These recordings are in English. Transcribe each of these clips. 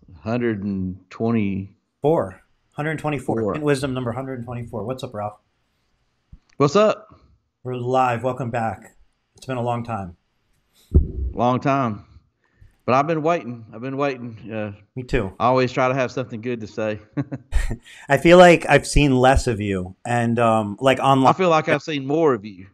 124. 124. Tint Wisdom number 124. What's up, Ralph? What's up? We're live. Welcome back. It's been a long time. Long time. But I've been waiting. I've been waiting. Me too. I always try to have something good to say. I feel like I've seen less of you and like I online. feel like I've seen more of you.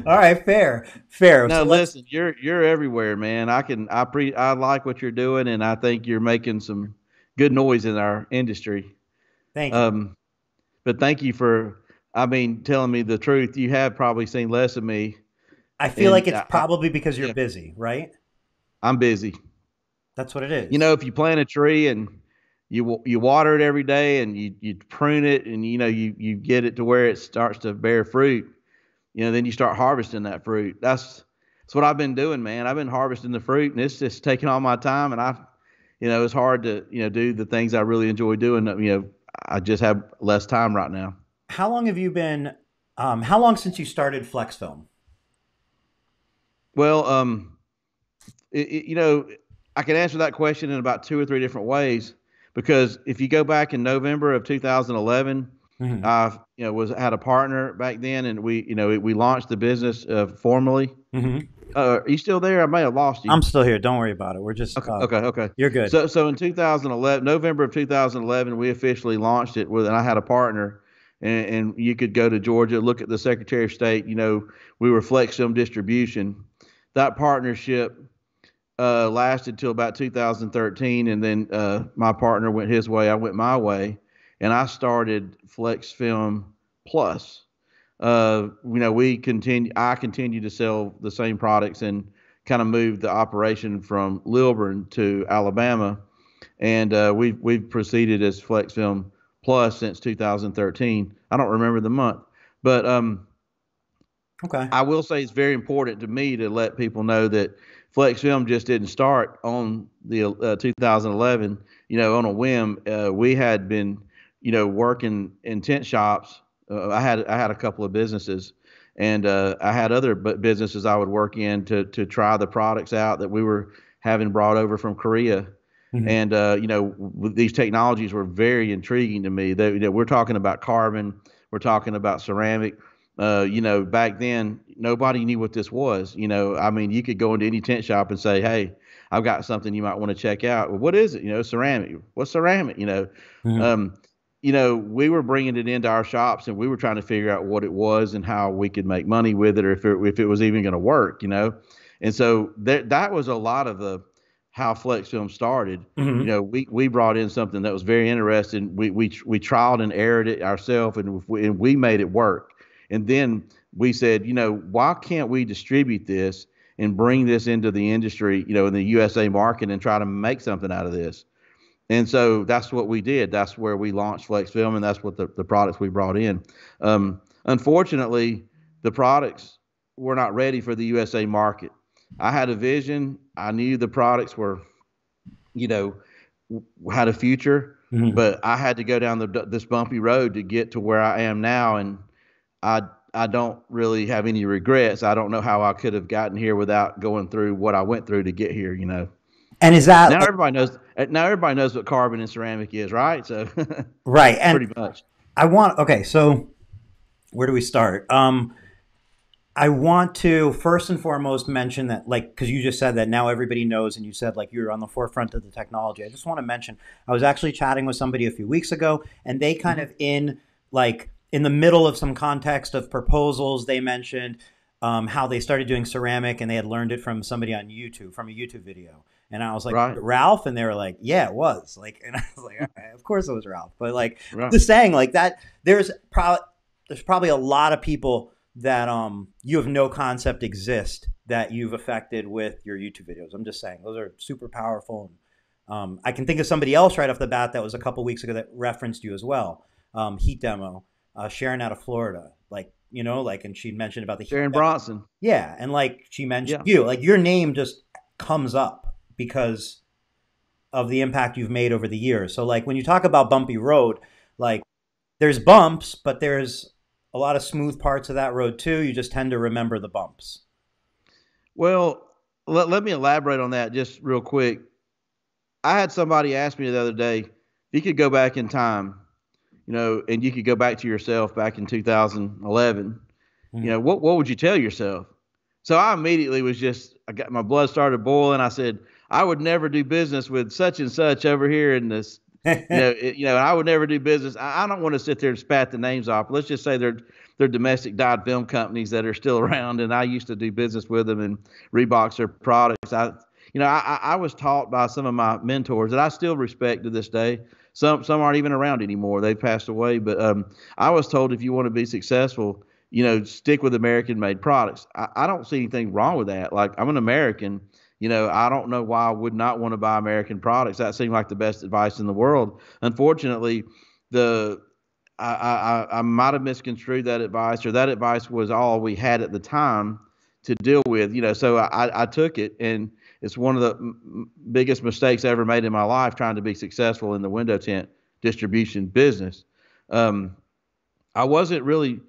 All right, fair. Fair. No, So let's listen, you're everywhere, man. I like what you're doing, and I think you're making some good noise in our industry. thank you. Um, but thank you for, I mean, telling me the truth. You have probably seen less of me, I feel like and it's probably because you're yeah, busy, right? I'm busy. That's what it You is. know, if you plant a tree and you water it every day and you prune it and you get it to where it starts to bear fruit, then you start harvesting that fruit. That's what I've been doing, man. I've been harvesting the fruit, and it's just taking all my time, and it's hard to do the things I really enjoy doing. I just have less time right now. How long have you been how long since you started Flexfilm? Well, I can answer that question in about two or three different ways because if you go back in November of 2011, Hmm. I was had a partner back then, and we launched the business formally. Hmm. Are you still there? I may have lost you. I'm still here. Don't worry about it. We're just Okay, okay, okay. you're good. So in 2011, November of 2011, we officially launched it and I had a partner, and you could go to Georgia, look at the Secretary of State. We were Flexfilm Distribution. That partnership lasted till about 2013, and then my partner went his way, I went my way, and I started Flex Film Plus. I continue to sell the same products and kind of moved the operation from Lilburn to Alabama, and we've proceeded as Flex Film Plus since 2013. I don't remember the month, but Okay. I will say it's very important to me to let people know that Flex Film just didn't start on the 2011, on a whim. We had been, working in tent shops. I had a couple of businesses, and I had other businesses I would work in to try the products out that we were having brought over from Korea. Hmm. And these technologies were very intriguing to me. We're talking about carbon, we're talking about ceramic. Back then nobody knew what this was. I mean, you could go into any tent shop and say, "Hey, I've got something you might want to check out." Well, what is it? Ceramic. What's ceramic? Hmm. Um, we were bringing it into our shops, and we were trying to figure out what it was and how we could make money with it, or if it was even going to work. And so that was a lot of the how Flex Film started. Hmm. We brought in something that was very interesting. We trialed and errored it ourselves, and we made it work. And then we said, why can't we distribute this and bring this into the industry, in the USA market, and try to make something out of this? And so that's what we did. That's where we launched Flex Film, and that's what the products we brought in. Unfortunately, the products were not ready for the USA market. I had a vision. I knew the products were, you know, had a future, Hmm. but I had to go down this bumpy road to get to where I am now, and I I don't really have any regrets. I don't know how I could have gotten here without going through what I went through to get here. And is that Now like everybody knows. Now everybody knows what carbon and ceramic is, right? So right? And pretty much. I want okay, so where do we start? I want to first and foremost mention that, like, because you just said that now everybody knows, and you said like you're on the forefront of the technology. I just want to mention I was actually chatting with somebody a few weeks ago, and they kind Hmm. of in the middle of some context of proposals, they mentioned how they started doing ceramic and they had learned it from somebody on YouTube, from a YouTube video. And I was like, Right. Ralph, and they were like, yeah, it was like, and I was like, okay, of course it was Ralph, but like, Right. just saying like that, there's probably a lot of people that you have no concept exist that you've affected with your YouTube videos. I'm just saying those are super powerful. I can think of somebody else right off the bat that was a couple weeks ago that referenced you as well. Heat demo, Sharon out of Florida, like like, and she mentioned about the heat Sharon demo. Bronson. Yeah, and like she mentioned Yeah. you, like your name just comes up because of the impact you've made over the years. So like when you talk about bumpy road, like there's bumps, but there's a lot of smooth parts of that road too. You just tend to remember the bumps. Well, let me elaborate on that just real quick. I had somebody ask me the other day, if you could go back in time, and you could go back to yourself back in 2011, Mm. what would you tell yourself? So I immediately I got my blood started boiling. I said, I would never do business with such and such over here in this, I would never do business. I don't want to sit there and spat the names off. Let's just say they're domestic dyed film companies that are still around, and I used to do business with them and Reeboks their products. I was taught by some of my mentors that I still respect to this day. Some aren't even around anymore. They've passed away. But I was told if you want to be successful, stick with American-made products. I don't see anything wrong with that. Like, I'm an American. I don't know why I would not want to buy American products. That seemed like the best advice in the world. Unfortunately, I might have misconstrued that advice, or that advice was all we had at the time to deal with. So I took it, and it's one of the biggest mistakes I ever made in my life, trying to be successful in the window tint distribution business. I wasn't really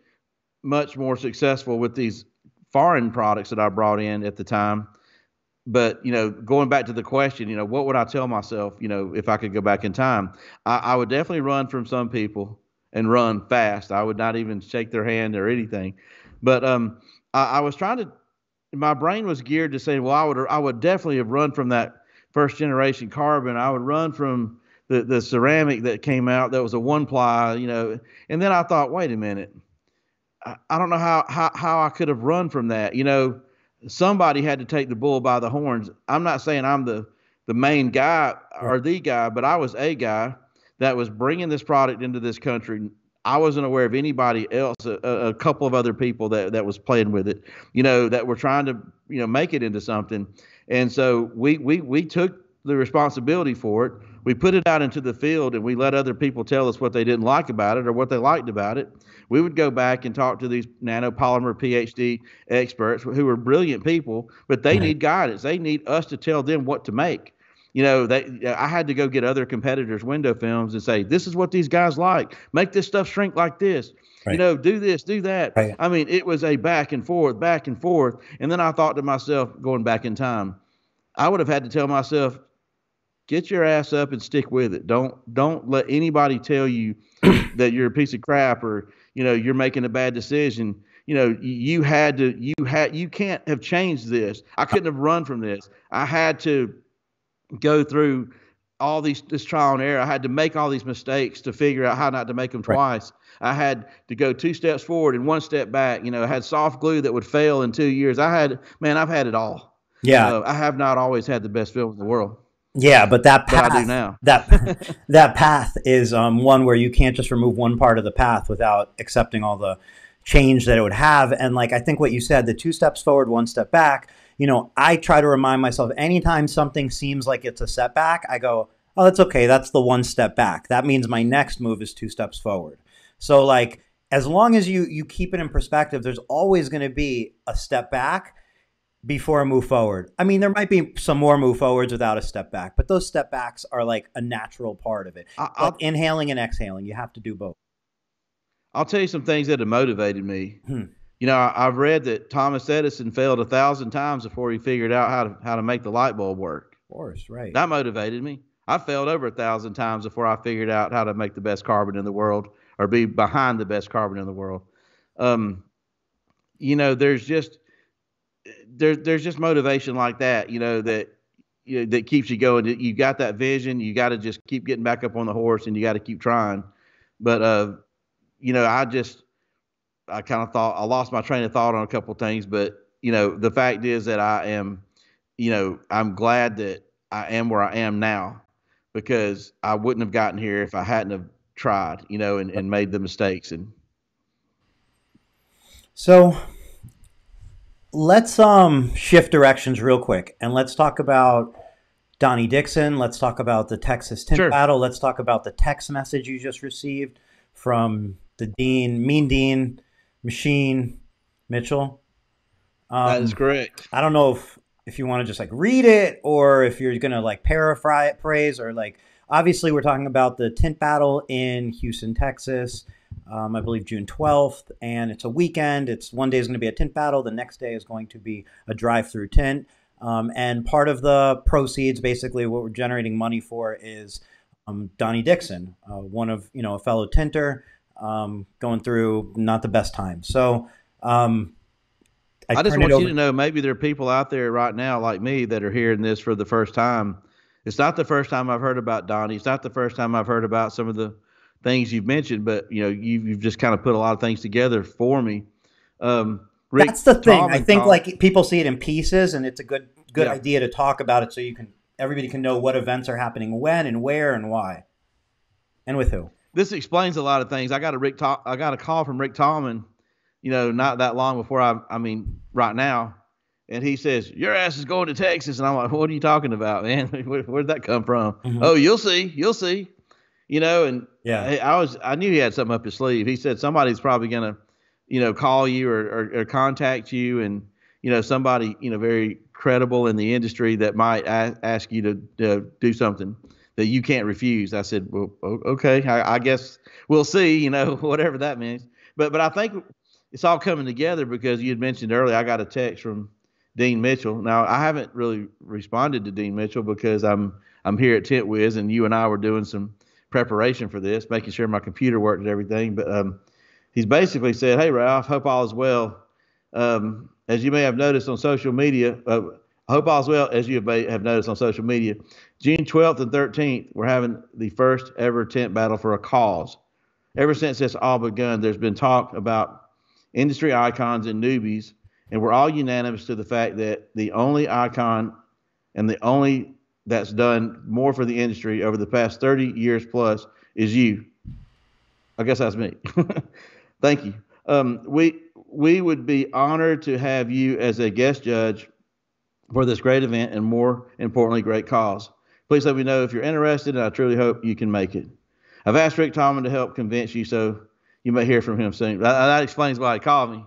much more successful with these foreign products that I brought in at the time. But, going back to the question, what would I tell myself, if I could go back in time? I would definitely run from some people and run fast. I would not even shake their hand or anything. But I was trying to, my brain was geared to say, well, I would definitely have run from that first generation carbon. I would run from the ceramic that came out that was a one ply, And then I thought, wait a minute. I don't know how I could have run from that. Somebody had to take the bull by the horns. I'm not saying I'm the main guy or the guy, but I was a guy that was bringing this product into this country. I wasn't aware of anybody else, a couple of other people that was playing with it, that were trying to, make it into something. And so we took the responsibility for it. We put it out into the field, and we let other people tell us what they didn't like about it or what they liked about it. We would go back and talk to these nanopolymer PhD experts who are brilliant people, but they need guidance. They need us to tell them what to make. I had to go get other competitors' window films and say, this is what these guys like. Make this stuff shrink like this. Right. Do this, do that. Right. I mean, it was a back and forth. And then I thought to myself, going back in time, I would have had to tell myself, get your ass up and stick with it. Don't let anybody tell you that you're a piece of crap or, you're making a bad decision. You can't have changed this. I couldn't have run from this. I had to go through all this trial and error. I had to make all these mistakes to figure out how not to make them twice. I had to go 2 steps forward and 1 step back. I had soft glue that would fail in 2 years. I've had it all. Yeah. I have not always had the best film in the world. Yeah, but that path, but I do now. that path is one where you can't just remove one part of the path without accepting all the change that it would have. And like, I think what you said, the 2 steps forward, 1 step back, I try to remind myself anytime something seems like it's a setback, I go, oh, that's okay. That's the 1 step back. That means my next move is 2 steps forward. So like, as long as you keep it in perspective, there's always going to be a step back before a move forward. I mean, there might be some more move forwards without a step back, but those step backs are like a natural part of it. Like inhaling and exhaling, you have to do both. I'll tell you some things that have motivated me. I've read that Thomas Edison failed 1,000 times before he figured out how to make the light bulb work. Of course, right. That motivated me. I failed over 1,000 times before I figured out how to make the best carbon in the world or be behind the best carbon in the world. There's just motivation like that, that keeps you going. You got that vision. You got to just keep getting back up on the horse, and you got to keep trying. But, I kind of thought I lost my train of thought on a couple of things, but, the fact is that I am, I'm glad that I am where I am now, because I wouldn't have gotten here if I hadn't have tried, and made the mistakes. And so let's shift directions real quick, and let's talk about Donnie Dixon. Let's talk about the Texas Tint Battle. Let's talk about the text message you just received from the Mean Dean Machine Mitchell. That is correct. I don't know if you want to just like read it, or if you're going to like paraphrase, or like, obviously we're talking about the Tint Battle in Houston, Texas. I believe June 12th, and it's a weekend. It's one day is going to be a tint battle. The next day is going to be a drive-through tint. And part of the proceeds, basically, what we're generating money for is Donnie Dixon, one of a fellow tinter, going through not the best time. So I I just turn it want you over. to know maybe there are people out there right now like me that are hearing this for the first time. It's not the first time I've heard about Donnie. It's not the first time I've heard about some of the things you've mentioned, but you've just kind of put a lot of things together for me. That's the Rick thing. I Tallman think called. like people see it in pieces, and it's a good Yeah, idea to talk about it so everybody can know what events are happening when and where and why and with who. this explains a lot of things. I got a call from Rick Tallman, not that long before I mean, right now, and he says your ass is going to Texas, and I'm like, what are you talking about, man? Where'd that come from? Hmm. Oh, you'll see. And Yeah. I knew he had something up his sleeve. He said somebody's probably gonna, call you or contact you, and somebody very credible in the industry that might ask you to do something that you can't refuse. I said, well, okay, I guess we'll see. Whatever that means. But I think it's all coming together because you had mentioned earlier. I got a text from Dean Mitchell. Now I haven't really responded to Dean Mitchell because I'm here at Tint Wiz, and you and I were doing some preparation for this, making sure my computer worked and everything. But he's basically said, "Hey Ralph, hope all is well. As you may have noticed on social media, I hope all is well. As you may have noticed on social media, June 12th and 13th, we're having the first ever tent battle for a cause. Ever since it's all begun, there's been talk about industry icons and newbies, and we're all unanimous to the fact that the only icon and the only that's done more for the industry over the past 30 years plus is you. I guess that's me. Thank you. We would be honored to have you as a guest judge for this great event and more importantly, great cause. Please let me know if you're interested, and I truly hope you can make it. I've asked Rick Tallman to help convince you, so you may hear from him soon. That explains why he called me.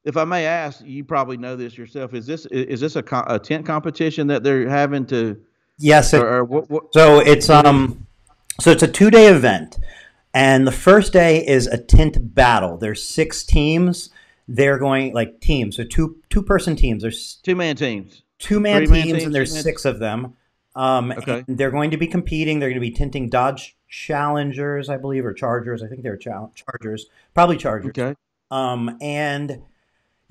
If I may ask, you probably know this yourself. Is this a tent competition that they're having to, Yes. or what? So it's What is? so it's a 2-day event, and the first day is a tint battle. There's 6 teams. They're going like teams, so two-person teams. There's 2-man teams, two-man 3-man teams, and teams, there's 2-man. 6 of them. And Okay, they're going to be competing. They're going to be tinting Dodge Challengers, I believe, or Chargers. I think they're Chargers, probably Chargers. okay. And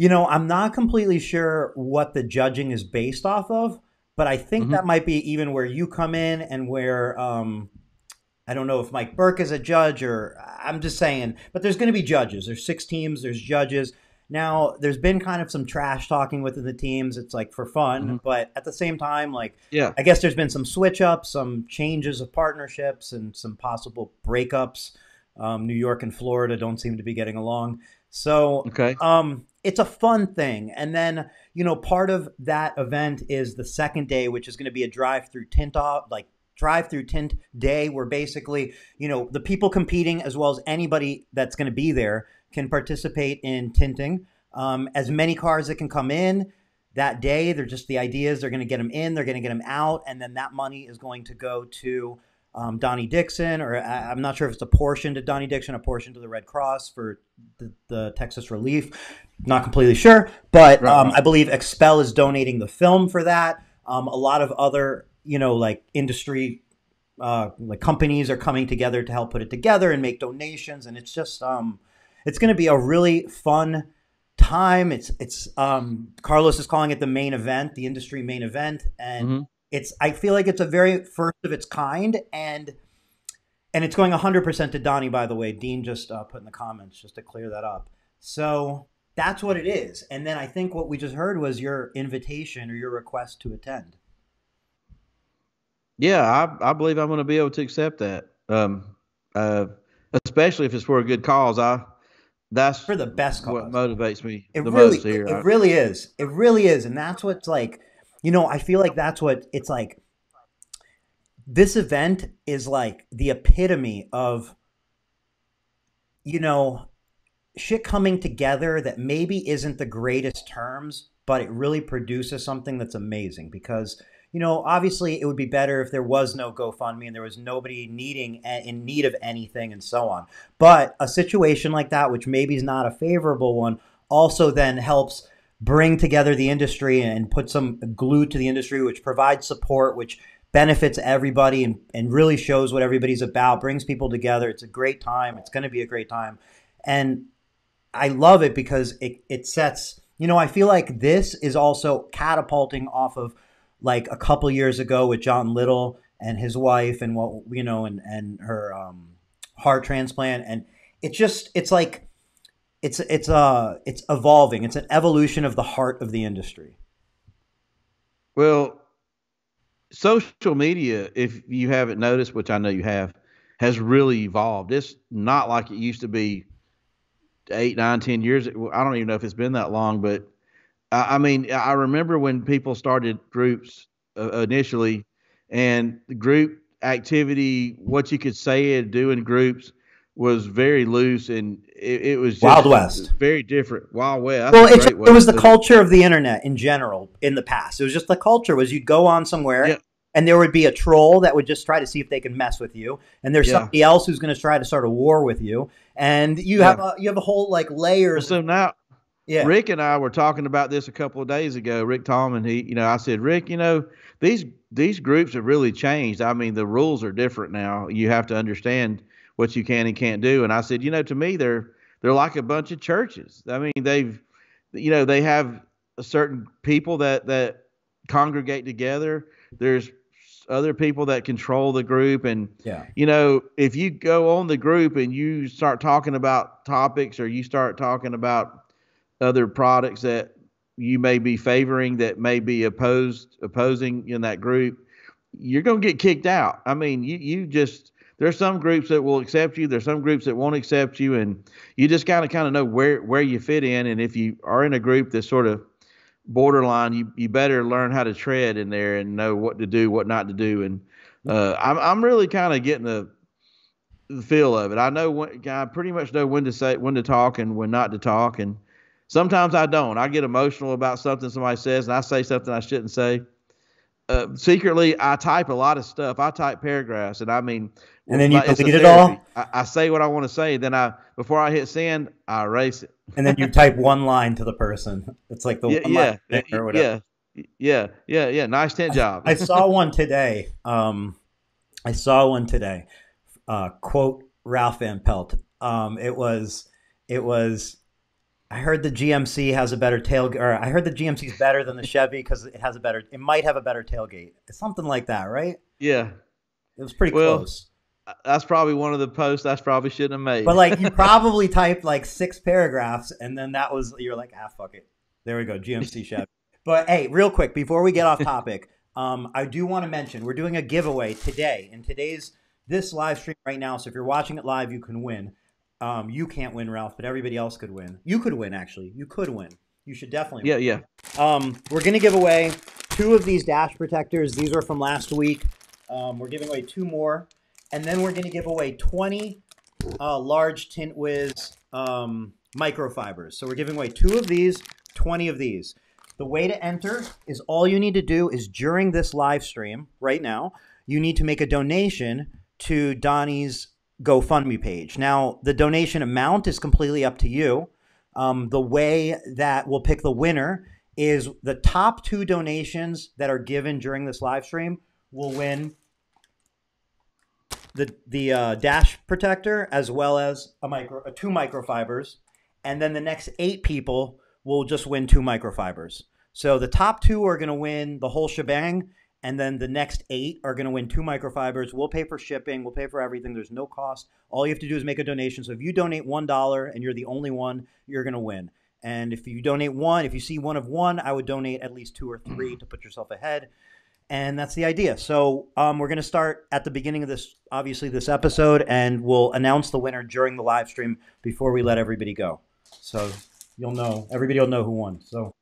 I'm not completely sure what the judging is based off of, but I think Hmm. that might be even where you come in and where I don't know if Mike Burke is a judge or I'm just saying, but there's going to be judges. There's 6 teams, there's judges. Now, there's been kind of some trash talking within the teams. It's like for Hmm. fun, but at the same time, like Yeah. I guess there's been some switch ups, some changes of partnerships, and some possible breakups. New York and Florida don't seem to be getting along. So Okay. it's a fun thing. And then, part of that event is the second day, which is going to be a drive-through tint off, like drive-through tint day, where basically, the people competing as well as anybody that's going to be there can participate in tinting. As many cars that can come in that day. They're just the ideas. They're going to get them in. They're going to get them out, and then that money is going to go to Donnie Dixon, or I'm not sure if it's a portion to Donnie Dixon, a portion to the Red Cross for the Texas relief. Not completely sure, but Right. Right. I believe Expel is donating the film for that. A lot of other, like industry, like companies are coming together to help put it together and make donations, and it's just, it's going to be a really fun time. It's Carlos is calling it the main event, the industry main event, and Hmm. I feel like it's a very first of its kind, and it's going 100% to Donnie, by the way. Dean just put in the comments just to clear that up. So that's what it is. And then I think what we just heard was your invitation or your request to attend. Yeah, I believe I'm going to be able to accept that. Uh, Especially if it's for a good cause. That's For the best what cause. motivates me It the really, most here. it really is. It really is. And that's what's like, I feel like that's what it's like. This event is like the epitome of, you know, shit coming together that maybe isn't the greatest terms, but it really produces something that's amazing because, obviously it would be better if there was no GoFundMe and there was nobody in need of anything and so on. But a situation like that, which maybe is not a favorable one, also then helps bring together the industry and put some glue to the industry, which provides support, which benefits everybody and really shows what everybody's about, brings people together. It's a great time. It's going to be a great time. And I love it because it sets, I feel like this is also catapulting off of like a couple years ago with John Little and his wife and and her heart transplant. And it's like, it's evolving. It's an evolution of the heart of the industry. Well, social media, if you haven't noticed, which I know you have, has really evolved. It's not like it used to be 8, 9, 10 years. I don't even know if it's been that long, but I mean, I remember when people started groups initially, and the group activity, what you could say and do in groups was very loose, and it was Wild just West. very different. Wild West. Well, That's a great way it to was the put it. culture of the internet in general in the past. It was just the culture was you'd go on somewhere Yeah, and there would be a troll that would just try to see if they can mess with you, and there's yeah, somebody else who's going to try to start a war with you, and yeah. you have a whole like Well, layers. so now Yeah, Rick and I were talking about this a couple of days ago. Rick Tallman, I said, Rick, these groups have really changed. I mean, the rules are different now. You have to understand what you can and can't do. And I said, to me, they're like a bunch of churches. I mean, they have a certain people that congregate together. There's other people that control the group, and yeah. if you go on the group and you start talking about topics, or you start talking about other products that you may be favoring that may be opposing in that group, you're going to get kicked out. I mean, you just there's some groups that will accept you, there's some groups that won't accept you, and you just kind of know where you fit in. And if you are in a group that's sort of borderline, you better learn how to tread in there and know what to do, what not to do. And I'm really kind of getting the feel of it. I pretty much know when to talk and when not to talk, and sometimes I don't. I get emotional about something somebody says, and I say something I shouldn't say. Secretly, I type a lot of stuff. I type paragraphs, and I mean, And then you it's a delete it therapy. all, I say what I want to say, then before I hit send, I erase it. and then you type one line to the person. It's like the Yeah, one line yeah, thing or whatever. yeah, yeah. Nice tent job. I saw one today. I saw one today. Quote Ralph Van Pelt. It was I heard the GMC has a better tailgate, or I heard the GMC is better than the Chevy because it might have a better tailgate. It's something like that, right? Yeah. It was pretty Well, close. that's probably one of the posts I probably shouldn't have But made. like you probably typed like 6 paragraphs, and then you're like, fuck it. There we go, GMC Chevy. But hey, real quick before we get off topic, I do want to mention we're doing a giveaway today. In this live stream right now, so if you're watching it live, you can win. You can't win, Ralph, but everybody else could win. You could win, actually. You could win. You should definitely win. Yeah, yeah. We're going to give away 2 of these dash protectors. These are from last week. We're giving away 2 more. And then we're going to give away 20 large Tint Wiz microfibers. So we're giving away 2 of these, 20 of these. The way to enter is all you need to do is during this live stream right now, you need to make a donation to Donnie's GoFundMe page. Now, the donation amount is completely up to you. The way that we'll pick the winner is the top 2 donations that are given during this live stream will win the dash protector as well as 2 microfibers, and then the next 8 people will just win 2 microfibers. So the top 2 are going to win the whole shebang, and then the next 8 are going to win 2 microfibers. We'll pay for shipping. We'll pay for everything. There's no cost. All you have to do is make a donation. So if you donate $1 and you're the only one, you're going to win. And if you donate if you see one of one, I would donate at least 2 or 3 to put yourself ahead. And that's the idea. So we're going to start at the beginning of this episode, and we'll announce the winner during the live stream before we let everybody go. So everybody will know who won. So,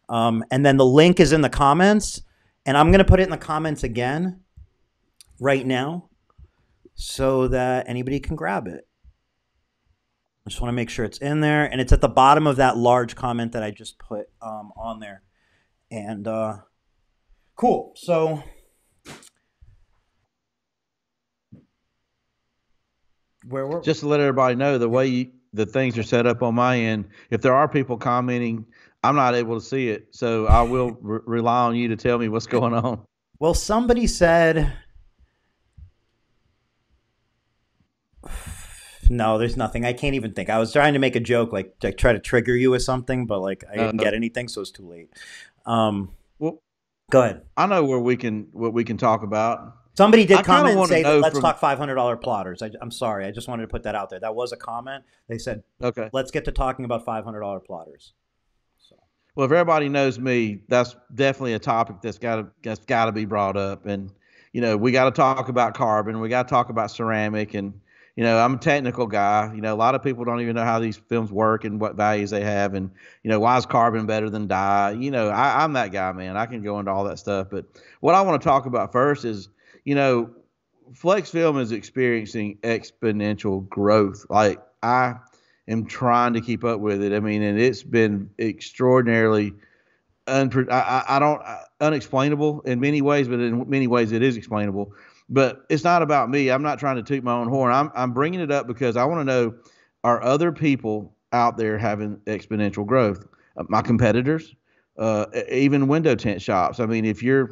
and then the link is in the comments. And I'm going to put it in the comments again right now so that anybody can grab it. I just want to make sure it's in there. And it's at the bottom of that large comment that I just put on there. And cool. So Just to let everybody know the way the things are set up on my end, if there are people commenting, I'm not able to see it, so I will rely on you to tell me what's going on. Well, somebody said no. There's nothing. I can't even think. I was trying to make a joke, like to try to trigger you with something, but like I didn't get anything, so it's too late. Well, Go ahead. I know where what we can talk about. Somebody did I kind of comment and want to say that know let's from. talk $500 plotters. I'm sorry. I just wanted to put that out there. That was a comment. They said, Okay. let's get to talking about $500 plotters. So Well, if everybody knows me, that's definitely a topic that's got to be brought up, and we got to talk about carbon, we got to talk about ceramic, and I'm a technical guy. A lot of people don't even know how these films work and what values they have, and why is carbon better than dye? I'm that guy, man. I can go into all that stuff, but what I want to talk about first is you know Flex Film is experiencing exponential growth. Like I am trying to keep up with it. I mean, and it's been extraordinarily unexplainable in many ways, but in many ways it is explainable. But it's not about me. I'm not trying to toot my own horn. I'm bringing it up because I want to know, are other people out there having exponential growth? My competitors, even window tint shops. I mean, if you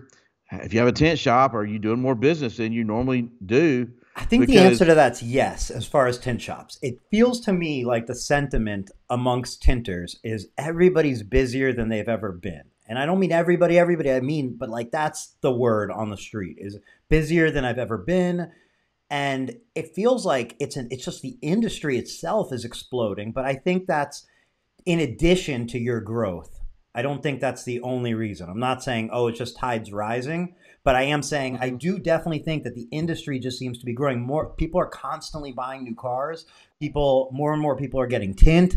have a tent shop, are you doing more business than you normally do? I think the answer Because to that's yes, as far as tint shops. It feels to me like the sentiment amongst tinters is everybody's busier than they've ever been. And I don't mean everybody, I mean, but like that's the word on the street is busier than I've ever been. And it feels like it's just the industry itself is exploding. But I think that's in addition to your growth. I don't think that's the only reason. I'm not saying, oh, it's just tides rising, but I am saying I do definitely think that the industry just seems to be growing. More people are constantly buying new cars. More and more people are getting tint.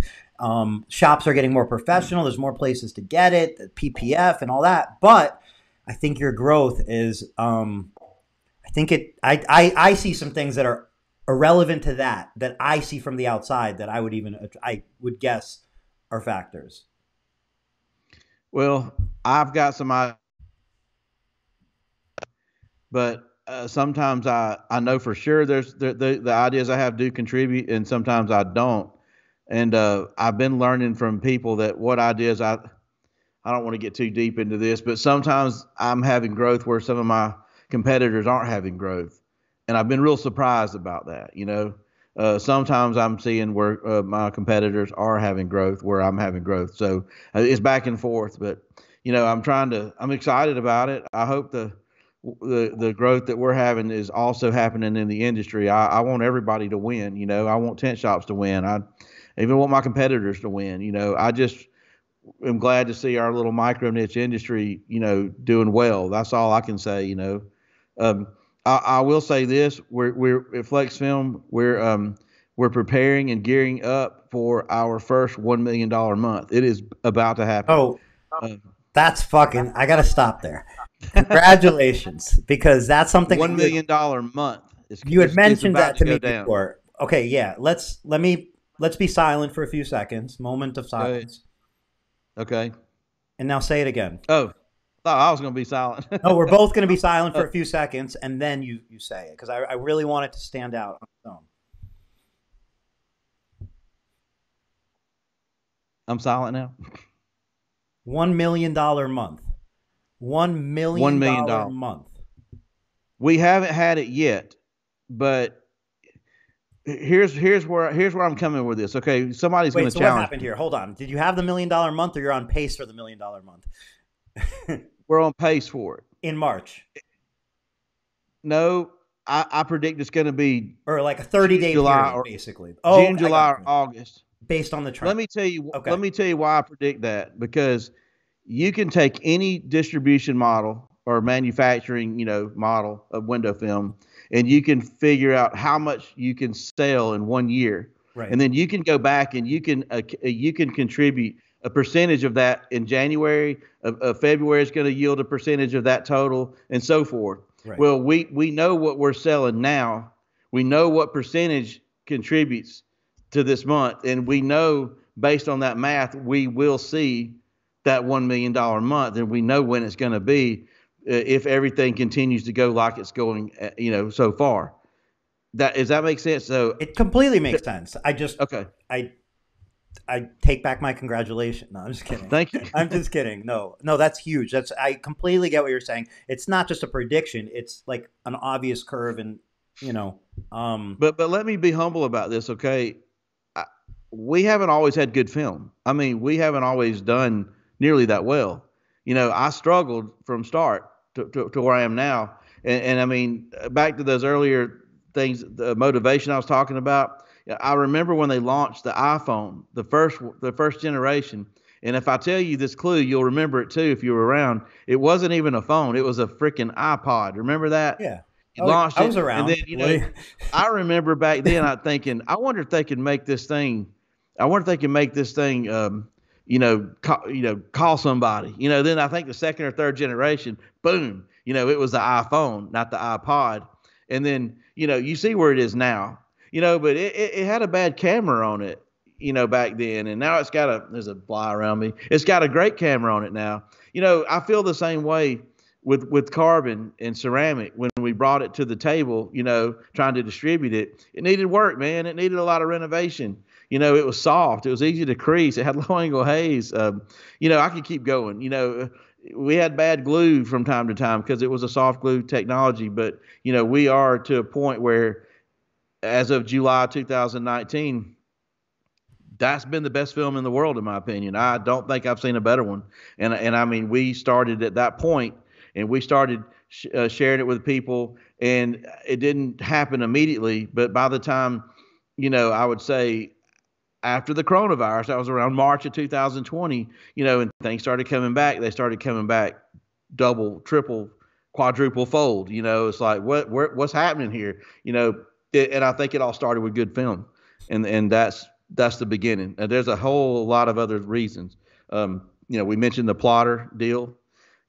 Shops are getting more professional. There's more places to get it, the PPF and all that. But I think your growth is. I think it. I see some things that are irrelevant to that I see from the outside that I would guess are factors. well, I've got some but sometimes I know for sure there's the ideas I have do contribute, and sometimes I don't. And I've been learning from people that what ideas I don't want to get too deep into this, but sometimes I'm having growth where some of my competitors aren't having growth, and I've been real surprised about that. Sometimes I'm seeing where my competitors are having growth where I'm having growth, so it's back and forth. But I'm excited about it. I hope the growth that we're having is also happening in the industry. I want everybody to win. I want tent shops to win. I even want my competitors to win. I just am glad to see our little micro niche industry, doing well. That's all I can say. Um, I will say this: we're at Flex Film. We're preparing and gearing up for our first $1 million month. It is about to happen. Oh, Uh, that's fucking. I gotta stop there. Congratulations, because that's something that $1 million month. you had It's mentioned about that to to go me down. before. Okay, yeah. Let's be silent for a few seconds. Moment of Okay. silence, Okay. and now say it again. Oh, thought I was going to be silent. No, we're both going to be silent for Uh, a few seconds, and then you say it because I really want it to stand out on its own. I'm silent now. $1 million month. one $1 million million. dollar month. We haven't had it yet, but here's where I'm coming with this. Okay, somebody's going Wait, to so what challenge happened me. here? Hold on. Did you have the $1 million month, or you're on pace for the $1 million month We're on pace for it. in March, No, I predict it's going to be or like a June, 30-day July, period, or basically? Oh, June, I July, got or you. August. Based on the Let trend. me tell you. Okay. Let me tell you why I predict that. Because you can take any distribution model or manufacturing, model of window film, and you can figure out how much you can sell in 1 year, Right. and then you can go back and you can contribute a percentage of that in January. Of February is going to yield a percentage of that total, and so forth. Right. Well, we know what we're selling now. We know what percentage contributes to this month, and we know based on that math, we will see that $1 million month, and we know when it's going to be if everything continues to go like it's going, so far. Does that make sense? So, It completely makes sense. okay, I I take back my congratulations. No, I'm just kidding. Thank you. I'm just kidding. No, no, that's huge. That's I completely get what you're saying. It's not just a prediction. It's like an obvious curve, and you know, um, But let me be humble about this, okay? I, we haven't always had good film. I mean, we haven't always done nearly that well. You know, I struggled from start to where I am now. And I mean, back to those earlier things, the motivation I was talking about. I remember when they launched the iPhone, the first generation. And if I tell you this clue, you'll remember it too if you were around. It wasn't even a phone; it was a freaking iPod. Remember that? yeah. You Oh, launched I it, was and then around. you know, I remember back then I thinking, I wonder if they can make this thing. I wonder if they can make this thing, call somebody. You know, then I think the second or third generation, boom, it was the iPhone, not the iPod. And then, you see where it is now. But it had a bad camera on it, back then, and now there's a fly around me. It's got a great camera on it now. I feel the same way with carbon and ceramic when we brought it to the table, trying to distribute it. It needed work, man. It needed a lot of renovation. It was soft. It was easy to crease. It had low angle haze. I could keep going. We had bad glue from time to time because it was a soft glue technology. But, we are to a point where as of July 2019, that's been the best film in the world, in my opinion. I don't think I've seen a better one. And I mean, we started at that point and we started sharing it with people, and it didn't happen immediately. But by the time, I would say after the coronavirus, that was around March of 2020, and things started coming back. They started coming back double, triple, quadruple fold. It's like, what's happening here? And I think it all started with good film. And that's the beginning. And there's a whole lot of other reasons. We mentioned the plotter deal.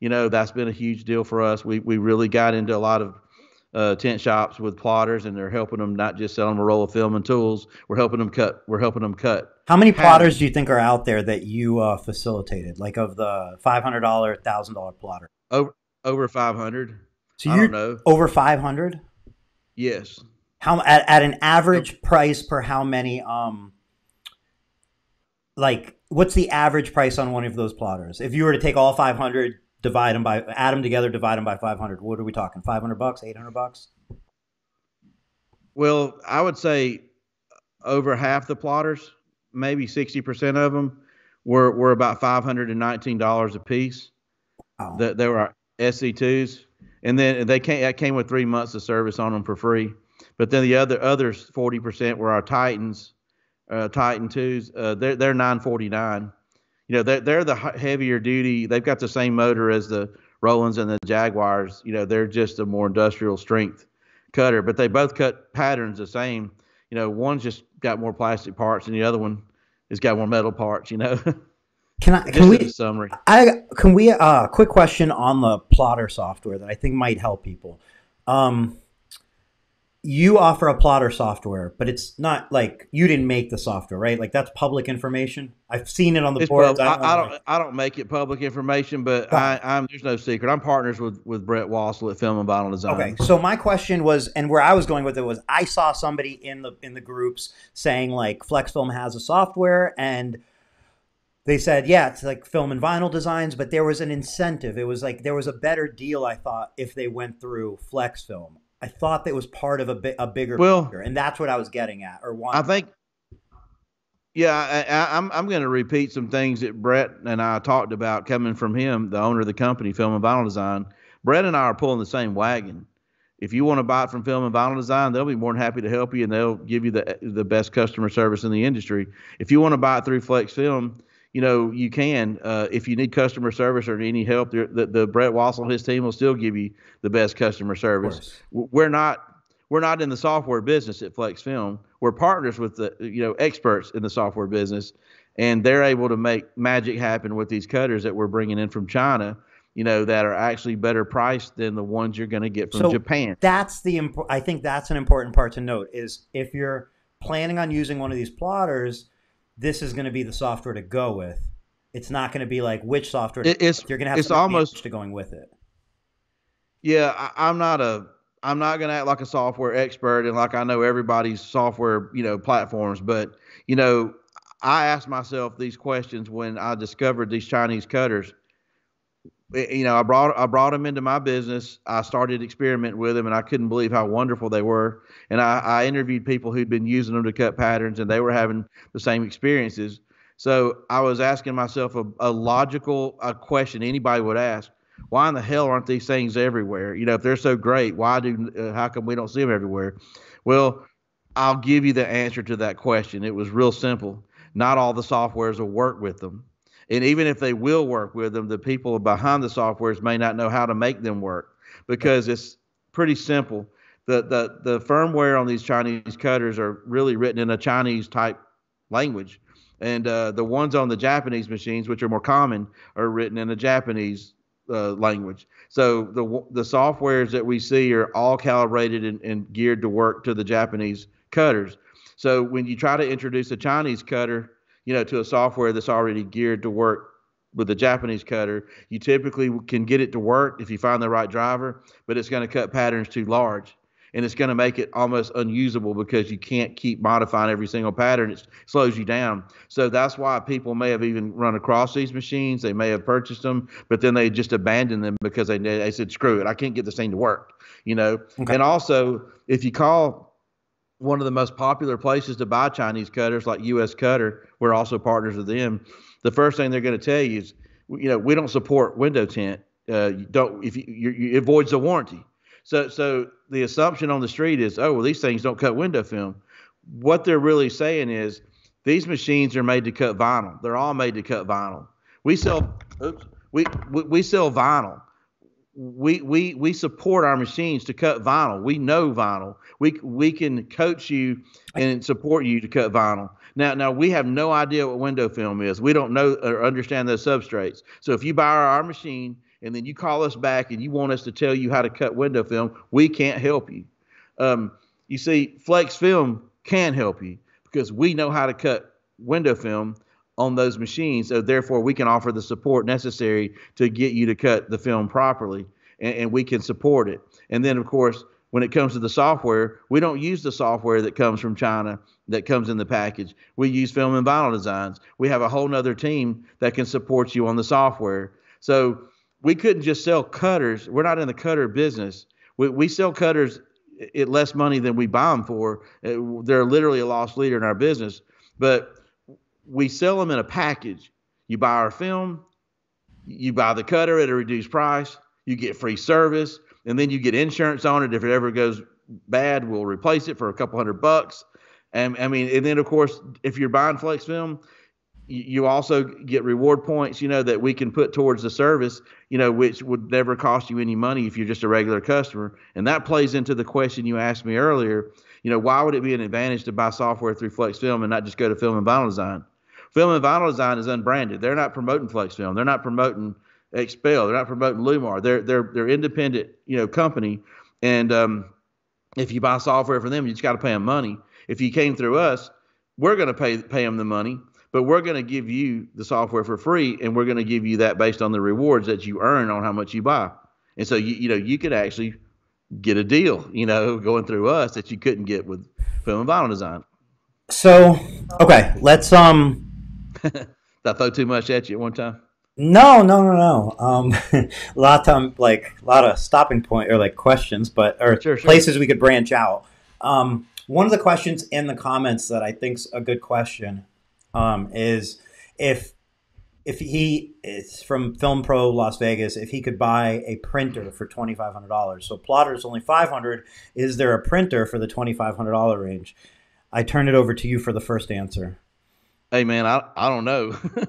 That's been a huge deal for us. We really got into a lot of tent shops with plotters, and they're helping them not just sell them a roll of film and tools. We're helping them cut. How many plotters patterns. do you think are out there that you facilitated? Like of the $500, $1,000 plotter. Over 500. So I don't you're know. over 500. Yes. How at an average price per how many? Like what's the average price on one of those plotters? If you were to take all 500, add them together, divide them by 500. What are we talking? $500, $800? Well, I would say over half the plotters, maybe 60% of them, were about $519 a piece. Oh, That they were SC2s, and then that came with 3 months of service on them for free. But then the others 40% were our Titans, Titan twos. They're 949. They're the heavier duty. They've got the same motor as the Rolands and the Jaguars. They're just a more industrial strength cutter, but they both cut patterns the same. One's just got more plastic parts, and the other one has got more metal parts. can Just as a we? summary. Quick question on the plotter software that I think might help people. Um, you offer a plotter software, but it's not like you didn't make the software, right? Like that's public information. I've seen it on the It's boards. I don't I know. don't I don't make it public information, but Got it. I'm there's no secret. I'm partners with Brett Wassel at Film and Vinyl Okay, Design. so my question was, and where I was going with it was, I saw somebody in the groups saying like Flexfilm has a software, and they said, yeah, it's like film and vinyl designs, but there was an incentive. It was like there was a better deal, I thought, if they went through Flexfilm. I thought that was part of a bigger Well, picture, and that's what I was getting at or I wanting. think yeah, I'm going to repeat some things that Brett and I talked about coming from him, the owner of the company, Film and Vinyl Design. Brett and I are pulling the same wagon. If you want to buy it from Film and Vinyl Design, they'll be more than happy to help you, and they'll give you the best customer service in the industry. If you want to buy it through Flex Film, you can. If you need customer service or any help, the Brett Wassel and his team will still give you the best customer Of service. course. We're not in the software business at Flex Film. We're partners with the experts in the software business, and they're able to make magic happen with these cutters that we're bringing in from China. That are actually better priced than the ones you're going to get from So Japan. I think that's an important part to note is if you're planning on using one of these plotters, this is going to be the software to go with. It's not going to be like which software to It, go it's with. You're going to have it's some advantage almost to going with it. yeah. I'm not going to act like a software expert and like I know everybody's software platforms, but you know I asked myself these questions when I discovered these Chinese cutters. I brought them into my business. I started experimenting with them, and I couldn't believe how wonderful they were. And I interviewed people who'd been using them to cut patterns, and they were having the same experiences. So I was asking myself a logical question anybody would ask: why in the hell aren't these things everywhere? If they're so great, how come we don't see them everywhere? Well, I'll give you the answer to that question. It was real simple. Not all the softwares will work with them. And even if they will work with them, the people behind the softwares may not know how to make them work, because it's pretty simple. The firmware on these Chinese cutters are really written in a Chinese type language. And the ones on the Japanese machines, which are more common, are written in a Japanese language. So the softwares that we see are all calibrated and geared to work to the Japanese cutters. So when you try to introduce a Chinese cutter, to a software that's already geared to work with the Japanese cutter, you typically can get it to work if you find the right driver, but it's going to cut patterns too large, and it's going to make it almost unusable because you can't keep modifying every single pattern. It slows you down. So that's why people may have even run across these machines. They may have purchased them, but then they just abandoned them because they said, screw it, I can't get this thing to work. Okay. And also, if you call one of the most popular places to buy Chinese cutters, like US Cutter, we're also partners with them. The first thing they're going to tell you is, we don't support window tint. It voids the warranty. So the assumption on the street is, oh, well, these things don't cut window film. What they're really saying is, these machines are made to cut vinyl. They're all made to cut vinyl. We sell vinyl. We support our machines to cut vinyl. We know vinyl. We can coach you and support you to cut vinyl. Now we have no idea what window film is. We don't know or understand those substrates. So if you buy our machine and then you call us back and you want us to tell you how to cut window film, we can't help you. You see, Flexfilm can help you because we know how to cut window film on those machines, so therefore we can offer the support necessary to get you to cut the film properly, and we can support it. And then, of course, when it comes to the software, we don't use the software that comes from China that comes in the package. We use Film and Vinyl Designs. We have a whole nother team that can support you on the software. So we couldn't just sell cutters. We're not in the cutter business. We sell cutters at less money than we buy them for. They're literally a loss leader in our business, but we sell them in a package. You buy our film, you buy the cutter at a reduced price, you get free service, and then you get insurance on it. If it ever goes bad, we'll replace it for a couple $100. And then of course, if you're buying Flex Film, you also get reward points, that we can put towards the service, which would never cost you any money if you're just a regular customer. And that plays into the question you asked me earlier. Why would it be an advantage to buy software through Flex Film and not just go to Film and Vinyl Design? Film and Vinyl Design is unbranded. They're not promoting Flex Film. They're not promoting Expel. They're not promoting Lumar. They're independent, company. And if you buy software from them, you just got to pay them money. If you came through us, we're going to pay them the money, but we're going to give you the software for free, and we're going to give you that based on the rewards that you earn on how much you buy. And so you could actually get a deal, going through us that you couldn't get with Film and Vinyl Design. So, okay, let's Did I throw too much at you at one time? No. A lot of time, like a lot of stopping point or like questions, sure. Places we could branch out. One of the questions in the comments that I think's a good question is if he is from Film Pro Las Vegas, if he could buy a printer for $2,500. So plotter is only $500. Is there a printer for the $2,500 range? I turn it over to you for the first answer. Hey man, I don't know. Okay.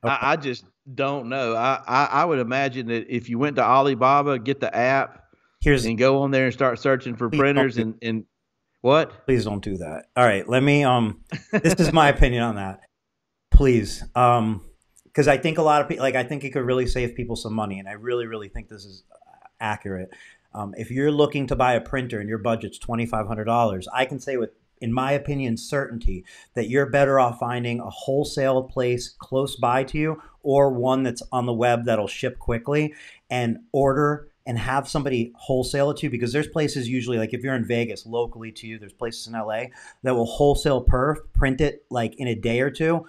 I just don't know. I would imagine that if you went to Alibaba, get the app, and go on there and start searching for printers and what? Please don't do that. All right, let me. This is my opinion on that. Please, because I think a lot of people, I think it could really save people some money, and I really, really think this is accurate. If you're looking to buy a printer and your budget's $2,500, I can say with, in my opinion, certainty that you're better off finding a wholesale place close by to you or one that's on the web that'll ship quickly and order and have somebody wholesale it to you, because there's places usually, like if you're in Vegas locally to you, there's places in LA that will wholesale print it like in a day or two,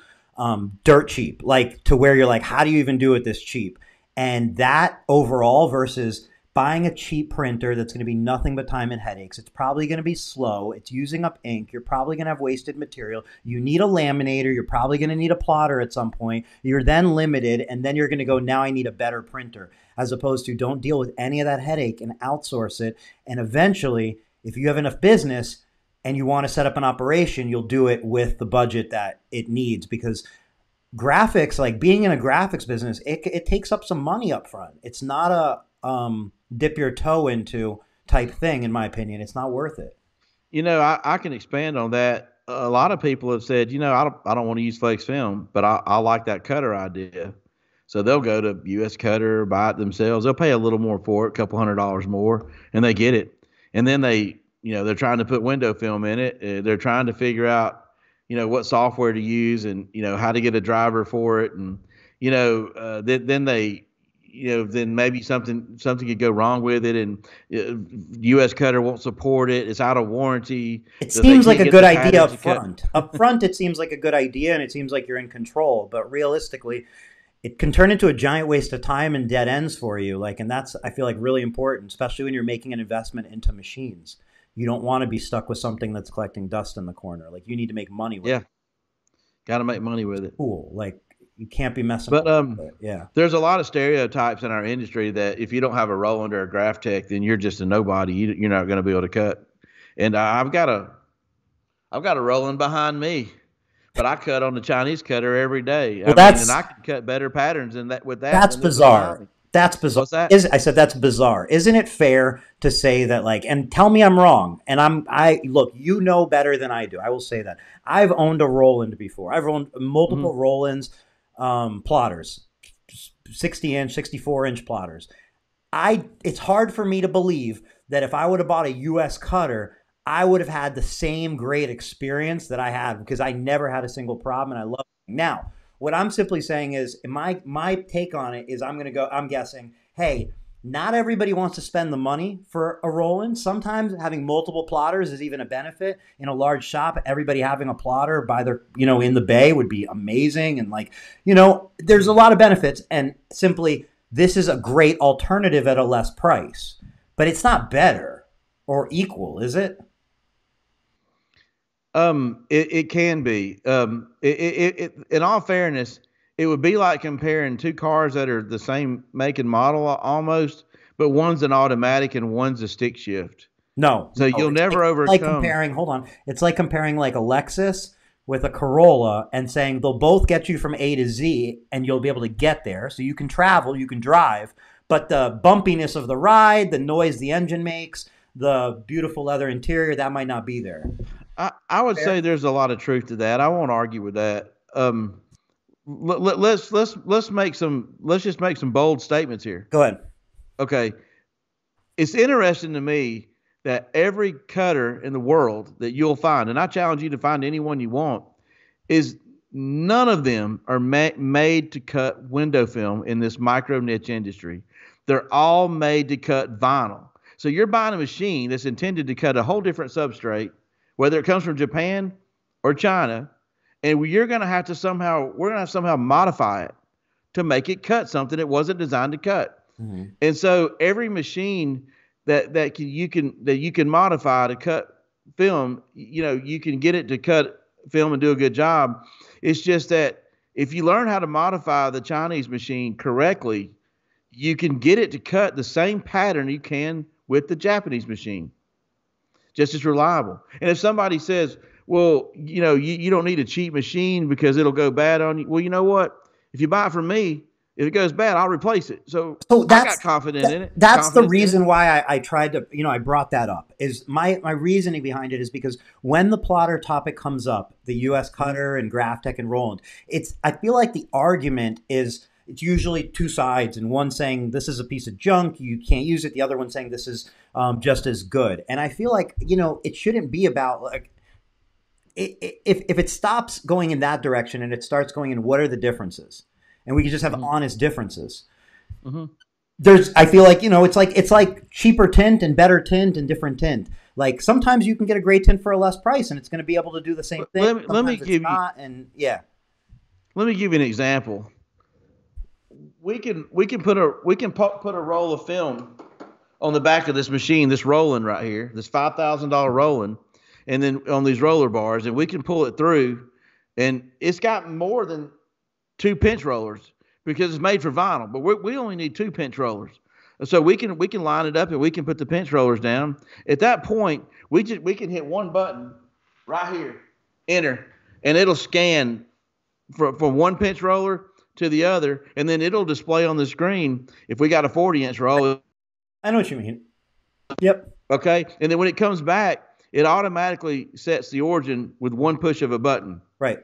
dirt cheap, like to where you're like, how do you even do it this cheap? And that overall versus buying a cheap printer that's going to be nothing but time and headaches. It's probably going to be slow. It's using up ink. You're probably going to have wasted material. You need a laminator. You're probably going to need a plotter at some point. You're then limited, and then you're going to go, now I need a better printer, as opposed to don't deal with any of that headache and outsource it. And eventually, if you have enough business and you want to set up an operation, you'll do it with the budget that it needs, because graphics, like being in a graphics business, it takes up some money up front. It's not a dip your toe into type thing, in my opinion. It's not worth it. I can expand on that. A lot of people have said, I don't want to use Flexfilm, but I like that cutter idea. So they'll go to US Cutter, buy it themselves. They'll pay a little more for it, a couple $100 more, and they get it. And then they're trying to put window film in it. They're trying to figure out, what software to use and, how to get a driver for it. And, then they, then maybe something could go wrong with it, and US Cutter won't support it. It's out of warranty. It seems like a good idea up front. Up front, it seems like a good idea, and it seems like you're in control. But realistically, it can turn into a giant waste of time and dead ends for you. And that's, I feel like, really important, especially when you're making an investment into machines. You don't want to be stuck with something that's collecting dust in the corner. Like, you need to make money with it. Got to make money with it. Cool. Like, you can't be messing with it. Yeah. There's a lot of stereotypes in our industry that if you don't have a Roland or a Graph Tech, then you're just a nobody. You're not going to be able to cut. And I've got a Roland behind me, but I cut on the Chinese cutter every day. Well, and I can cut better patterns than that with that. That's bizarre. That's bizarre. What's that? I said that's bizarre. Isn't it fair to say that, like, and tell me I'm wrong. And look, you know better than I do. I will say that. I've owned a Roland before. I've owned multiple Rolands, plotters, 60-inch, 64-inch plotters. It's hard for me to believe that if I would have bought a US Cutter, I would have had the same great experience that I had, because I never had a single problem, and I love it. Now, what I'm simply saying is, my take on it is, I'm guessing, hey, not everybody wants to spend the money for a Roland. Sometimes having multiple plotters is even a benefit. In a large shop, everybody having a plotter by their, in the bay would be amazing. And there's a lot of benefits. And simply, this is a great alternative at a less price. But it's not better or equal, is it? It can be. In all fairness, it would be like comparing two cars that are the same make and model almost, but one's an automatic and one's a stick shift. No. So you'll never overcome. It's like comparing like a Lexus with a Corolla and saying they'll both get you from A to Z, and you'll be able to get there. So you can travel, you can drive, but the bumpiness of the ride, the noise the engine makes, the beautiful leather interior, that might not be there. I would say there's a lot of truth to that. I won't argue with that. Let's just make some bold statements here. Go ahead. Okay. It's interesting to me that every cutter in the world that you'll find, and I challenge you to find anyone you want, is none of them are made to cut window film in this micro niche industry. They're all made to cut vinyl. So you're buying a machine that's intended to cut a whole different substrate, whether it comes from Japan or China, and we're going to have to somehow modify it to make it cut something it wasn't designed to cut. Mm-hmm. And so every machine that you can modify to cut film, you can get it to cut film and do a good job. It's just that if you learn how to modify the Chinese machine correctly, you can get it to cut the same pattern you can with the Japanese machine. Just as reliable. And if somebody says, well, you don't need a cheap machine because it'll go bad on you. Well, you know what? If you buy it from me, if it goes bad, I'll replace it. So I got confidence in it. That's the reason why I tried to, I brought that up. Is my reasoning behind it is because when the plotter topic comes up, the US Cutter and Graph Tech and Roland, I feel like the argument is, it's usually two sides, and one saying this is a piece of junk, you can't use it. The other one saying this is just as good. And I feel like, it shouldn't be about like, if it stops going in that direction and it starts going in what are the differences, and we can just have honest differences. Mm-hmm. I feel like, it's like cheaper tint and better tint and different tint. Like sometimes you can get a great tint for a less price and it's going to be able to do the same thing. Let me Sometimes it's give you not. And yeah. let me give you an example. Put a roll of film on the back of this machine, this Roland right here, this $5,000 Roland, and then on these roller bars, and we can pull it through, and it's got more than two pinch rollers because it's made for vinyl, but we only need two pinch rollers. So we can line it up and we can put the pinch rollers down. At that point, we can hit one button right here, enter, and it'll scan from one pinch roller to the other, and then it'll display on the screen if we got a 40-inch roll. I know what you mean. Yep. Okay, and then when it comes back, it automatically sets the origin with one push of a button. Right.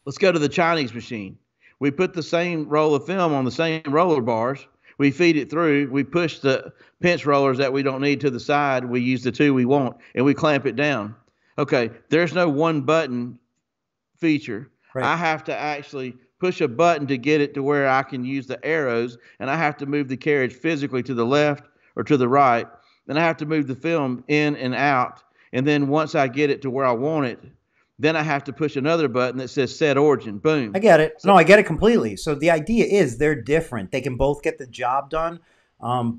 Let's go to the Chinese machine. We put the same roll of film on the same roller bars. We feed it through. We push the pinch rollers that we don't need to the side. We use the two we want, and we clamp it down. Okay, there's no one button feature. Right. I have to actually push a button to get it to where I can use the arrows, and I have to move the carriage physically to the left or to the right. Then I have to move the film in and out, and then once I get it to where I want it, then I have to push another button that says set origin. Boom. I get it. No, I get it completely. So the idea is they're different. They can both get the job done.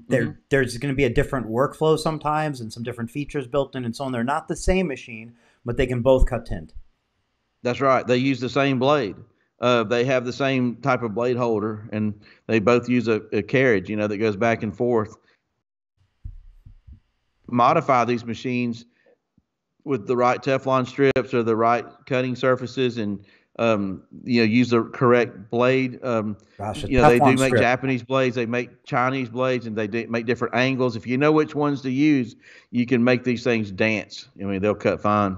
There's going to be a different workflow sometimes and some different features built in and so on. They're not the same machine, but they can both cut tint. That's right. They use the same blade. They have the same type of blade holder, and they both use a carriage, that goes back and forth. Modify these machines with the right Teflon strips or the right cutting surfaces, and use the correct blade. Gosh, they do make Japanese blades, they make Chinese blades, and they make different angles. If you know which ones to use, you can make these things dance. I mean, they'll cut fine.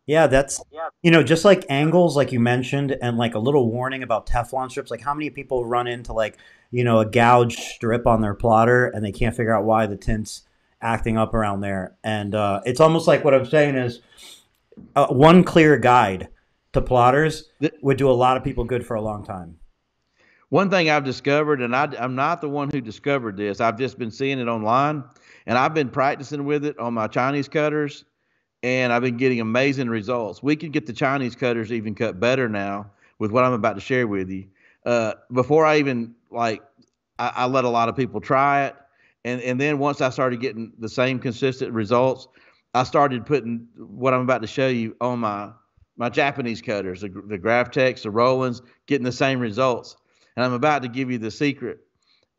Yeah, that's just like angles, like you mentioned, and like a little warning about Teflon strips. Like how many people run into a gouged strip on their plotter and they can't figure out why the tint's acting up around there. And it's almost like what I'm saying is one clear guide to plotters would do a lot of people good for a long time. One thing I've discovered, and I'm not the one who discovered this, I've just been seeing it online, and I've been practicing with it on my Chinese cutters, and I've been getting amazing results. We can get the Chinese cutters even cut better now with what I'm about to share with you. Before I even, I let a lot of people try it. And then once I started getting the same consistent results, I started putting what I'm about to show you on my Japanese cutters, the Graphtex, the Rolands, getting the same results. And I'm about to give you the secret.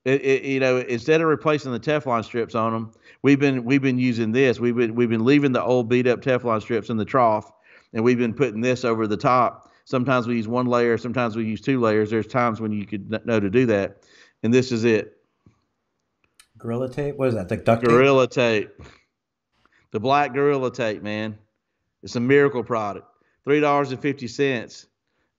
Instead of replacing the Teflon strips on them, we've been using this. We've been leaving the old beat up Teflon strips in the trough, and we've been putting this over the top. Sometimes we use one layer, sometimes we use two layers. There's times when you could know to do that, and this is it. Gorilla tape? What is that? The duct tape? Gorilla tape. The black Gorilla tape, man. It's a miracle product. $3.50,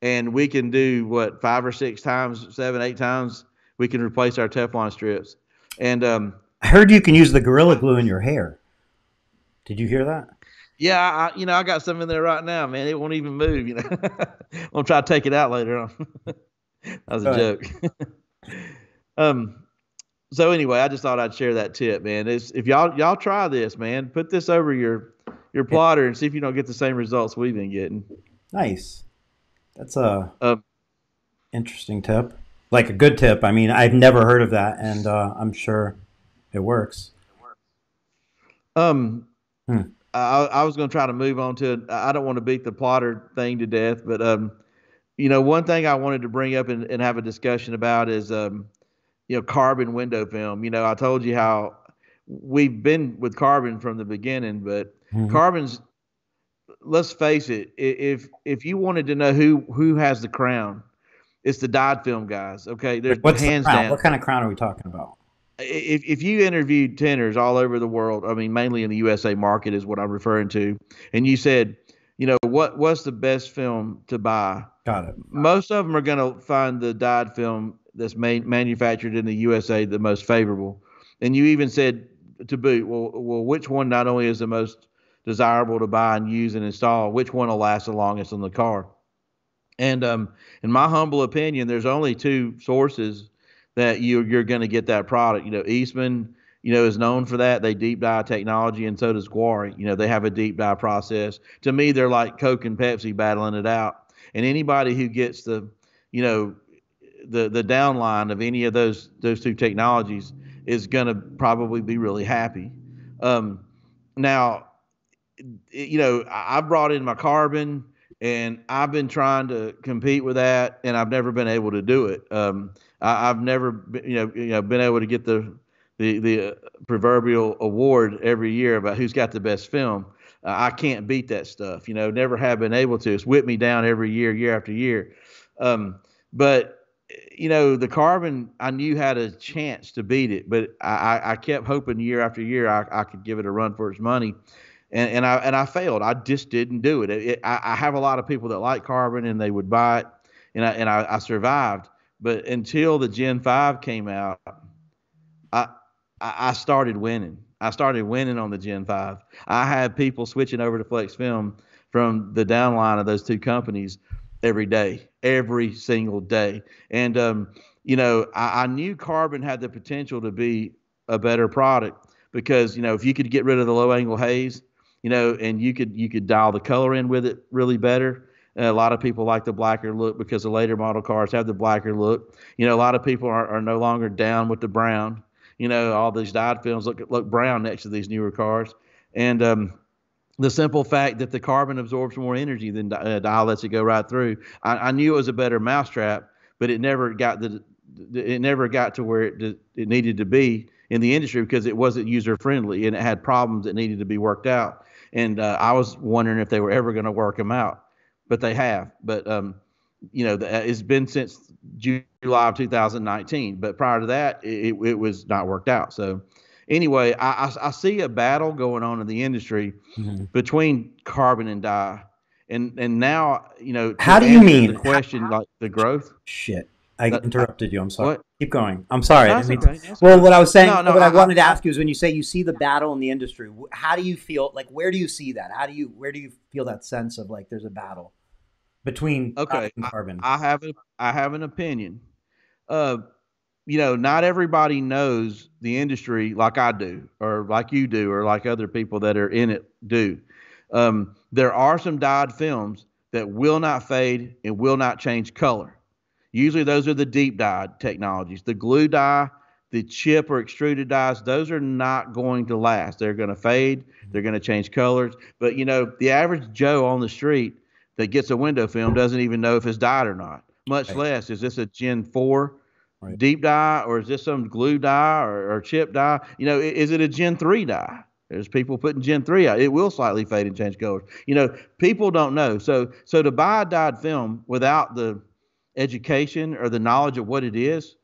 and we can do what 5 or 6 times, 7, 8 times. We can replace our Teflon strips. And I heard you can use the Gorilla Glue in your hair. Did you hear that? Yeah, I got some in there right now, man. It won't even move. I'm gonna try to take it out later on. That was a joke. So anyway, I just thought I'd share that tip, man. If y'all try this, man, put this over your plotter and see if you don't get the same results we've been getting. Nice. That's a interesting tip. Like a good tip. I mean, I've never heard of that, and I'm sure it works. I was going to try to move on to. I don't want to beat the plotter thing to death, but one thing I wanted to bring up and have a discussion about is carbon window film. I told you how we've been with carbon from the beginning, but carbon's. Let's face it. If you wanted to know who has the crown, it's the dyed film guys. Okay, there's hands down. What kind of crown are we talking about? If you interviewed tinters all over the world, I mean, mainly in the USA market is what I'm referring to, and you said, what's the best film to buy? Got it. Most of them are going to find the dyed film that's manufactured in the USA the most favorable. And you even said to boot, well, which one not only is the most desirable to buy and use and install, which one will last the longest on the car? And in my humble opinion, there's only 2 sources that you're going to get that product. Eastman, is known for that. They deep dye technology, and so does Quarry. They have a deep dye process. To me, they're like Coke and Pepsi battling it out. And anybody who gets you know, the downline of any of those two technologies is going to probably be really happy. Um, Now, I brought in my carbon, and I've been trying to compete with that, and I've never been able to do it. I've never, been able to get the proverbial award every year about who's got the best film. I can't beat that stuff. Never have been able to. It's whipped me down every year, year after year. But the carbon, I knew had a chance to beat it, but I kept hoping year after year I could give it a run for its money, and I failed. I just didn't do it. I have a lot of people that like carbon and they would buy it, and I survived. But until the Gen 5 came out, I I started winning. I started winning on the Gen 5. I had people switching over to Flexfilm from the downline of those two companies every day, every single day. And I knew carbon had the potential to be a better product because if you could get rid of the low angle haze, and you could dial the color in with it really better. A lot of people like the blacker look because the later model cars have the blacker look. A lot of people are no longer down with the brown. All these dyed films look brown next to these newer cars. And the simple fact that the carbon absorbs more energy than dye lets it go right through. I knew it was a better mousetrap, but it never got to where it needed to be in the industry because it wasn't user friendly and it had problems that needed to be worked out. And I was wondering if they were ever going to work them out, but they have. But it's been since July of 2019. But prior to that, it was not worked out. So anyway, I see a battle going on in the industry between carbon and dye. And now, How to do you answer mean? the question, like the growth. Shit. I That, interrupted you. I'm sorry. what? Keep going. I'm sorry. I That's didn't mean okay. to. That's Well, okay. what I was saying, No, no. what I wanted to ask you is when you say you see the battle in the industry, how do you feel? Like, where do you see that? Where do you feel that sense of like there's a battle between dye Okay. and carbon? I have an opinion. Uh, not everybody knows the industry like I do, or like you do, or like other people that are in it do. There are some dyed films that will not fade and will not change color. Usually, those are the deep dye technologies. The glue dye, the chip or extruded dyes, those are not going to last. They're going to fade. They're going to change colors. But the average Joe on the street that gets a window film doesn't even know if it's dyed or not. Much Right. less is this a Gen 4 Right. deep dye, or is this some glue dye or chip dye? Is it a Gen 3 dye? There's people putting Gen 3 out. It will slightly fade and change colors. People don't know. So to buy a dyed film without the education or the knowledge of what it is,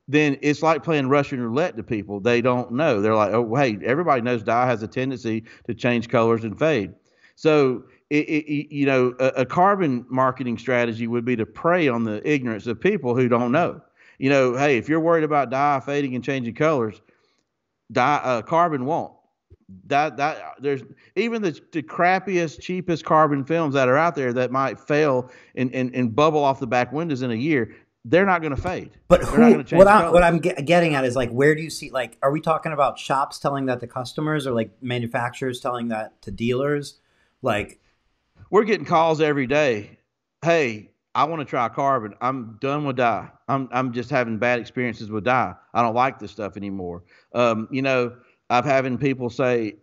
then it's like playing Russian roulette to people. They don't know. They're like, oh, hey, everybody knows dye has a tendency to change colors and fade. So a carbon marketing strategy would be to prey on the ignorance of people who don't know. Hey, if you're worried about dye fading and changing colors, carbon won't. That there's even the crappiest, cheapest carbon films that are out there that might fail and bubble off the back windows in a year. They're not going to fade. But They're not going to change colors. what I'm getting at is like, where do you see, like, are we talking about shops telling that to customers or like manufacturers telling that to dealers? Like, We're getting calls every day. Hey, I want to try carbon. I'm done with dye. I'm just having bad experiences with dye. I don't like this stuff anymore. I've having people say,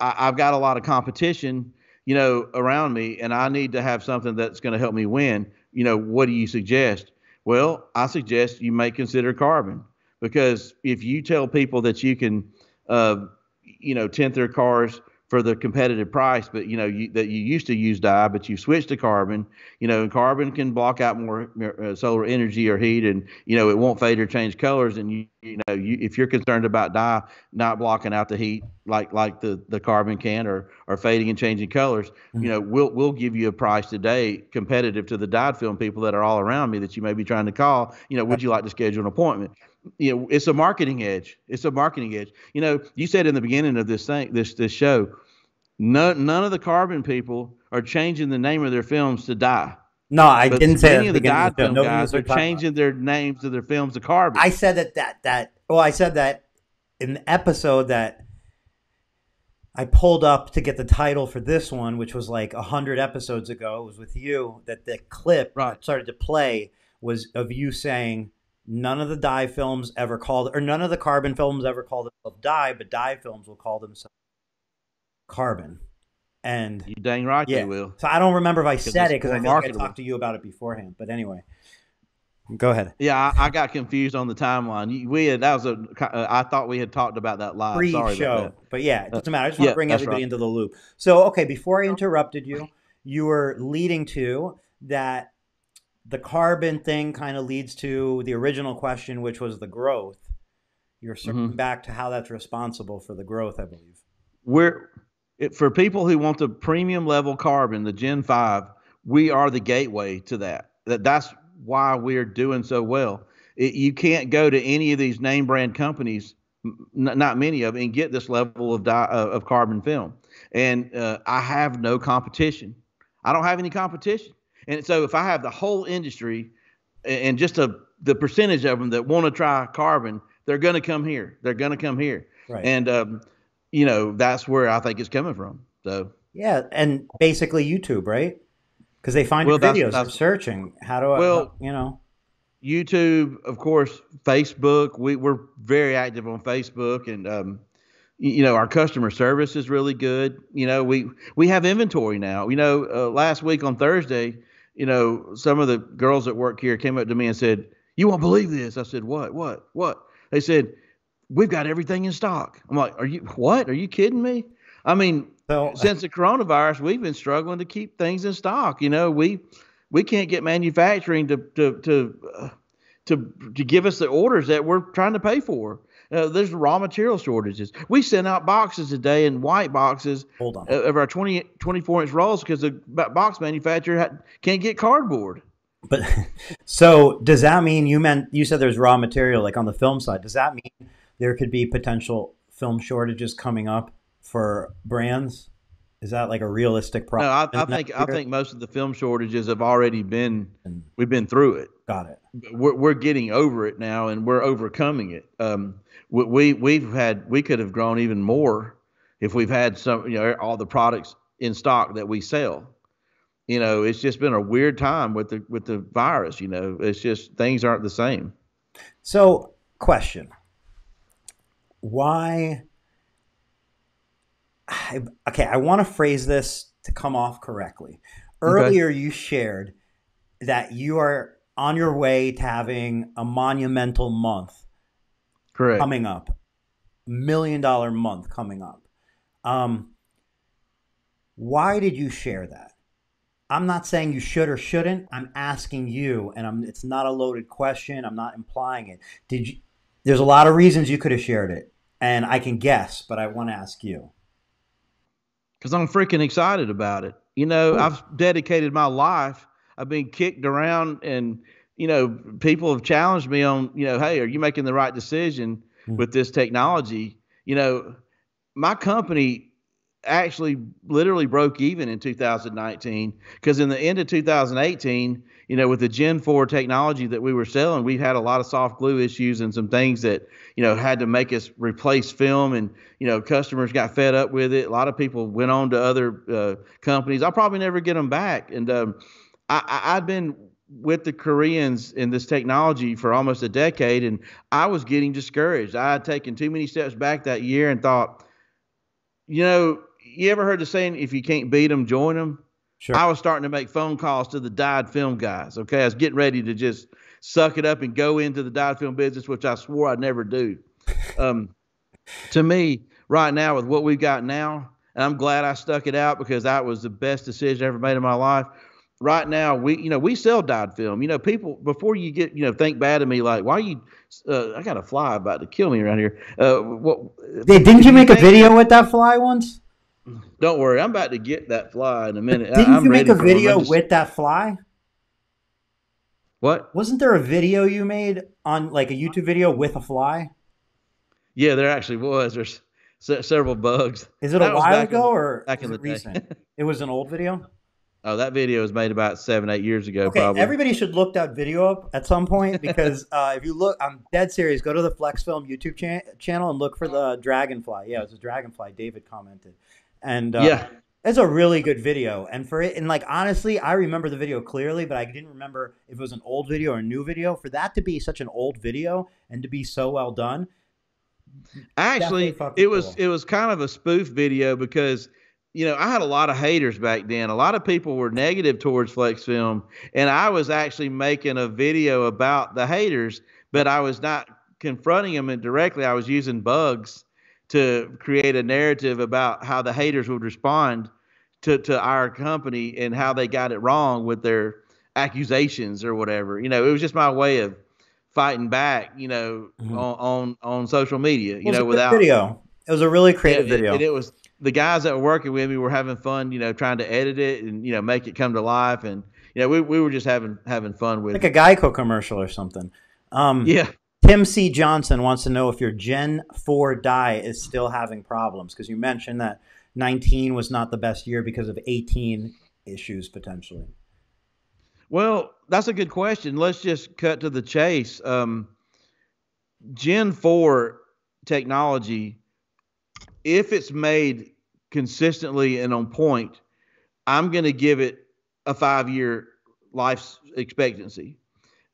I've got a lot of competition, around me, and I need to have something that's going to help me win. What do you suggest? Well, I suggest you may consider carbon, because if you tell people that you can, tint their cars for the competitive price, but that you used to use dye, but you switched to carbon. And carbon can block out more solar energy or heat, and it won't fade or change colors. And if you're concerned about dye not blocking out the heat like the carbon can, or fading and changing colors, we'll give you a price today competitive to the dyed film people that are all around me that you may be trying to call. Would you like to schedule an appointment? It's a marketing edge. It's a marketing edge. You said in the beginning of this show, none of the carbon people are changing the name of their films to dye. No, I But didn't say that many at of the the beginning of dyed the show. film Nobody knows guys what are you're talking about. changing their names to their films to carbon. I said I said that in the episode that I pulled up to get the title for this one, which was like 100 episodes ago. It was with you that the clip Right. that started to play was of you saying none of the dye films ever called, or none of the carbon films ever called themselves dye, but dye films will call themselves carbon. And You dang right they yeah, will. so I don't remember if I Because said it's it because more I feel like I marketable. talked to you about it beforehand. But anyway, go ahead. Yeah, I got confused on the timeline. I thought we had talked about that live. Sorry about Pre-show, that. but yeah, it doesn't matter. I just want to Yeah, bring that's everybody right. into the loop. So, okay, before I interrupted you, you were leading to that the carbon thing kind of leads to the original question, which was the growth. You're circling back to how that's responsible for the growth, I believe. For people who want the premium level carbon, the Gen 5, we are the gateway to that. That's why we're doing so well. You can't go to any of these name brand companies, not many of them, and get this level of carbon film. And I have no competition. I don't have any competition. And so if I have the whole industry and just the percentage of them that want to try carbon, they're going to come here. They're going to come here. Right. And that's where I think it's coming from. So yeah, and basically YouTube, right? Because they find well, your videos. They're searching. How do I? YouTube, of course, Facebook. We're very active on Facebook, and our customer service is really good. We have inventory now. Last week on Thursday, some of the girls that work here came up to me and said, "You won't believe this." I said, "What?" They said, "We've got everything in stock." I'm like, Are you kidding me? I mean, since the coronavirus, we've been struggling to keep things in stock. We can't get manufacturing to give us the orders that we're trying to pay for. There's raw material shortages. We send out boxes a day in white boxes of our 24-inch rolls because the box manufacturer can't get cardboard. But so does that mean you said there's raw material like on the film side? Does that mean there could be potential film shortages coming up for brands? Is that like a realistic problem? No, I think most of the film shortages have already been. We've been through it. Got it. We're getting over it now, and we're overcoming it. We could have grown even more if we've had all the products in stock that we sell. It's just been a weird time with the virus. It's just things aren't the same. So, question: why? Okay, I want to phrase this to come off correctly. Earlier, you shared that you are on your way to having a monumental month. Correct. Coming up, $1 million month coming up. Why did you share that? I'm not saying you should or shouldn't. I'm asking you, and it's not a loaded question. I'm not implying it. There's a lot of reasons you could have shared it, and I can guess, but I want to ask you. Because I'm freaking excited about it. I've dedicated my life. I've been kicked around, and people have challenged me on, hey, are you making the right decision with this technology? My company actually literally broke even in 2019 because in the end of 2018, with the Gen 4 technology that we were selling, we had a lot of soft glue issues and some things that, had to make us replace film, and, customers got fed up with it. A lot of people went on to other companies. I'll probably never get them back. And I'd been with the Koreans in this technology for almost a decade, and I was getting discouraged. I had taken too many steps back that year and thought, you ever heard the saying, if you can't beat them, join them? Sure. I was starting to make phone calls to the dyed film guys. Okay. I was getting ready to just suck it up and go into the dyed film business, which I swore I'd never do. To me, right now, with what we've got now, and I'm glad I stuck it out because that was the best decision I ever made in my life. Right now, we sell dyed film. People, before you get, think bad of me, like, why are you, I got a fly about to kill me around here. Didn't you make a video with that fly once? Don't worry, I'm about to get that fly in a minute. Didn't you make a video with that fly? What? Wasn't there a video you made on like a YouTube video with a fly? Yeah, there actually was. There's several bugs. Is it a while ago or back in the recent? day? It was an old video? Oh, that video was made about 7, 8 years ago, Okay, probably. everybody should look that video up at some point because if you look, I'm dead serious. Go to the Flexfilm YouTube channel and look for the dragonfly. Yeah, it was a dragonfly. David commented, and Yeah. it's a really good video. And for it, and like honestly, I remember the video clearly, but I didn't remember if it was an old video or a new video. For that to be such an old video and to be so well done, definitely Actually, fucking it was cool. kind of a spoof video because I had a lot of haters back then. A lot of people were negative towards Flex Film, and I was actually making a video about the haters, but I was not confronting them directly. I was using bugs to create a narrative about how the haters would respond to our company and how they got it wrong with their accusations or whatever. It was just my way of fighting back, Mhm. on social media, It was a good without, video. It was a really yeah, creative video. it was the guys that were working with me were having fun, trying to edit it and, make it come to life. And, we were just having fun with Like a it. Geico commercial or something. Um, Yeah. Tim C. Johnson wants to know if your Gen 4 die is still having problems because you mentioned that 19 was not the best year because of 18 issues potentially. Well, that's a good question. Let's just cut to the chase. Gen 4 technology, if it's made consistently and on point, I'm going to give it a 5 year life expectancy.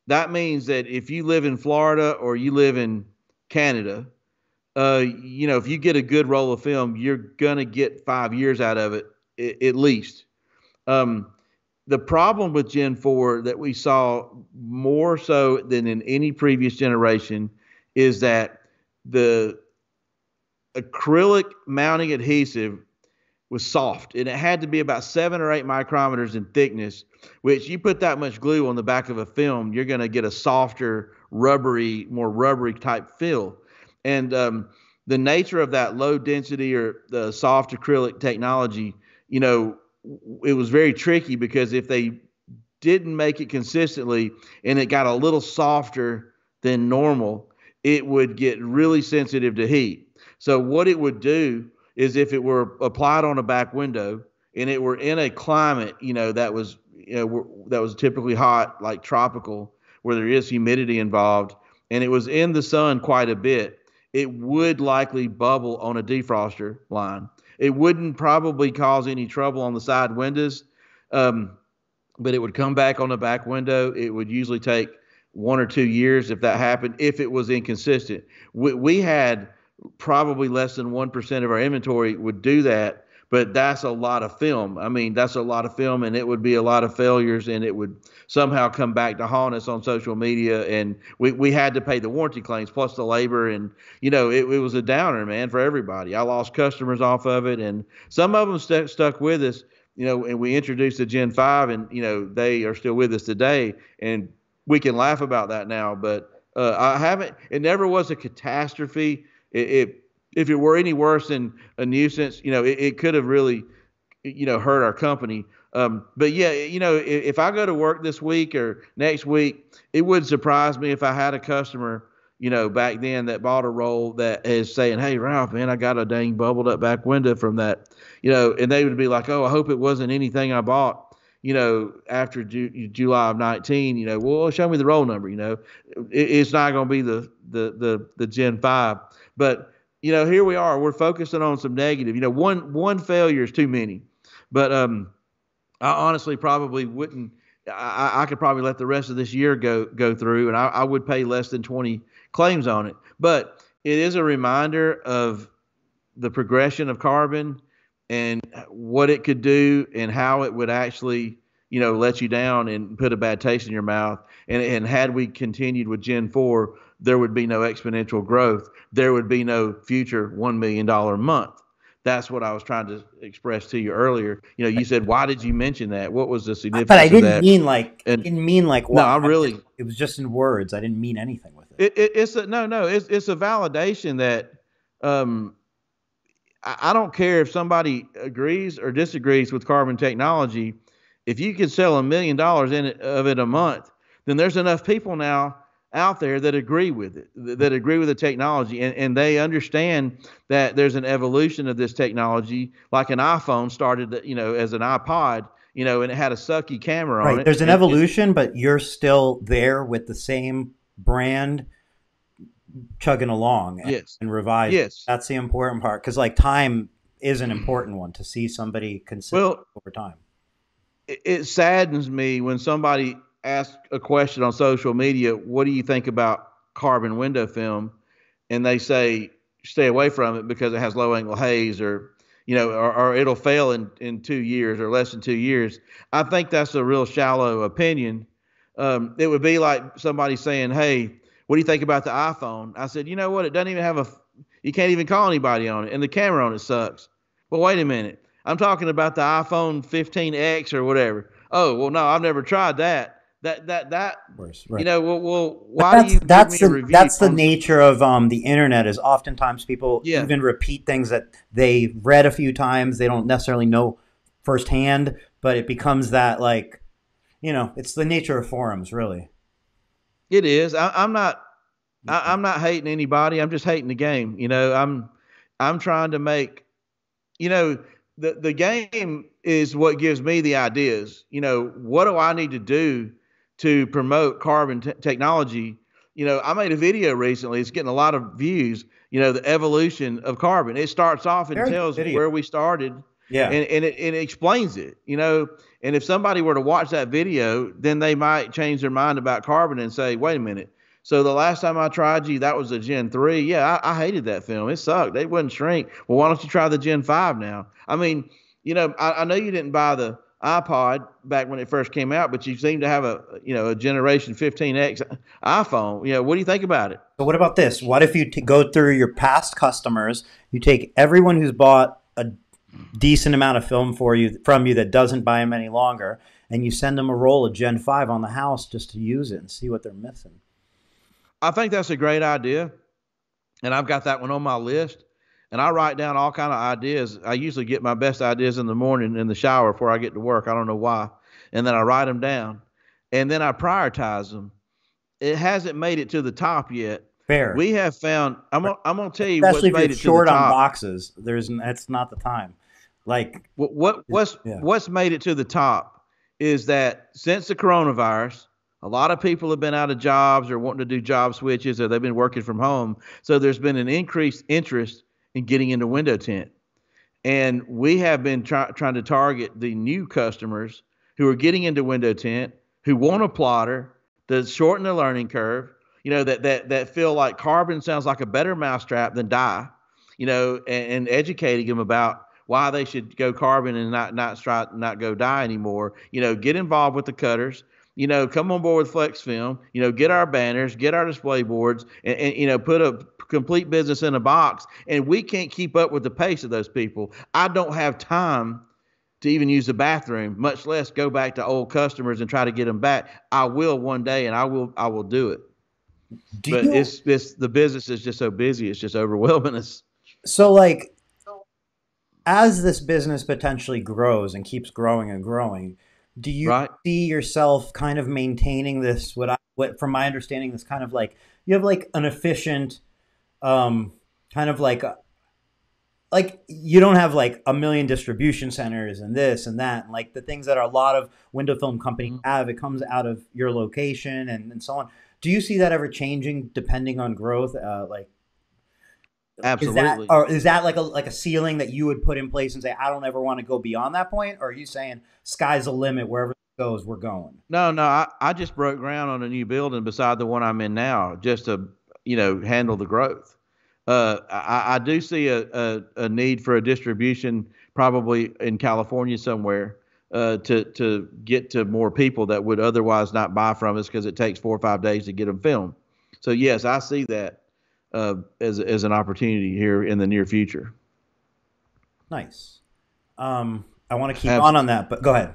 That means that if you live in Florida or you live in Canada, if you get a good roll of film, you're going to get 5 years out of it at least. Um, the problem with Gen 4 that we saw more so than in any previous generation is that the acrylic mounting adhesive was soft, and it had to be about 7 or 8 micrometers in thickness, which you put that much glue on the back of a film, you're going to get a softer, rubbery, more rubbery type feel. And the nature of that low density or the soft acrylic technology, you know, it was very tricky because if they didn't make it consistently and it got a little softer than normal, it would get really sensitive to heat. So what it would do is if it were applied on a back window and it were in a climate, that was that was typically hot, like tropical, where there is humidity involved, and it was in the sun quite a bit, it would likely bubble on a defroster line. It wouldn't probably cause any trouble on the side windows, um, but it would come back on the back window. It would usually take 1 or 2 years if that happened, if it was inconsistent. We had probably less than 1% of our inventory would do that, but that's a lot of film. I mean, that's a lot of film, and it would be a lot of failures, and it would somehow come back to haunt us on social media. And we had to pay the warranty claims plus the labor. And, it was a downer, man, for everybody. I lost customers off of it, and some of them stuck with us, and we introduced the Gen 5, and, they are still with us today. And we can laugh about that now, but I haven't, it never was a catastrophe. If it were any worse than a nuisance, it could have really, hurt our company. But yeah, if I go to work this week or next week, it would surprise me if I had a customer, back then that bought a roll that is saying, "Hey, Ralph, man, I got a dang bubbled up back window from that," and they would be like, "Oh, I hope it wasn't anything I bought." After July of 19, well, show me the roll number. It's not going to be the Gen 5, but here we are. We're focusing on some negative. One failure is too many, but I honestly probably wouldn't. I could probably let the rest of this year go through, and I would pay less than 20 claims on it. But it is a reminder of the progression of carbon and what it could do and how it would actually, let you down and put a bad taste in your mouth. And had we continued with Gen 4, there would be no exponential growth. There would be no future $1 million a month. That's what I was trying to express to you earlier. You said, why did you mention that? What was the But I significance of didn't that? mean like I And didn't mean like no, what I I meant really, it was just in words. I didn't mean anything with it. it's a, no, no, it's a validation that, um, I don't care if somebody agrees or disagrees with carbon technology. If you can sell $1 million of it a month, then there's enough people now out there that agree with it, that agree with the technology, and they understand that there's an evolution of this technology. Like an iPhone started, as an iPod, and it had a sucky camera on Right. it. There's an evolution, but you're still there with the same brand chugging along Yes, and revising. yes. That's the important part, because like time is an important one to see somebody consistent Well, over time. it saddens me when somebody asks a question on social media, what do you think about carbon window film? And they say, stay away from it because it has low angle haze, or, or it'll fail in 2 years or less than 2 years. I think that's a real shallow opinion. It would be like somebody saying, hey, what do you think about the iPhone? I said, you know what? It doesn't even have you can't even call anybody on it, and the camera on it sucks. Well, wait a minute. I'm talking about the iPhone 15X or whatever. Oh, well, no, I've never tried that. That. Worse, right. Well, But why do you give me a review? that's the nature of the internet. Is oftentimes people Yeah, even repeat things that they read a few times. They don't necessarily know firsthand, but it becomes that, like, it's the nature of forums, really. it is. I'm not hating anybody. I'm just hating the game. I'm trying to make, you know, the game is what gives me the ideas. What do I need to do to promote carbon technology? I made a video recently. It's getting a lot of views. The evolution of carbon. It starts off and Very good tells video. where we started, Yeah. and it explains it. And if somebody were to watch that video, then they might change their mind about carbon and say, wait a minute. So the last time I tried you, that was a Gen 3. Yeah, I hated that film. It sucked. They wouldn't shrink. Well, why don't you try the Gen 5 now? I mean, I know you didn't buy the iPod back when it first came out, but you seem to have a Generation 15X iPhone. What do you think about it? So what about this? What if you go through your past customers, you take everyone who's bought a decent amount of film from you that doesn't buy them any longer, and you send them a roll of Gen 5 on the house just to use it and see what they're missing? I think that's a great idea, and I've got that one on my list. And I write down all kind of ideas. I usually get my best ideas in the morning in the shower before I get to work. I don't know why. And then I write them down, and then I prioritize them. It hasn't made it to the top yet. Fair. We have found. I'm gonna tell you Especially what's if made you're it to the short on top. boxes. That's not the time. Like, What's made it to the top is that since the coronavirus, a lot of people have been out of jobs or wanting to do job switches, or they've been working from home. So there's been an increased interest in getting into window tint. And we have been trying to target the new customers who are getting into window tint, who want a plotter to shorten the learning curve, that feel like carbon sounds like a better mousetrap than dye, and educating them about why they should go carbon and not go dye anymore. Get involved with the cutters. Come on board with Flexfilm. Get our banners, get our display boards, and put a complete business in a box. And we can't keep up with the pace of those people. I don't have time to even use the bathroom, much less go back to old customers and try to get them back. I will one day, and I will do it. But it's the business is just so busy, it's just overwhelming us. So, like, as this business potentially grows and keeps growing and growing, do you Right? see yourself kind of maintaining this? From my understanding, this kind of like you have like an efficient, kind of like you don't have like a million distribution centers and this and that, and like the things that a lot of window film companies have. It comes out of your location and so on. Do you see that ever changing depending on growth? Absolutely. Is that like a ceiling that you would put in place and say, I don't ever want to go beyond that point? Or are you saying sky's the limit, wherever it goes, we're going? No, I just broke ground on a new building beside the one I'm in now, just to handle the growth. I do see a need for a distribution probably in California somewhere, to get to more people that would otherwise not buy from us because it takes 4 or 5 days to get them filmed. So yes, I see that as an opportunity here in the near future. Nice. I want to keep on that, but go ahead.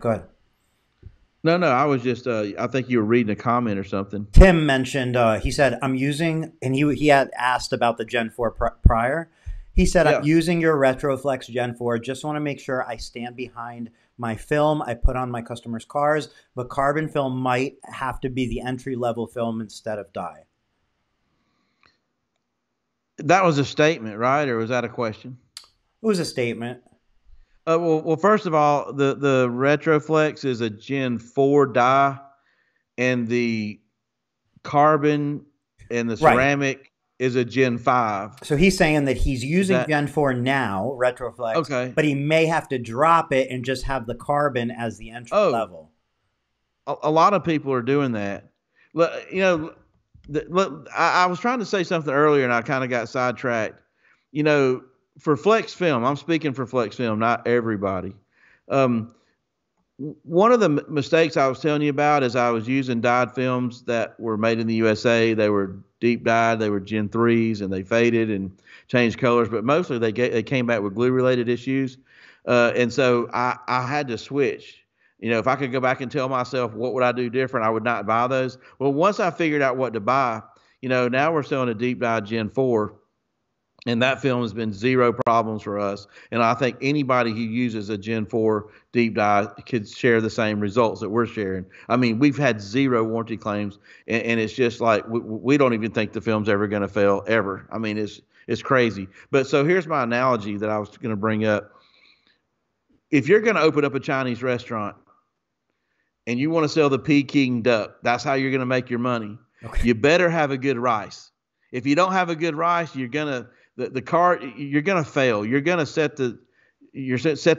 No, I was just I think you were reading a comment or something. Tim mentioned, he said, I'm using, and he had asked about the Gen 4 prior. He said, I'm using your Retroflex Gen 4. Just want to make sure I stand behind my film I put on my customers' cars, but carbon film might have to be the entry-level film instead of dye. That was a statement, right? Or was that a question? It was a statement. Well, first of all, the Retroflex is a Gen 4 die, and the carbon and the Right. ceramic is a Gen 5. So he's saying that he's Is using that Gen 4 now, Retroflex, okay? but he may have to drop it and just have the carbon as the entry Oh, level. a lot of people are doing that. You know, look, I was trying to say something earlier and I kind of got sidetracked. You know, for Flex Film, I'm speaking for Flex Film, not everybody. Um, One of the mistakes I was telling you about is I was using dyed films that were made in the USA. They were deep dyed, they were Gen 3s, and they faded and changed colors, but mostly they came back with glue related issues. And so I had to switch. You know, if I could go back and tell myself what would I do different, I would not buy those. Well, once I figured out what to buy, you know, now we're selling a deep dyed Gen 4, and that film has been zero problems for us. And I think anybody who uses a Gen 4 deep dye could share the same results that we're sharing. I mean, we've had zero warranty claims, and it's just like we don't even think the film's ever going to fail ever. I mean, it's crazy. But so here's my analogy that I was going to bring up. If you're going to open up a Chinese restaurant and you want to sell the Peking duck, that's how you're going to make your money. Okay. You better have a good rice. If you don't have a good rice, you're gonna the car you're gonna fail. You're gonna set the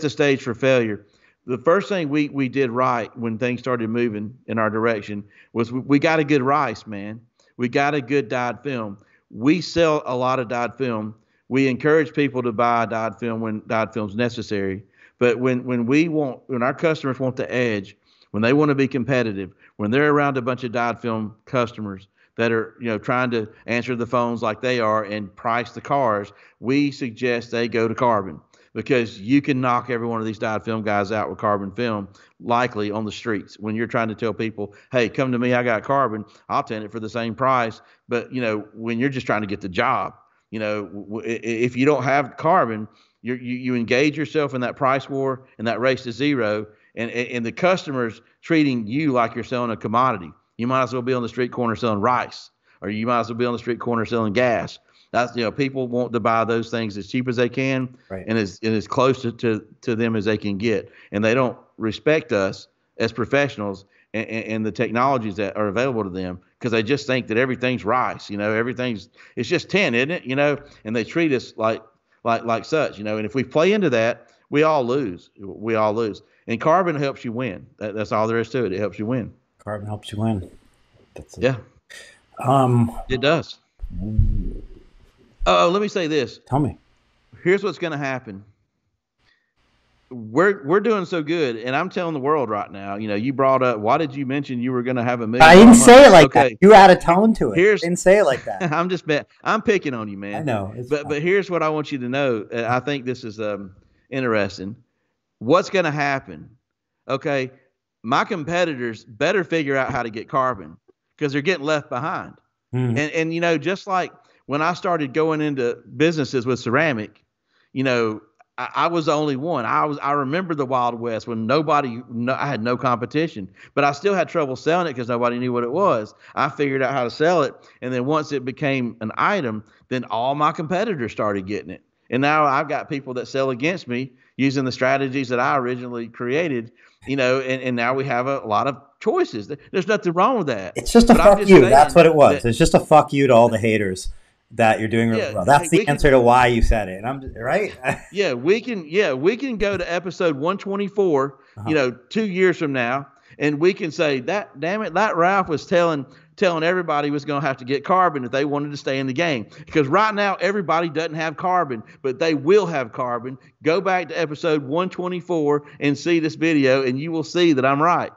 stage for failure. The first thing we did right when things started moving in our direction was we got a good rice, man. We got a good dyed film. We sell a lot of dyed film. We encourage people to buy dyed film when dyed film's necessary. But when our customers want the edge, when they want to be competitive, when they're around a bunch of dyed film customers that are, you know, trying to answer the phones like they are and price the cars, we suggest they go to carbon, because you can knock every one of these dyed film guys out with carbon film likely on the streets. When you're trying to tell people, hey, come to me, I got carbon, I'll tint it for the same price. But, you know, when you're just trying to get the job, you know, if you don't have carbon, you engage yourself in that price war and that race to zero, and the customers treating you like you're selling a commodity. You might as well be on the street corner selling rice, or you might as well be on the street corner selling gas. That's, you know, people want to buy those things as cheap as they can, Right. and as close to them as they can get, and they don't respect us as professionals and the technologies that are available to them, because they just think that everything's rice. You know, it's just tin, isn't it? You know, and they treat us like such. You know, and if we play into that, we all lose. We all lose. And carbon helps you win. That's all there is to it. It helps you win. Carbon helps you win. That's it. Yeah, Um, it does. Oh, let me say this. Tell me. Here's what's going to happen. We're doing so good, and I'm telling the world right now. You know, you brought up, why did you mention you were going to have $1 million? I didn't say it like okay. that. You add a tone to it. Here's I didn't say it like that. I'm picking on you, man. I know. But here's what I want you to know. I think this is interesting. What's going to happen? Okay, my competitors better figure out how to get carbon, because they're getting left behind. And you know, just like when I started going into businesses with ceramic, you know, I was the only one. I remember the Wild West when I had no competition, but I still had trouble selling it because nobody knew what it was. I figured out how to sell it, and then once it became an item, then all my competitors started getting it. And now I've got people that sell against me using the strategies that I originally created, you know, and now we have a lot of choices. There's nothing wrong with that. It's just a But fuck you. That's what it was. that- It's just a fuck you to all the haters that you're doing really yeah, well. That's hey, the answer to why you said it. And I'm right. we can go to episode 124, you know, 2 years from now, and we can say that, damn it, that Ralph was telling everybody was going to have to get carbon if they wanted to stay in the game. Because right now everybody doesn't have carbon, but they will have carbon. Go back to episode 124 and see this video, and you will see that I'm right.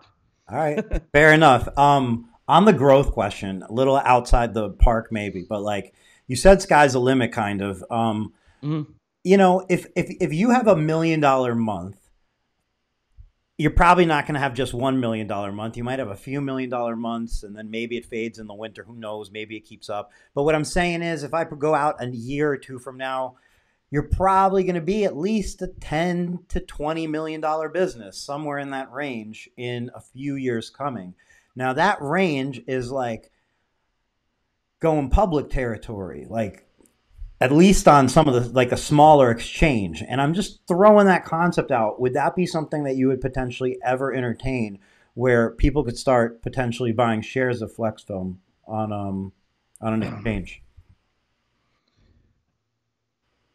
All right. Fair enough. On the growth question, a little outside the park maybe, but like you said, sky's the limit kind of. You know, if you have $1 million month, you're probably not going to have just $1 million month. You might have a few $1 million months, and then maybe it fades in the winter. Who knows? Maybe it keeps up. But what I'm saying is, if I go out a year or two from now, you're probably going to be at least a $10 to $20 million business, somewhere in that range in a few years coming. Now that range is like going public territory. Like at least on some of the like a smaller exchange. And I'm just throwing that concept out. Would that be something that you would potentially ever entertain, where people could start potentially buying shares of Flexfilm on an exchange?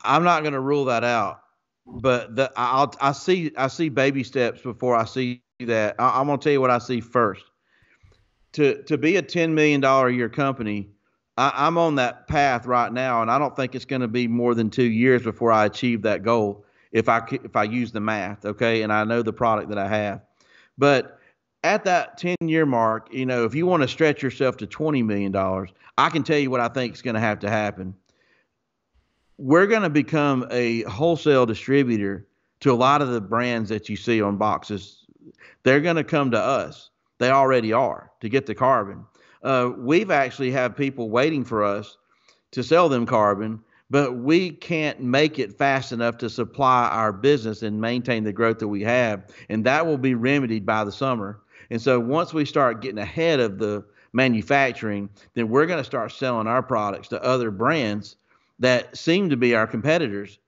I'm not going to rule that out, but I see baby steps before I see that. I'm going to tell you what I see first. To be a $10 million a year company, I'm on that path right now, and I don't think it's going to be more than 2 years before I achieve that goal if I use the math, okay, and I know the product that I have. But at that 10-year mark, if you want to stretch yourself to $20 million, I can tell you what I think is going to have to happen. We're going to become a wholesale distributor to a lot of the brands that you see on boxes. They're going to come to us. They already are to get the carbon. We've actually have people waiting for us to sell them carbon, but we can't make it fast enough to supply our business and maintain the growth that we have. And that will be remedied by the summer. And so once we start getting ahead of the manufacturing, then we're going to start selling our products to other brands that seem to be our competitors,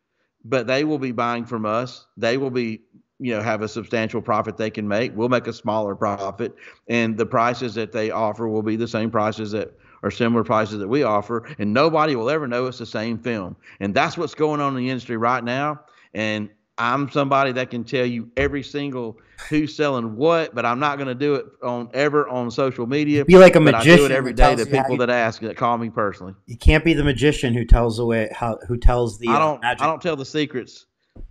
but they will be buying from us. They will be, have a substantial profit they can make. We'll make a smaller profit, and the prices that they offer will be the same prices that are similar prices that we offer, and nobody will ever know it's the same film. And that's what's going on in the industry right now. And I'm somebody that can tell you every single who's selling what, but I'm not going to do it on social media. Be like a But I do it magician every that day tells to you how people that ask that call me personally. you can't be the magician who tells who tells the I don't I magic. don't tell the secrets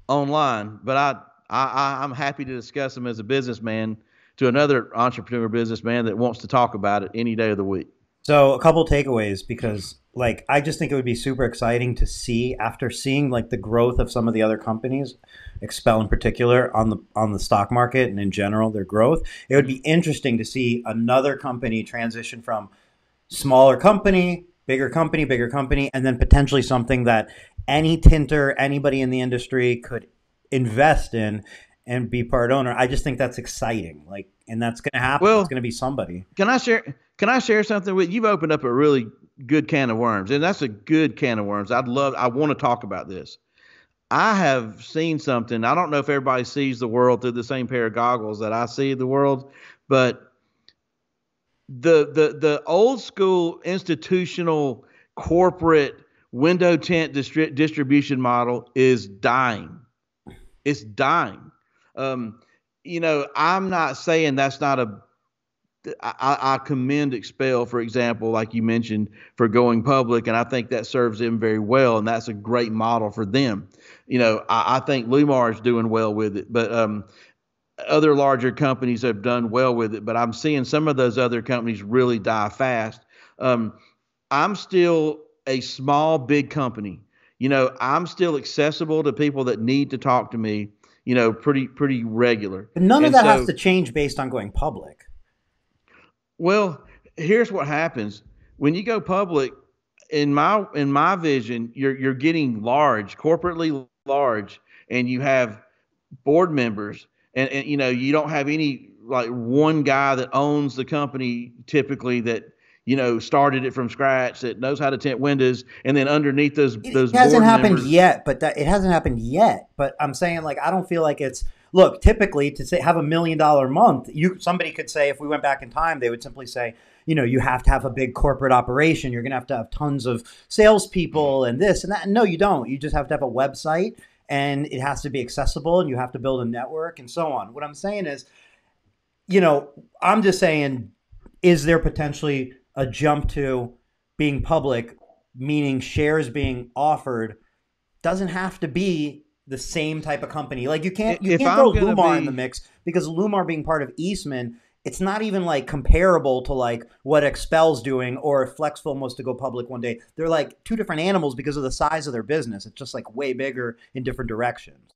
online, but I'm happy to discuss them as a businessman to another entrepreneur businessman that wants to talk about it any day of the week. So a couple takeaways, because like I just think it would be super exciting to see, after seeing like the growth of some of the other companies, Expel in particular, on the stock market and in general their growth. It would be interesting to see another company transition from smaller company, bigger company, and then potentially something that any tinter, anybody in the industry could invest in and be part owner. I just think that's exciting. Like, and that's going to happen. It's Well, going to be somebody. can I share something with you? You've opened up a really good can of worms, and that's a good can of worms. I want to talk about this. I have seen something. I don't know if everybody sees the world through the same pair of goggles that I see the world, but the old school institutional corporate window tint distribution model is dying. It's dying. Um, I'm not saying that's not a. I commend Expel, for example, like you mentioned, for going public, and I think that serves them very well, and that's a great model for them. I think Lumar is doing well with it, but other larger companies have done well with it. But I'm seeing some of those other companies really die fast. Um, I'm still a small, big company. I'm still accessible to people that need to talk to me, pretty regular. But none of And that has so, to change based on going public. well, here's what happens when you go public. In my vision, you're getting large, corporately large, and you have board members, and you don't have any like one guy that owns the company typically that started it from scratch, that knows how to tint windows, and then underneath those It those hasn't board happened members. yet, but that it hasn't happened yet. But I'm saying, like, I don't feel like it's, look, typically to say have $1 million month, somebody could say, if we went back in time, they would simply say, you have to have a big corporate operation. You're going to have tons of salespeople and this and that. No, you don't. You just have to have a website, and it has to be accessible, and you have to build a network and so on. What I'm saying is, I'm just saying, is there potentially a jump to being public, meaning shares being offered? Doesn't have to be the same type of company. Like, you If can't I'm throw gonna Lumar in the be mix, because Lumar being part of Eastman, it's not even like comparable to like what Expel's doing, or if Flexfilm was to go public one day. They're like two different animals because of the size of their business. It's just like way bigger in different directions.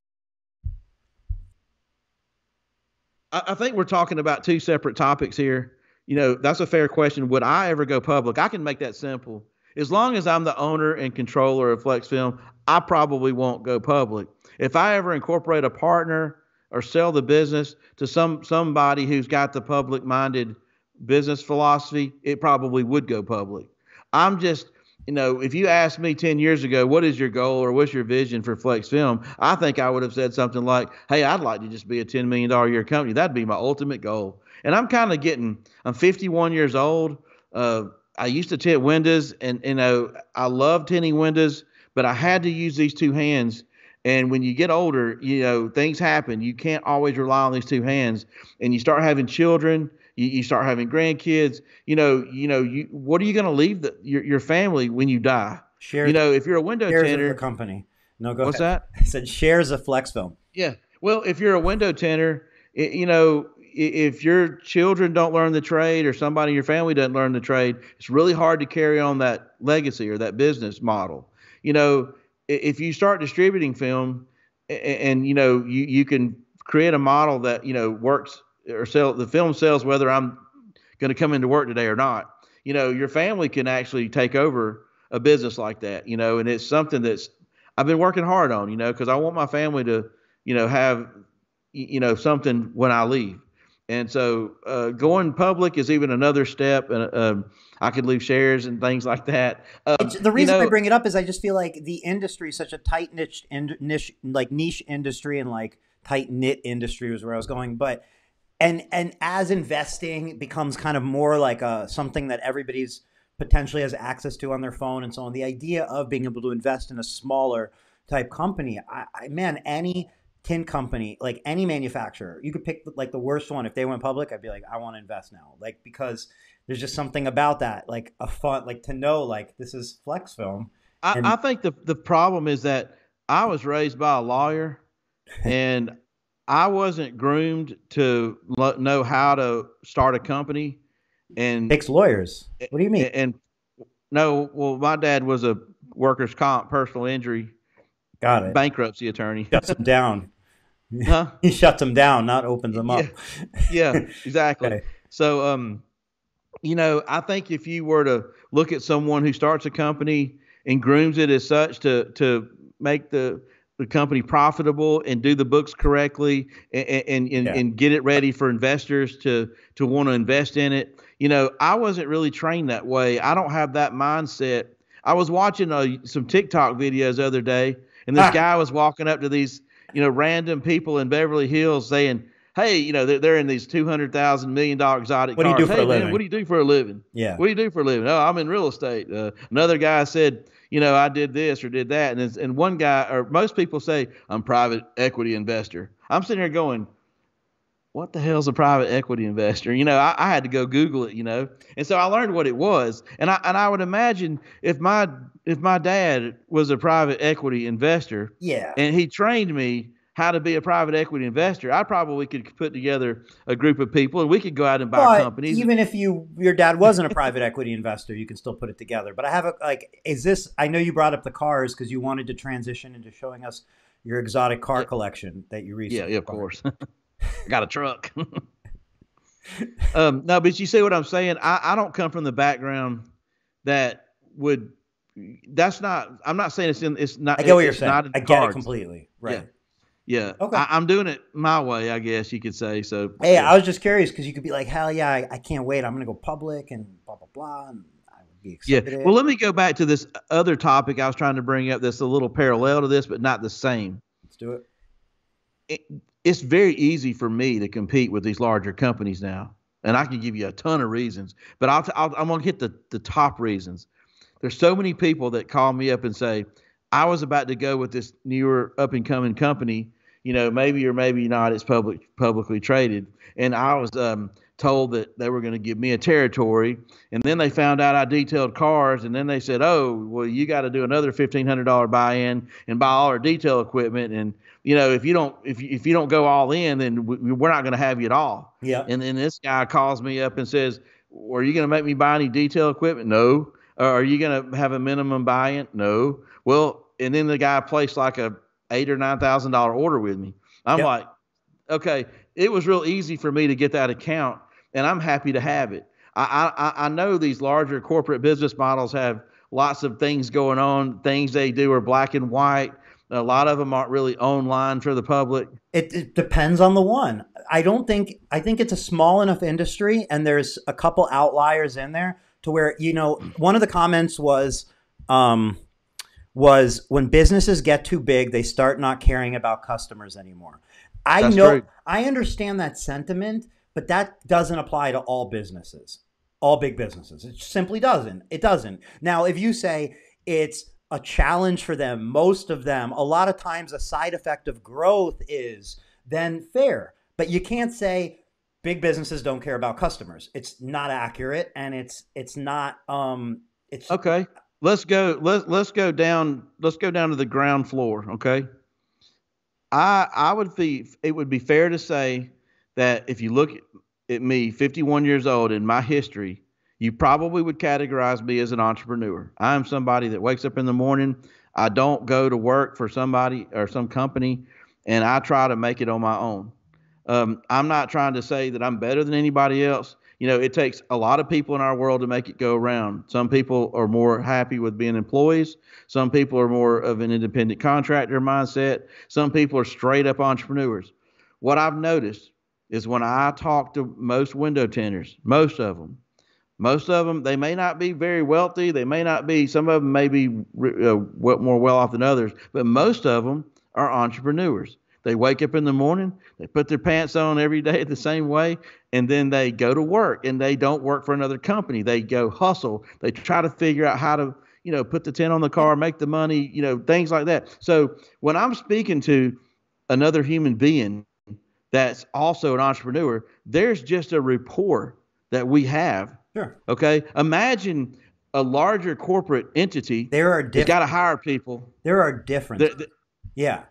I think we're talking about two separate topics here. That's a fair question. Would I ever go public? I can make that simple. As long as I'm the owner and controller of FlexFilm, I probably won't go public. If I ever incorporate a partner or sell the business to somebody who's got the public minded business philosophy, it probably would go public. I'm just if you asked me 10 years ago, what is your goal or what's your vision for Flex Film? I think I would have said something like, hey, I'd like to just be a $10 million a year company. That'd be my ultimate goal. And I'm 51 years old. I used to tint windows, and, I love tinting windows, but I had to use these two hands. And when you get older, things happen. You can't always rely on these two hands, and you start having children. You start having grandkids. What are you going to leave your family when you die? Shares, if you're a window shares tinter, of the company. No, go what's ahead. that? I said shares of Flexfilm. Yeah. Well, if you're a window tinter, if your children don't learn the trade or somebody in your family doesn't learn the trade, it's really hard to carry on that legacy or that business model. If you start distributing film and you can create a model that works or the film sells whether I'm going to come into work today or not. Your family can actually take over a business like that. And it's something that's I've been working hard on. Because I want my family to have something when I leave. And so going public is even another step, and I could leave shares and things like that. The reason I bring it up is I just feel like the industry is such a tight niche industry, and like tight knit industry was where I was going. But and as investing becomes kind of more like something that everybody's potentially has access to on their phone and so on, the idea of being able to invest in a smaller type company, man, any tint company, like any manufacturer, you could pick like the worst one. If they went public, I'd be like, I want to invest now, like, because there's just something about that, like a fun, like to know, like this is Flexfilm. I think the problem is that I was raised by a lawyer, and I wasn't groomed to know how to start a company. And takes lawyers. What do you mean? And no, well, my dad was a workers' comp, personal injury, bankruptcy attorney. Shuts them down. Huh? He shuts them down, not opens them up. Yeah, exactly. Okay. So, I think if you were to look at someone who starts a company and grooms it as such to make the company profitable and do the books correctly and get it ready for investors to want to invest in it. I wasn't really trained that way. I don't have that mindset. I was watching some TikTok videos the other day, and this guy was walking up to these, random people in Beverly Hills saying, hey, they're in these $200,000 million exotic cars. What do you do for a living? Man, what do you do for a living? Yeah. What do you do for a living? Oh, I'm in real estate. Another guy said, I did this or did that. And one guy, or most people say, I'm private equity investor. I'm sitting here going, what the hell's a private equity investor? I had to go Google it, and so I learned what it was. And I would imagine if my dad was a private equity investor, and he trained me how to be a private equity investor, I probably could put together a group of people and we could go out and buy companies. Even if your dad wasn't a private equity investor, you can still put it together. But I have I know you brought up the cars because you wanted to transition into showing us your exotic car collection that you recently of course. I got a truck. No, but you see what I'm saying? I don't come from the background that would. That's not. I'm not saying it's not. I get what you're saying. I get it completely. Right. Yeah. Okay. I'm doing it my way, I guess you could say. So. Hey, I was just curious because you could be like, hell yeah, I can't wait. I'm going to go public and blah blah blah, and I would be excited. Yeah. Well, let me go back to this other topic I was trying to bring up. That's a little parallel to this, but not the same. Let's do it. It's very easy for me to compete with these larger companies now, and I can give you a ton of reasons. But I'm going to hit the top reasons. There's so many people that call me up and say, I was about to go with this newer up and coming company, maybe or maybe not, it's publicly traded. And I was told that they were going to give me a territory. And then they found out I detailed cars. And then they said, oh, well, you got to do another $1,500 buy-in and buy all our detail equipment. And, if you don't go all in, then we're not going to have you at all. Yeah. And then this guy calls me up and says, are you going to make me buy any detail equipment? No. Are you going to have a minimum buy-in? No. Well, and then the guy placed like a $8,000 or $9,000 order with me. I'm like, okay, it was real easy for me to get that account, and I'm happy to have it. I know these larger corporate business models have lots of things going on. Things they do are black and white. A lot of them aren't really online for the public. It depends on the one. I think it's a small enough industry, and there's a couple outliers in there to where, one of the comments was, um, was when businesses get too big, they start not caring about customers anymore. I That's know, true. I understand that sentiment, but that doesn't apply to all businesses, all big businesses. It simply doesn't. It doesn't. Now, if you say it's a challenge for them, most of them, a lot of times a side effect of growth is then fair. But you can't say big businesses don't care about customers. It's not accurate, and it's not it's Okay. Let's go down to the ground floor. Okay. I would be it would be fair to say that if you look at me, 51 years old, in my history, you probably would categorize me as an entrepreneur. I am somebody that wakes up in the morning. I don't go to work for somebody or some company, and I try to make it on my own. I'm not trying to say that I'm better than anybody else. You know, it takes a lot of people in our world to make it go around. Some people are more happy with being employees. Some people are more of an independent contractor mindset. Some people are straight up entrepreneurs. What I've noticed is when I talk to most window tinters, most of them, they may not be very wealthy. They may not be, some of them may be more well off than others, but most of them are entrepreneurs. They wake up in the morning, they put their pants on every day the same way, and then they go to work, and they don't work for another company. They go hustle. They try to figure out how to, put the tent on the car, make the money, things like that. So when I'm speaking to another human being that's also an entrepreneur, there's just a rapport that we have. sure. Okay. Imagine a larger corporate entity There are has got diff- to hire people. there are differences. They, Yeah.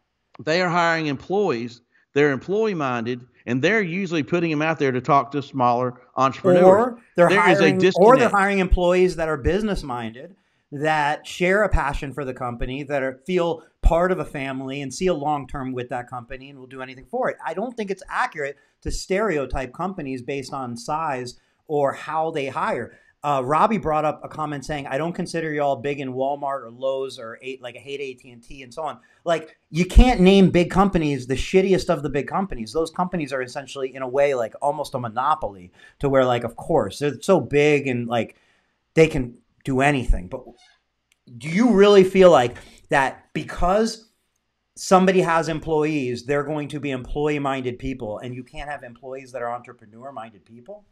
they are hiring employees. They're employee minded, and they're usually putting them out there to talk to smaller entrepreneurs. There is a They're disconnect. hiring employees that are business minded, that share a passion for the company, feel part of a family and see a long term with that company and will do anything for it. I don't think it's accurate to stereotype companies based on size or how they hire. Robbie brought up a comment saying, "I don't consider y'all big in Walmart or Lowe's or like I hate AT&T and so on." Like, you can't name big companies, the shittiest of the big companies. Those companies are essentially, in a way, like almost a monopoly, to where, like, of course they're so big and like they can do anything. But do you really feel like that because somebody has employees, they're going to be employee minded people, and you can't have employees that are entrepreneur minded people?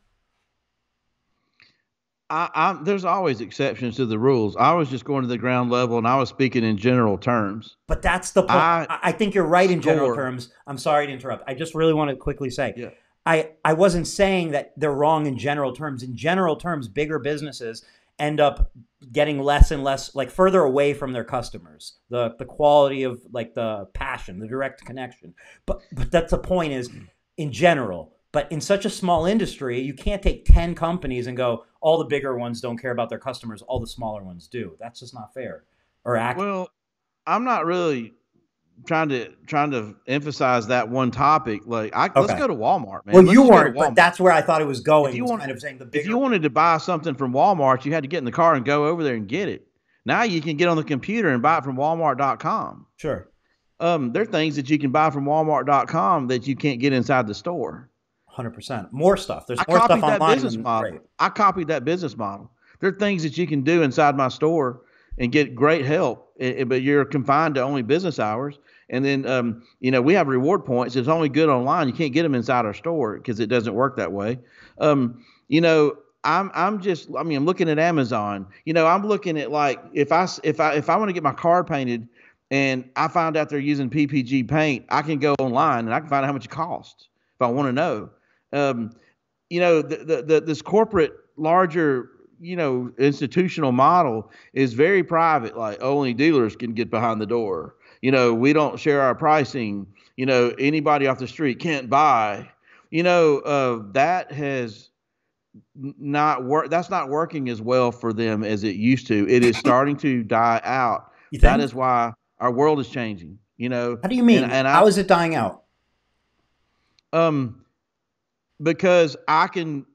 There's always exceptions to the rules. I was just going to the ground level, and I was speaking in general terms. But that's the point. I I think you're right in general score. terms. I'm sorry to interrupt. I just really want to quickly say, Yeah. I wasn't saying that they're wrong in general terms. In general terms, bigger businesses end up getting less and less, like, further away from their customers. The quality of, like, the passion, the direct connection. But that's the point, is in general. But in such a small industry, you can't take 10 companies and go, all the bigger ones don't care about their customers, all the smaller ones do. That's just not fair or accurate. Well, I'm not really trying to emphasize that one topic. Like, let's Okay. go to Walmart, Well, man. Let's you just go to weren't, but Walmart. that's where I thought it was If going. you Was want, kind of saying the if bigger. you wanted to buy something from Walmart, you had to get in the car and go over there and get it. Now you can get on the computer and buy it from Walmart.com. Sure, There are things that you can buy from Walmart.com that you can't get inside the store. 100%. More stuff. There's I more stuff copied that online business than model. right. I copied that business model. There are things that you can do inside my store and get great help, but you're confined to only business hours. And then, we have reward points. It's only good online. You can't get them inside our store because it doesn't work that way. Um, you know, I'm looking at Amazon. I'm looking at, like, if I want to get my car painted and I find out they're using PPG paint, I can go online and I can find out how much it costs if I want to know. Um, this corporate larger, institutional model is very private. Like, only dealers can get behind the door. We don't share our pricing. Anybody off the street can't buy. That has not work. That's not working as well for them as it used to. It is starting to die out. You That think? is why our world is changing. How do you And mean? and I How is it dying out? um because I can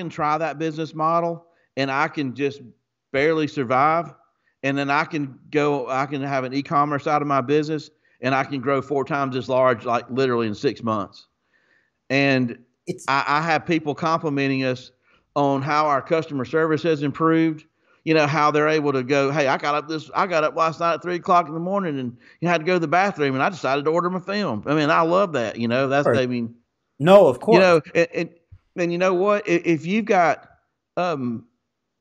try that business model and I can just barely survive. And then I can have an e-commerce out of my business and I can grow 4 times as large, like literally in 6 months. And It's I have people complimenting us on how our customer service has improved. how they're able to go, hey, I got up last night at 3 o'clock in the morning and you had to go to the bathroom and I decided to order my film. I mean, I love that, Or, I mean, no, of you course. know, and you know what, if you've got, um,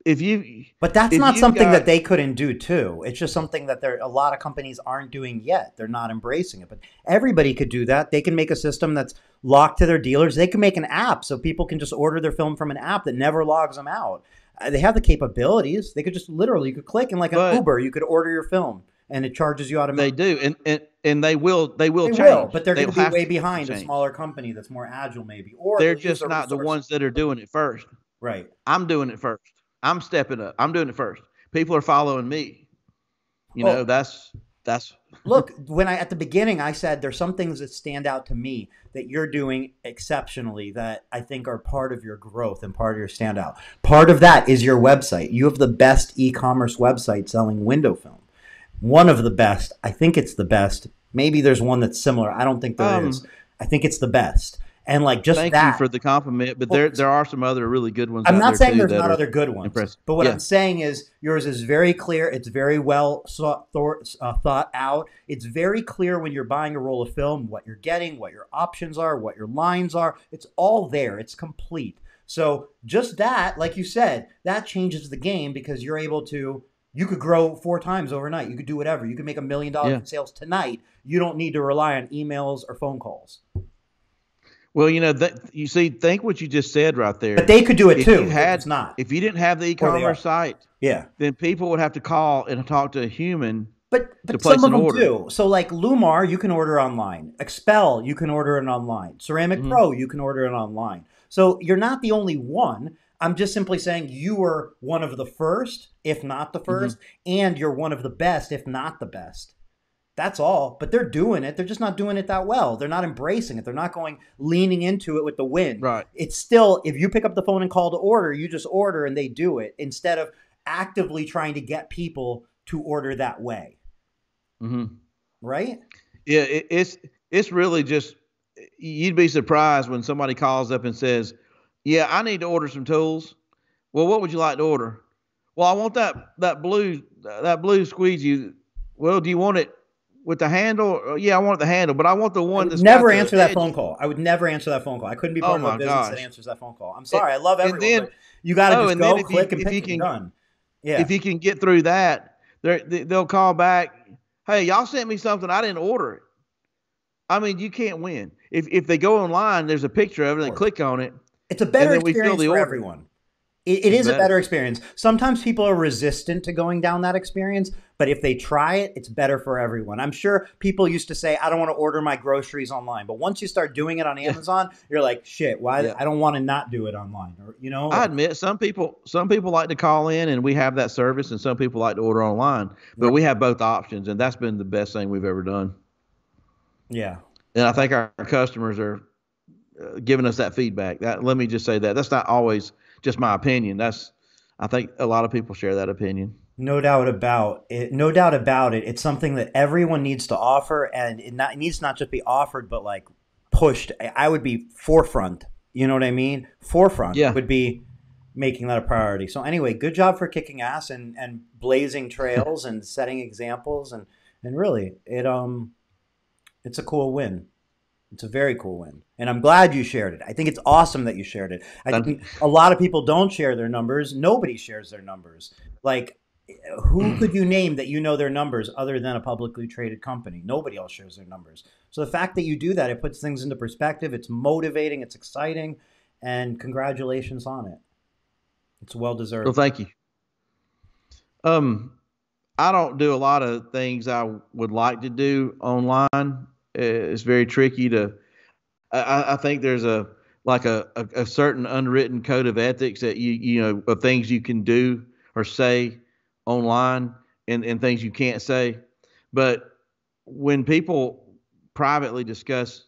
if you, But that's if not you've something that got, they couldn't do too. It's just something that a lot of companies aren't doing yet. They're not embracing it. But everybody could do that. They can make a system that's locked to their dealers. They can make an app so people can just order their film from an app that never logs them out. They have the capabilities. They could just literally, you could click and like an but Uber, you could order your film and it charges you they automatically. do, and they will They will, change. but they're going They'll to be have way to behind a change. smaller company that's more agile maybe, or They're they'll use just their not the resources. ones that are doing it first. Right. I'm doing it first. I'm stepping up. I'm doing it first. People are following me. Oh, That's look, when at the beginning I said there's some things that stand out to me that you're doing exceptionally that I think are part of your growth and part of your standout. Part of that is your website. You have the best e-commerce website selling window film. One of the best. I think it's the best. Maybe there's one that's similar. I don't think there is. um. I think it's the best. And like just Thank you that. for the compliment, but Well, there are some other really good ones I'm out not there saying too there's that not are other good ones, impressive. but what Yeah. I'm saying is yours is very clear. It's very well thought out. It's very clear when you're buying a roll of film what you're getting, what your options are, what your lines are. It's all there. It's complete. So just that, like you said, that changes the game because you're able to. You could grow 4 times overnight. You could do whatever. You could make $1 million Yeah. in sales tonight. You don't need to rely on emails or phone calls. Well, you see, think what you just said right But there. they could do it If you too. They're had, just not, if you didn't have the or they e-commerce are. site, Yeah. then people would have to call and talk to a human to But some place of an them order. do. So like Lumar, you can order online. Expel, you can order it online. Ceramic Hmm. Pro, you can order it online. So you're not the only one. I'm just simply saying you were one of the first, if not the Hmm. first, and you're one of the best, if not the best. That's all. But they're doing it. They're just not doing it that well. They're not embracing it. They're not going leaning into it with the wind. Right. It's still, if you pick up the phone and call to order, you just order and they do it instead of actively trying to get people to order that way. Hmm. Right? Yeah. It's really just, you'd be surprised when somebody calls up and says, "Yeah, I need to order some tools." Well, what would you like to order? Well, I want that blue squeegee. Well, do you want it with the handle? Yeah, I want the handle, but I want the I one would that's got never the answer that phone edges. call. I would never answer that phone call. I couldn't be Oh part of a my business that gosh. answers that phone call. I'm And, sorry. I love and everyone, then but you got to just and then go, click, and if pick you it and can done. Yeah. if you can get through that, they'll call back. Hey, y'all sent me something, I didn't order it. I mean, you can't win. If they go online, there's a picture of it, and they Of course. click on it, It's a and better then we fill experience the for order. everyone. It It's is a better. better experience. Sometimes people are resistant to going down that experience, but if they try it, it's better for everyone. I'm sure people used to say, I don't want to order my groceries online. But once you start doing it on Yeah, Amazon, you're like, shit, why? yeah. I don't want to not do it online. Or, I like, admit some people like to call in, and we have that service, and some people like to order online. But right. we have both options, and that's been the best thing we've ever done. Yeah. And I think our customers are giving us that feedback. That, let me just say that that's not always just my opinion. I think a lot of people share that opinion. No doubt about it. No doubt about it. It's something that everyone needs to offer, and it needs to not just be offered, but like pushed. I would be forefront. You know what I mean? Forefront Yeah. would be making that a priority. So anyway, good job for kicking ass and blazing trails and setting examples and really it's a cool win. It's a very cool win. And I'm glad you shared it. I think it's awesome that you shared it. I Thank think a lot of people don't share their numbers. Nobody shares their numbers. Like, who could you name that you know their numbers other than a publicly traded company? Nobody else shares their numbers. So the fact that you do that, it puts things into perspective. It's motivating. It's exciting. And congratulations on it. It's well Well, deserved. thank you. Um, I don't do a lot of things I would like to do online. It's very tricky to. I think there's a certain unwritten code of ethics that of things you can do or say online, and things you can't say. But when people privately discuss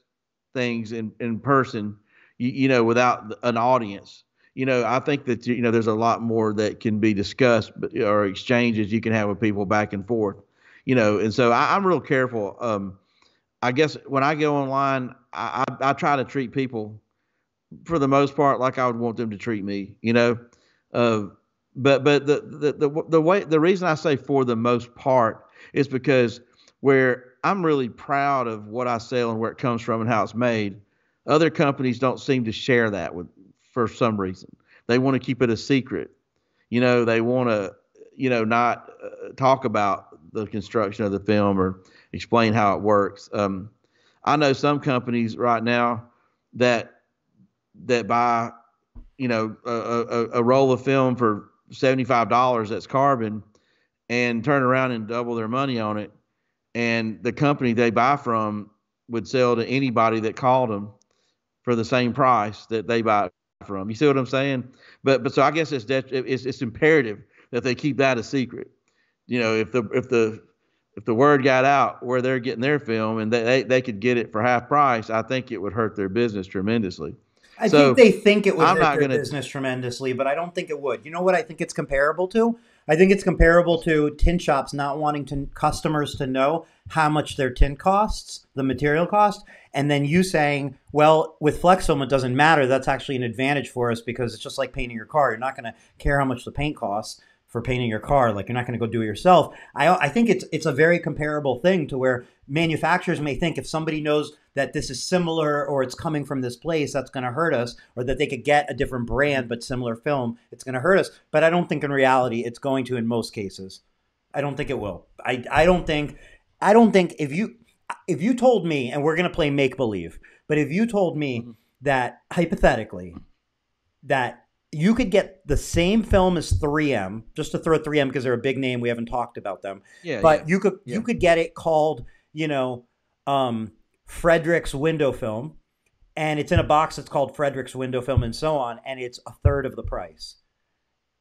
things in person, without an audience, I think that there's a lot more that can be discussed, or exchanges you can have with people back and forth, and so I'm real careful. I guess when I go online, I try to treat people for the most part like I would want them to treat me. Uh, but the reason I say for the most part is because where I'm really proud of what I sell and where it comes from and how it's made, other companies don't seem to share that with for some reason. They want to keep it a secret. They want to, not talk about the construction of the film or explain how it works. I know some companies right now that buy, a roll of film for $75 that's carbon and turn around and double their money on it. And the company they buy from would sell to anybody that called them for the same price that they buy from. You see what I'm saying? But so I guess it's imperative that they keep that a secret. If the word got out where they're getting their film and they could get it for half price, I think it would hurt their business tremendously. I So think they think it would I'm hurt not their gonna. business tremendously, but I don't think it would. You know what I think it's comparable to? I think it's comparable to tint shops not wanting customers to know how much their tint costs, the material cost, and then you saying, well, with Flexfilm, it doesn't matter. That's actually an advantage for us because it's just like painting your car. You're not going to care how much the paint costs for painting your car. Like, you're not going to go do it yourself. I think it's a very comparable thing to where manufacturers may think if somebody knows that this is similar or it's coming from this place, that's going to hurt us, or that they could get a different brand but similar film, it's going to hurt us. But I don't think in reality it's going to in most cases. I don't think it will. I don't think if you told me, and we're going to play make believe, but if you told me that hypothetically that you could get the same film as 3M, just to throw 3M because they're a big name, we haven't talked about them. Yeah, but yeah, you could get it called, Frederick's Window Film, and it's in a box that's called Frederick's Window Film and so on, and it's a third of the price.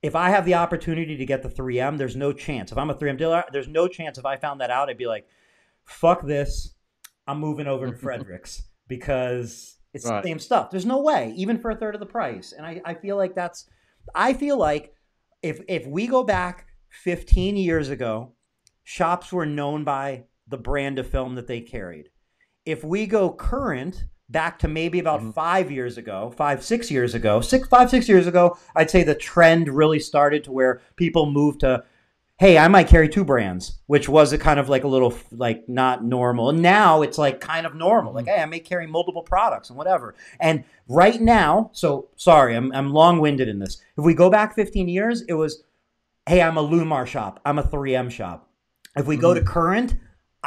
If I have the opportunity to get the 3M, there's no chance. If I'm a 3M dealer, there's no chance if I found that out, I'd be like, fuck this, I'm moving over to Frederick's because it's the same stuff. There's no way, even for a third of the price. And I feel like if we go back 15 years ago, shops were known by the brand of film that they carried. If we go current, back to maybe about 5 years ago, 6 years ago, I'd say the trend really started to where people moved to, hey, I might carry two brands, which was a kind of like a little like not normal. And now it's like kind of normal. Like, hey, I may carry multiple products and whatever. And right now, so sorry, I'm long-winded in this. If we go back 15 years, it was, hey, I'm a Lumar shop. I'm a 3M shop. If we go to current,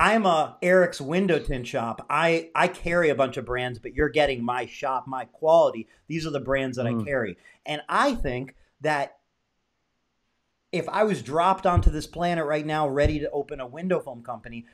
I'm a Eric's window tint shop. I carry a bunch of brands, but you're getting my shop, my quality. These are the brands that I carry. And I think that if I was dropped onto this planet right now, ready to open a window film company,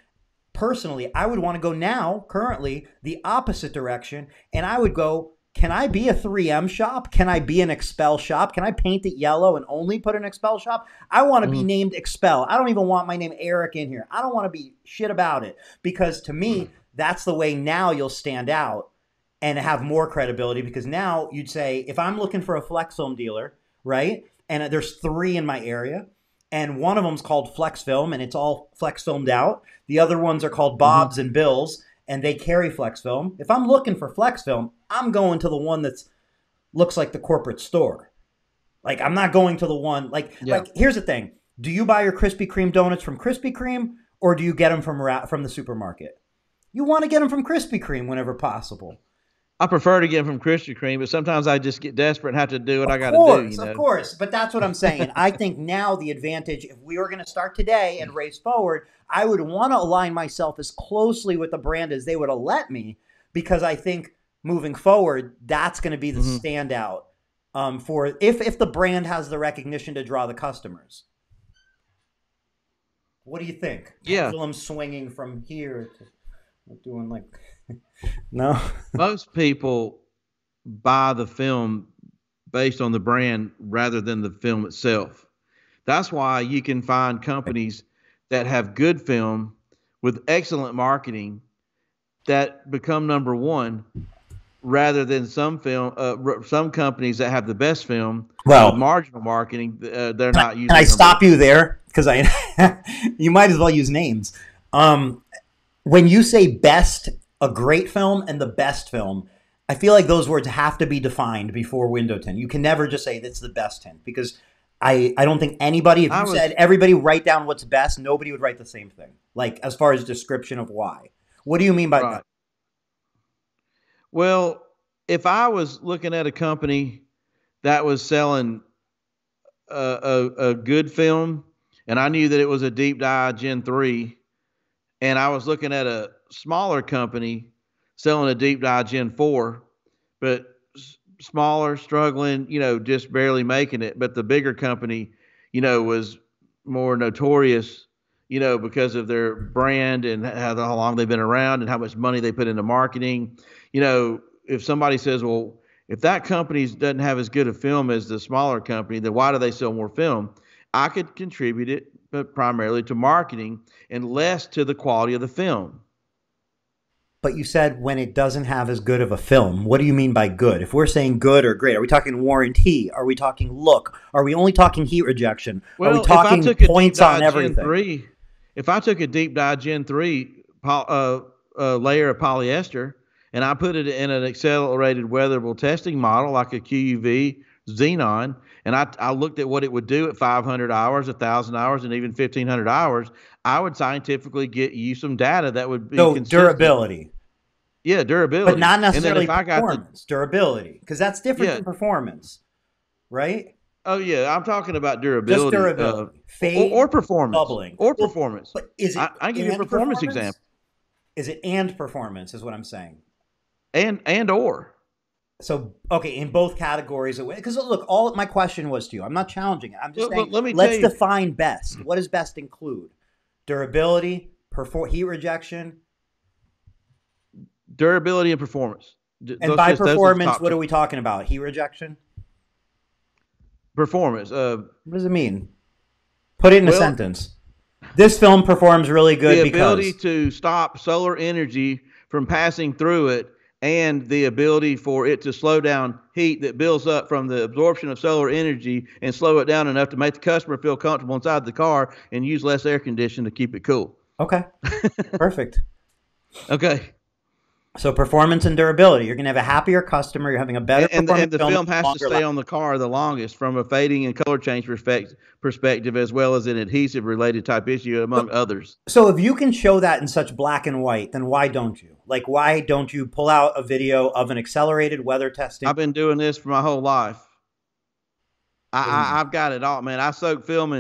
personally, I would want to go now, currently, the opposite direction. And I would go, can I be a 3M shop? Can I be an Expel shop? Can I paint it yellow and only put an Expel shop? I want to be named Expel. I don't even want my name Eric in here. I don't want to be shit about it, because to me, that's the way now you'll stand out and have more credibility, because now you'd say, if I'm looking for a Flexfilm dealer, right, and there's 3 in my area, and one of them's called Flexfilm, and it's all Flexfilmed out. The other ones are called Bob's and Bill's, and they carry Flexfilm. If I'm looking for Flexfilm, I'm going to the one that's looks like the corporate store. Like, I'm not going to the one like here's the thing. Do you buy your Krispy Kreme donuts from Krispy Kreme, or do you get them from the supermarket? You want to get them from Krispy Kreme whenever possible. I prefer to get them from Krispy Kreme, but sometimes I just get desperate and have to do what I got to do. Of course. But that's what I'm saying. I think now the advantage, if we were going to start today and race forward, I would want to align myself as closely with the brand as they would have let me, because I think moving forward, that's going to be the standout for if the brand has the recognition to draw the customers. What do you think? Yeah. I'm swinging from here to doing like... No. Most people buy the film based on the brand rather than the film itself. That's why you can find companies that have good film with excellent marketing that become number one, rather than some companies that have the best film with marginal marketing. They're not using. Can I stop you there? Because you might as well use names. When you say best, a great film and the best film, I feel like those words have to be defined before window tint. You can never just say it's the best tint, because I don't think anybody, if I you was said everybody write down what's best, nobody would write the same thing. Like as far as description of why. What do you mean by that? right. Well, if I was looking at a company that was selling a good film, and I knew that it was a deep dive Gen 3, and I was looking at a smaller company selling a deep dive Gen 4, but smaller, struggling, just barely making it. But the bigger company, was more notorious, because of their brand and how long they've been around and how much money they put into marketing. If somebody says, well, if that company doesn't have as good a film as the smaller company, then why do they sell more film? I could contribute it, but primarily to marketing and less to the quality of the film. But you said when it doesn't have as good of a film. What do you mean by good? If we're saying good or great, are we talking warranty? Are we talking look? Are we only talking heat rejection? Are we Well, talking points on everything? If I took a deep dive Gen 3 layer of polyester and I put it in an accelerated weatherable testing model like a QUV xenon, and I looked at what it would do at 500 hours, 1,000 hours, and even 1,500 hours, I would scientifically get you some data that would be So consistent. durability, Yeah, but durability. not And then necessarily if I got the performance. Durability, because that's different yeah, than performance, right? oh yeah, I'm talking about Just durability, durability. or Fade, performance, bubbling. or Well, performance. but is it I give you a and performance performance? example, Is it and performance? Is what I'm saying. and or. So okay, in both categories, because look, all my question was to you. I'm not challenging it. I'm just Well, saying let me tell let's you, define best. What does best include? Durability, heat rejection, durability and performance. and Those by just those are the performance, top what two. are we talking about? Heat rejection. Performance. What does it mean? Put it in a Well, sentence. This film performs really good the ability because. to stop solar energy from passing through it, and the ability for it to slow down heat that builds up from the absorption of solar energy and slow it down enough to make the customer feel comfortable inside the car and use less air conditioning to keep it cool. Okay, perfect. Okay. So performance and durability. You're going to have a happier customer. You're having a better performing And the film, film has to longer stay life. on the car the longest from a fading and color change perspective, as well as an adhesive related type issue, among others. So if you can show that in such black and white, then why don't you? Like, why don't you pull out a video of an accelerated weather testing? I've been doing this for my whole life. What do you mean? I've got it all, man. I soak film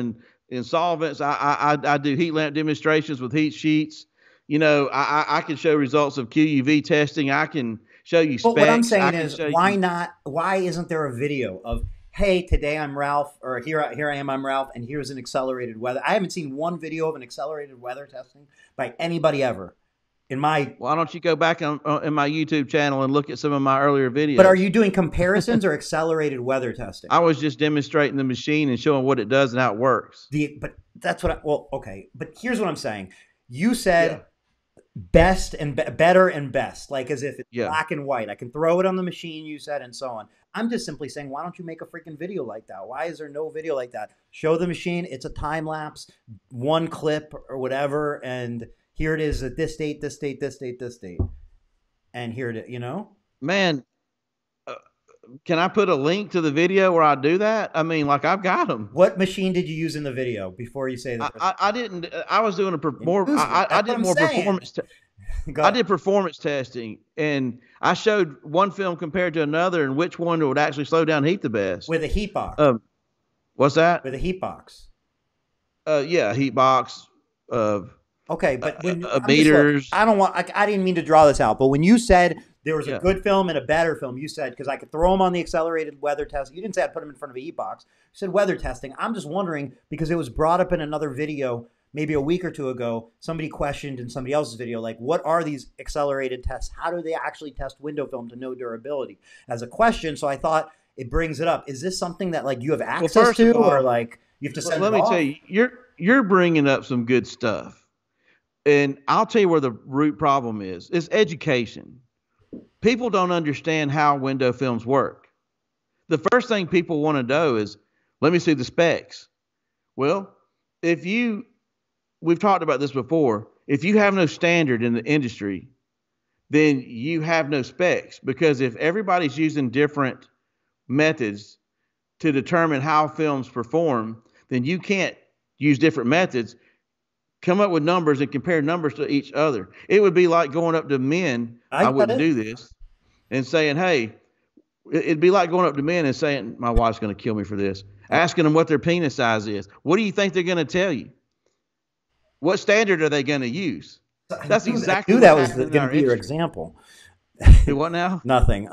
in solvents. I do heat lamp demonstrations with heat sheets. I can show results of QUV testing. I can show you But what I'm specs. I saying can is, show why you. not? Why isn't there a video of, hey, today I'm Ralph, or here I am, I'm Ralph, and here's an accelerated weather. I haven't seen one video of an accelerated weather testing by anybody ever. In my, Why don't you go back in my YouTube channel and look at some of my earlier but are videos? you doing comparisons or accelerated weather testing? I was just demonstrating the machine and showing what it does and how it works. But that's what well, okay. But here's what I'm saying. You Yeah, said best and better and best, like as if it's yeah. black and white. I can throw it on the machine, you said, and so on. I'm just simply saying, why don't you make a freaking video like that? Why is there no video like that? Show the machine, it's a time lapse, one clip or whatever, and here it is at this date, this date, this date, this date. And here it is, Man, uh, can I put a link to the video where I do that? I mean, like I've got them. What machine did you use in the video before you say that? I didn't. I was doing more. Use one. I That's what did I'm more saying. performance. Go I ahead. did performance testing, and I showed one film compared to another, and which one would actually slow down heat the best. With a heat box. Um, what's that? With a heat box. Yeah, heat box. Uh, Okay, but when I'm just look, meters. I don't want. I didn't mean to draw this out, but when you said there was a Yeah. good film and a better film, you said because I could throw them on the accelerated weather test. You didn't say I'd put them in front of a heat box. You said weather testing. I'm just wondering because it was brought up in another video maybe a week or two ago. Somebody questioned in somebody else's video, like, what are these accelerated tests? How do they actually test window film to know durability? As a question, so I thought it brings it up. Is this something that like you have access First to, of all, or like you have to send let it me off? tell you, you're bringing up some good stuff. And I'll tell you where the root problem is. It's education. People don't understand how window films work. The first thing people want to know is, let me see the specs. Well, we've talked about this before. If you have no standard in the industry, then you have no specs. Because if everybody's using different methods to determine how films perform, then you can't use different methods. Come up with numbers and compare numbers to each other. It would be like going up to men. I I get wouldn't it. do this and saying, hey, it'd be like going up to men and saying, my wife's going to kill me for this. Asking them what their penis size is. What do you think they're going to tell you? What standard are they going to use? That's exactly I knew what's that was happening in going to our be your industry. example. Do what now? Nothing.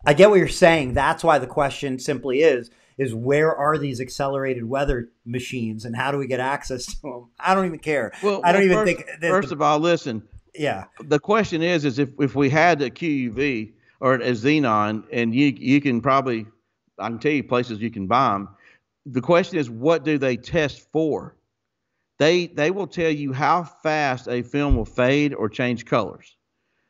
I get what you're saying. That's why the question simply is where are these accelerated weather machines and how do we get access to them? I don't even care. I don't even think. First of all, listen. Yeah. The question is if we had a QUV or a xenon, and you can probably, I can tell you places you can buy them. The question is, what do they test for? They will tell you how fast a film will fade or change colors.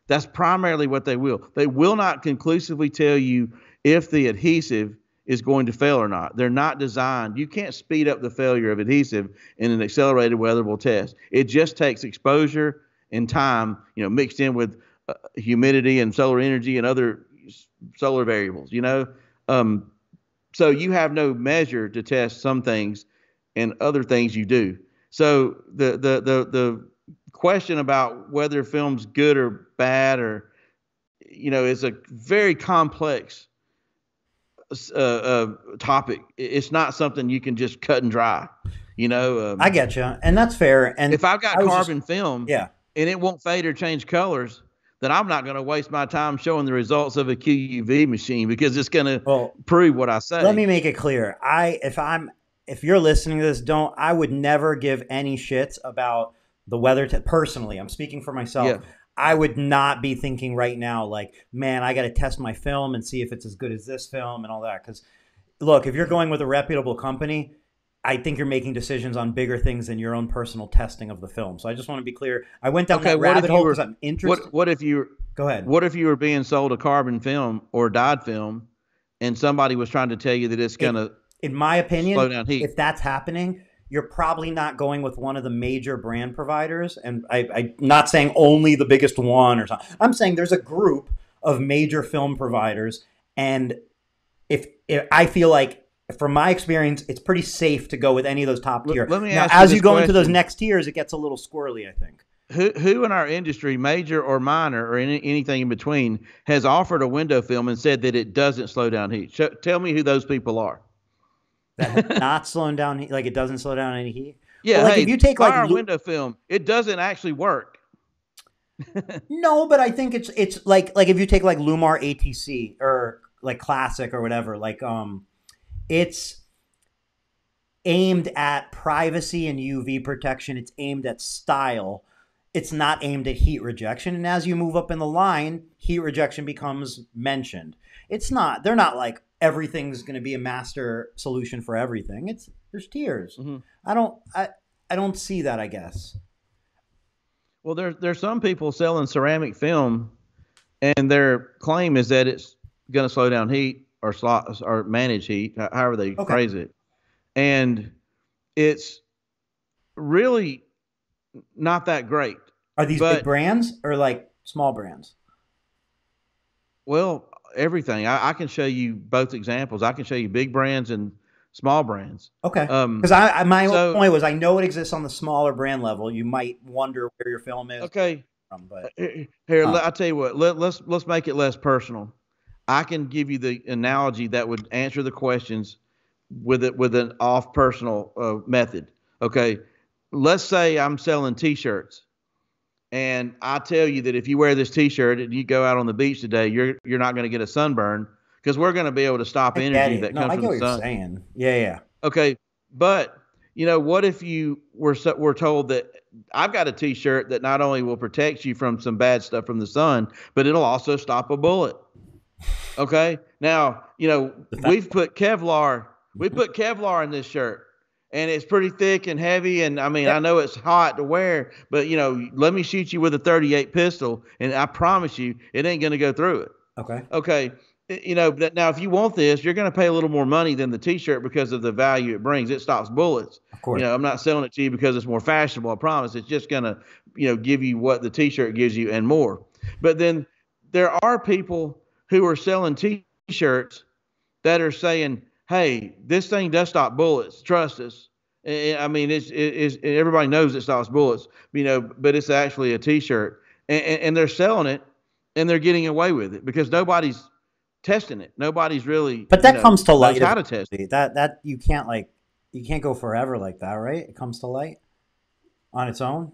That's primarily what they will. They will not conclusively tell you if the adhesive is going to fail or not. They're not designed. You can't speed up the failure of adhesive in an accelerated weatherable test. It just takes exposure and time, mixed in with humidity and solar energy and other solar variables, So you have no measure to test some things and other things you do. So the question about whether film's good or bad or is a very complex topic. It's not something you can just cut and dry. I get you, and that's fair. And if I've got carbon film, yeah, and it won't fade or change colors, then I'm not going to waste my time showing the results of a QUV machine because it's going to prove what I say. Let me make it clear. If you're listening to this, I would never give any shits about the weather. Personally, I'm speaking for myself. Yeah. I would not be thinking right now like, man, I got to test my film and see if it's as good as this film and all that. Because look, if you're going with a reputable company, I think you're making decisions on bigger things than your own personal testing of the film. So I just want to be clear. I went down that rabbit hole because I'm interested. What if you go ahead? What if you were being sold a carbon film or dyed film, and somebody was trying to tell you that it's going to, in my opinion, slow down heat? If that's happening, you're probably not going with one of the major brand providers. And I'm not saying only the biggest one or something. I'm saying there's a group of major film providers, and if I feel like, from my experience, it's pretty safe to go with any of those top tier. Let me now, ask as you you go question. into those next tiers, it gets a little squirrely, I think. Who in our industry, major or minor or anything in between, has offered a window film and said that it doesn't slow down heat? Tell me who those people are. That not slowing down heat, like it doesn't slow down any heat? Yeah, well, like if you take like our window film, it doesn't actually work. No, but I think it's like if you take like Lumar ATC or like Classic or whatever, like it's aimed at privacy and UV protection. It's aimed at style. It's not aimed at heat rejection. And as you move up in the line, heat rejection becomes mentioned. They're not like everything's going to be a master solution for everything. There's tiers. Mm-hmm. I don't see that, I guess. Well, there's some people selling ceramic film, and their claim is that it's going to slow down heat or manage heat, however they phrase it. And it's really not that great. Are these big brands or like small brands? Well, everything. I can show you both examples. I can show you big brands and small brands. Okay. Because my point was, I know it exists on the smaller brand level. You might wonder where your film is. Okay. I'll tell you what. Let's make it less personal. I can give you the analogy that would answer the questions with an off personal method. Okay. Let's say I'm selling T-shirts, and I tell you that if you wear this T-shirt and you go out on the beach today, you're not going to get a sunburn because we're going to be able to stop energy that comes from the sun. I get what you're saying. Yeah. Okay, but what if you were told that I've got a T-shirt that not only will protect you from some bad stuff from the sun, but it'll also stop a bullet. Okay, now we've put Kevlar. We put Kevlar in this shirt, and it's pretty thick and heavy. And I mean, I know it's hot to wear, but let me shoot you with a .38 pistol, and I promise you, it ain't gonna go through it. Okay. But now if you want this, you're gonna pay a little more money than the T-shirt because of the value it brings. It stops bullets. Of course. I'm not selling it to you because it's more fashionable. I promise. It's just gonna, give you what the T-shirt gives you and more. But then there are people who are selling T-shirts that are saying, hey, this thing does stop bullets. Trust us. I mean, everybody knows it stops bullets, but it's actually a T-shirt, and they're selling it, and they're getting away with it because nobody's testing it. Nobody's really, But that comes to knows light how to test it. eventually. That you can't go forever like that, right? It comes to light on its own.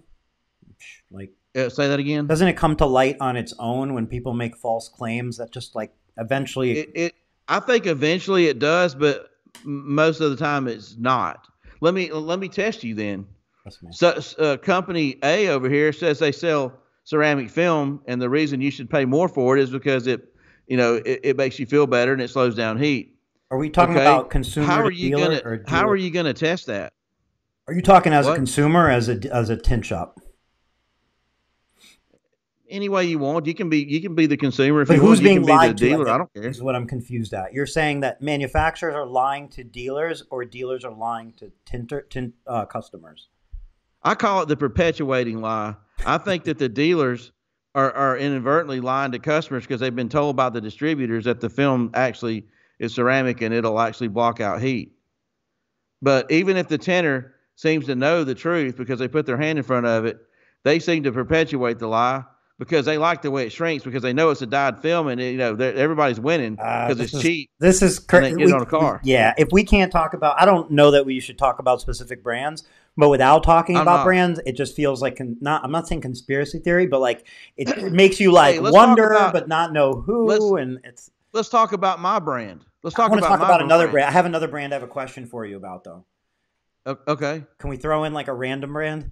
Like, Say that again. doesn't it come to light on its own when people make false claims that just like eventually? I think eventually it does, but most of the time it's not. Let me test you then. So, company A over here says they sell ceramic film, and the reason you should pay more for it is because it makes you feel better and it slows down heat. Are we talking about consumer How are to you dealer gonna or dealer? How are you gonna test that? Are you talking as a What? consumer, as a tint shop? Any way you want. You can be the consumer if But you who's want. You being can be the lied to? dealer. I don't care. Is what I'm confused at. You're saying that manufacturers are lying to dealers, or dealers are lying to tint customers? I call it the perpetuating lie. I think that the dealers are inadvertently lying to customers because they've been told by the distributors that the film actually is ceramic and it'll actually block out heat. But even if the tinter seems to know the truth because they put their hand in front of it, they seem to perpetuate the lie because they like the way it shrinks because they know it's a dyed film and everybody's winning because it's cheap. This is and they get it on a car. Yeah, if we can't talk about, I don't know that we should talk about specific brands, but without talking about brands, it just feels like I'm not saying conspiracy theory, but like it makes you like wonder, but not know who. Let's talk about my brand. Let's talk I want to talk about another brand. brand. I have another brand I have a question for you about, though. Okay. Can we throw in like a random brand?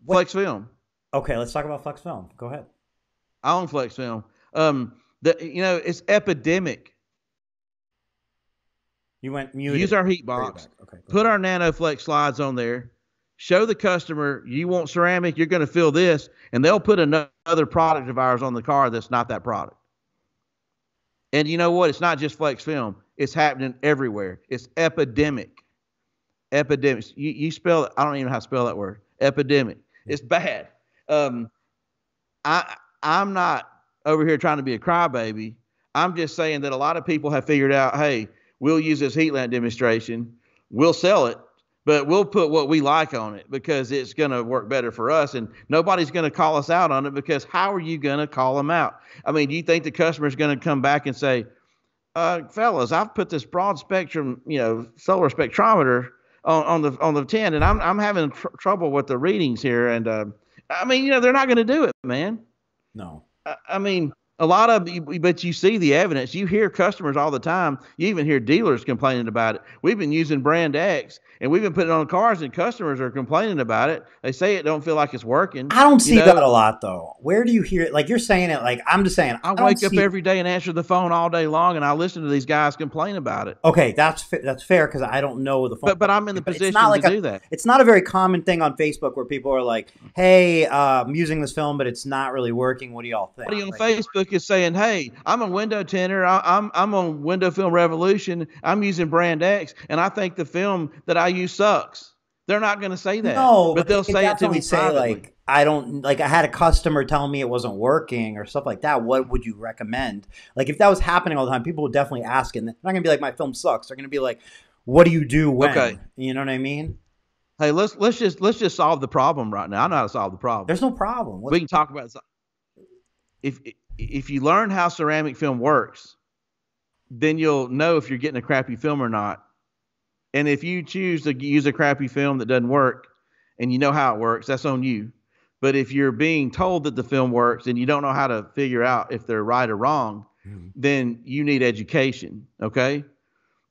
Flexfilm. Okay, let's talk about Flexfilm. Go ahead. I own Flexfilm. It's epidemic. You went muted. Use our heat box. Okay, put our NanoFlex slides on there. Show the customer you want ceramic. You're going to feel this, and they'll put another product of ours on the car that's not that product. And you know what? It's not just Flexfilm. It's happening everywhere. It's epidemic. Epidemic. You spell it. I don't even know how to spell that word. Epidemic. It's bad. I'm not over here trying to be a crybaby. I'm just saying that a lot of people have figured out, hey, we'll use this heat lamp demonstration. We'll sell it, but we'll put what we like on it because it's going to work better for us. And nobody's going to call us out on it because how are you going to call them out? I mean, do you think the customer's going to come back and say, fellas, I've put this broad spectrum, solar spectrometer on the tin, and I'm having trouble with the readings here. And they're not going to do it, man. No. I mean, a lot of, but you see the evidence. You hear customers all the time. You even hear dealers complaining about it. We've been using brand X, and we've been putting it on cars, and customers are complaining about it. They say it don't feel like it's working. I don't see that a lot, though. Where do you hear it? Like, you're saying it, like, I'm just saying. I wake up every day and answer the phone all day long, and I listen to these guys complain about it. Okay, that's fair because I don't know the phone. But I'm in the position to do that. It's not a very common thing on Facebook where people are like, hey, I'm using this film, but it's not really working. What do y'all think? Somebody on Facebook is saying, hey, I'm a window tinter. I'm on Window Film Revolution. I'm using brand X, and I think the film that I use sucks. They're not going to say that. No, but they'll say it to me privately. Like, I don't, like, I had a customer tell me it wasn't working or stuff like that. What would you recommend? Like, if that was happening all the time, people would definitely ask it. And they're not going to be like, my film sucks. They're going to be like, what do you do when? Okay. You know what I mean? Hey, let's just solve the problem right now. I know how to solve the problem. There's no problem. We can talk about it. If you learn how ceramic film works, then you'll know if you're getting a crappy film or not. And if you choose to use a crappy film that doesn't work and you know how it works, that's on you. But if you're being told that the film works and you don't know how to figure out if they're right or wrong, then you need education, okay?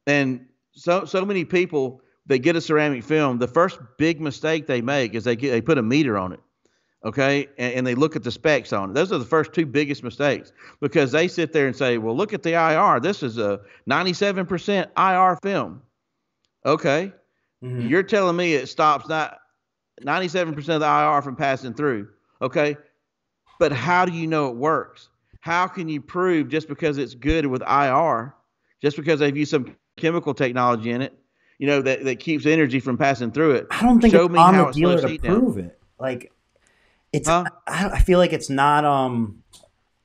And so many people, they get a ceramic film. The first big mistake they make is they put a meter on it, okay? And they look at the specs on it. Those are the first two biggest mistakes because they sit there and say, well, look at the IR. This is a 97% IR film. Okay. You're telling me it stops not 97% of the IR from passing through. Okay. But how do you know it works? How can you prove just because it's good with IR, just because they've used some chemical technology in it, that keeps energy from passing through it? I don't think it's on the dealer to prove it. Like, it's, I feel like it's not,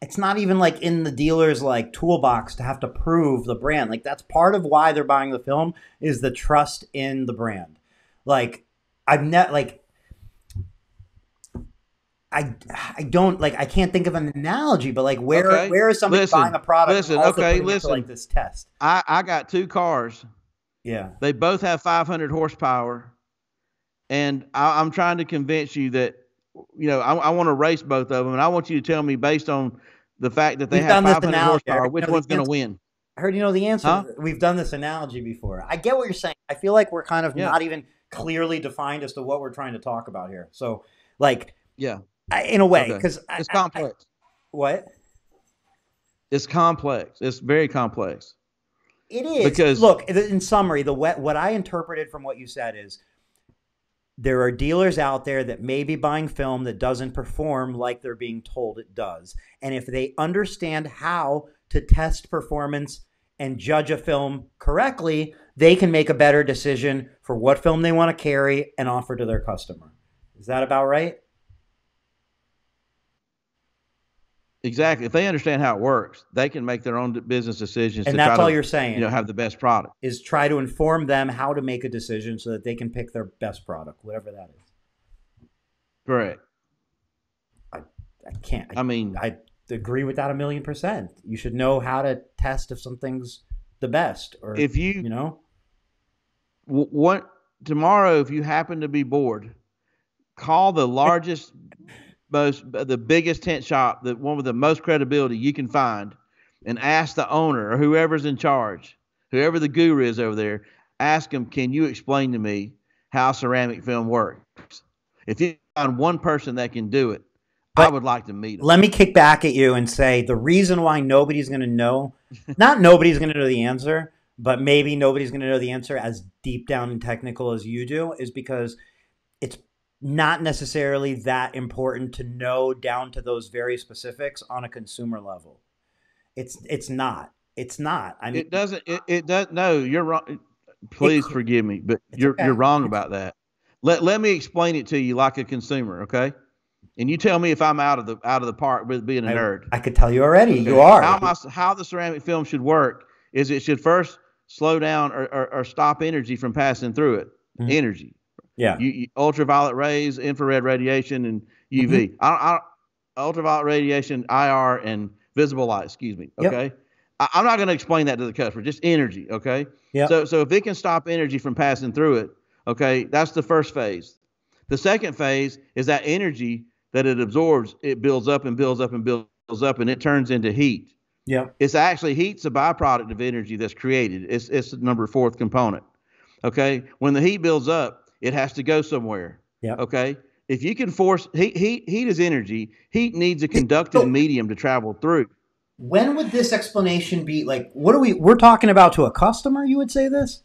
it's not even like in the dealer's like toolbox to have to prove the brand. Like that's part of why they're buying the film is the trust in the brand. Like I've never like I don't like I can't think of an analogy, but like where is somebody buying a product and also putting it to like this test? I got 2 cars. Yeah. They both have 500 horsepower, and I'm trying to convince you that I want to race both of them, and I want you to tell me based on the fact that they have 500 horsepower, which one's going to win. I heard you know the answer. Huh? We've done this analogy before. I get what you're saying. I feel like we're kind of not even clearly defined as to what we're trying to talk about here. So, like, in a way, because it's complex. What? It's complex. It's very complex. It is. Because look, in summary, what I interpreted from what you said is there are dealers out there that may be buying film that doesn't perform like they're being told it does. And if they understand how to test performance and judge a film correctly, they can make a better decision for what film they want to carry and offer to their customer. Is that about right? Exactly. If they understand how it works, they can make their own business decisions. And that's all you're saying. Have the best product. Is try to inform them how to make a decision so that they can pick their best product, whatever that is. Correct. I can't. I agree with that 1,000,000%. You should know how to test if something's the best, or if tomorrow, if you happen to be bored, call the largest. The biggest tent shop, the one with the most credibility you can find, and ask the owner or whoever's in charge, whoever the guru is over there, ask them, can you explain to me how ceramic film works? If you find one person that can do it, I would like to meet them. Let me kick back at you and say the reason why nobody's going to know, not nobody's going to know the answer, but maybe nobody's going to know the answer as deep down and technical as you do, is because it's not necessarily that important to know down to those very specifics on a consumer level. It's not. I mean, it doesn't. It does. No, you're wrong. Please forgive me, but you're wrong about that. Let me explain it to you like a consumer, okay? And you tell me if I'm out of the park with being a nerd. I could tell you already. Okay. You are. How the ceramic film should work is it should first slow down or stop energy from passing through it. Mm-hmm. Energy. Yeah. Ultraviolet rays, infrared radiation, and UV. Mm-hmm. Ultraviolet radiation, IR, and visible light. Excuse me. Okay. Yep. I'm not going to explain that to the customer. Just energy. Okay. Yeah. So if it can stop energy from passing through it, okay, that's the first phase. The second phase is that energy that it absorbs, it builds up and builds up and builds up, and it turns into heat. Yeah. It's actually heat's a byproduct of energy that's created. It's the number 4th component. Okay. When the heat builds up, it has to go somewhere. Yeah. Okay. If you can force heat is energy. Heat needs a conductive medium to travel through. When would this explanation be? Like, we're talking about to a customer? You would say this?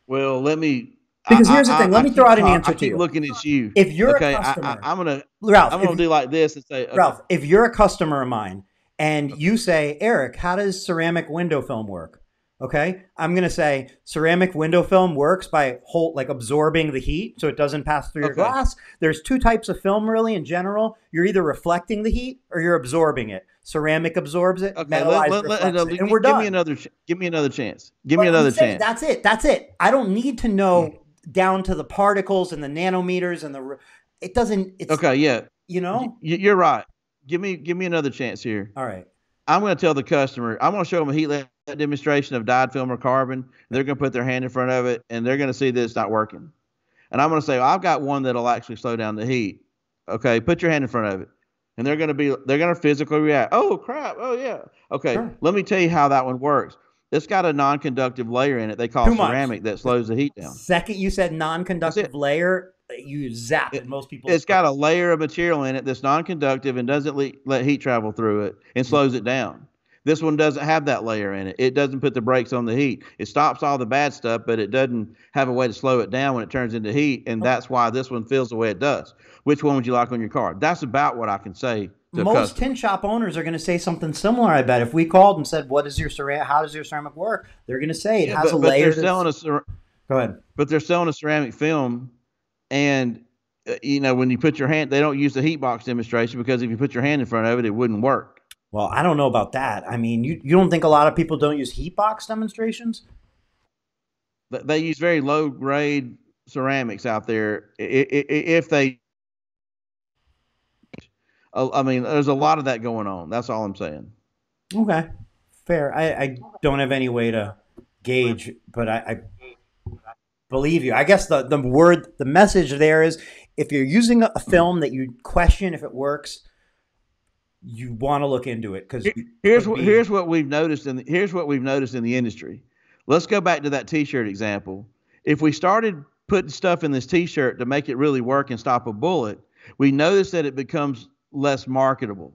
Well, because here's the thing. Let me throw out an answer to you. I keep looking at you. If you're a customer, I'm gonna Ralph, do like this and say, okay. Ralph, if you're a customer of mine and you say, Eric, how does ceramic window film work? Okay, I'm going to say ceramic window film works by absorbing the heat so it doesn't pass through your glass. There's 2 types of film really in general. You're either reflecting the heat or you're absorbing it. Ceramic absorbs it, metallized reflects it, and we're done. Give me another chance. Give me another chance. That's it. I don't need to know down to the particles and the nanometers and it doesn't. It's, okay, yeah. You're right. Give me another chance here. All right. I'm going to tell the customer, I'm going to show them a heat lamp demonstration of dyed film or carbon. They're going to put their hand in front of it, and they're going to see that it's not working. And I'm going to say, well, I've got one that'll actually slow down the heat. Okay, put your hand in front of it. And they're going to physically react. Oh, crap. Oh, yeah. Okay, sure. Let me tell you how that one works. It's got a non-conductive layer in it they call ceramic that slows the heat down. Second you said non-conductive layer, you zap it. Most people. It's got a layer of material in it that's non-conductive and doesn't let heat travel through it and slows it down. This one doesn't have that layer in it. It doesn't put the brakes on the heat. It stops all the bad stuff, but it doesn't have a way to slow it down when it turns into heat, and that's why this one feels the way it does. Which one would you like on your car? That's about what I can say to most tint shop owners are going to say something similar, I bet. If we called and said, how does your ceramic work? They're going to say it has a layer. Go ahead. But they're selling a ceramic film, and when you put your hand, they don't use the heat box demonstration because if you put your hand in front of it, it wouldn't work. Well, I don't know about that. I mean, you don't think a lot of people don't use heat box demonstrations? They use very low grade ceramics out there. If they, I mean, there's a lot of that going on. That's all I'm saying. Okay, fair. I don't have any way to gauge, but I believe you. I guess the message there is if you're using a film that you question if it works, you want to look into it because Here's what we've noticed here's what we've noticed in the industry. Let's go back to that T-shirt example. If we started putting stuff in this T-shirt to make it really work and stop a bullet, we notice that it becomes less marketable.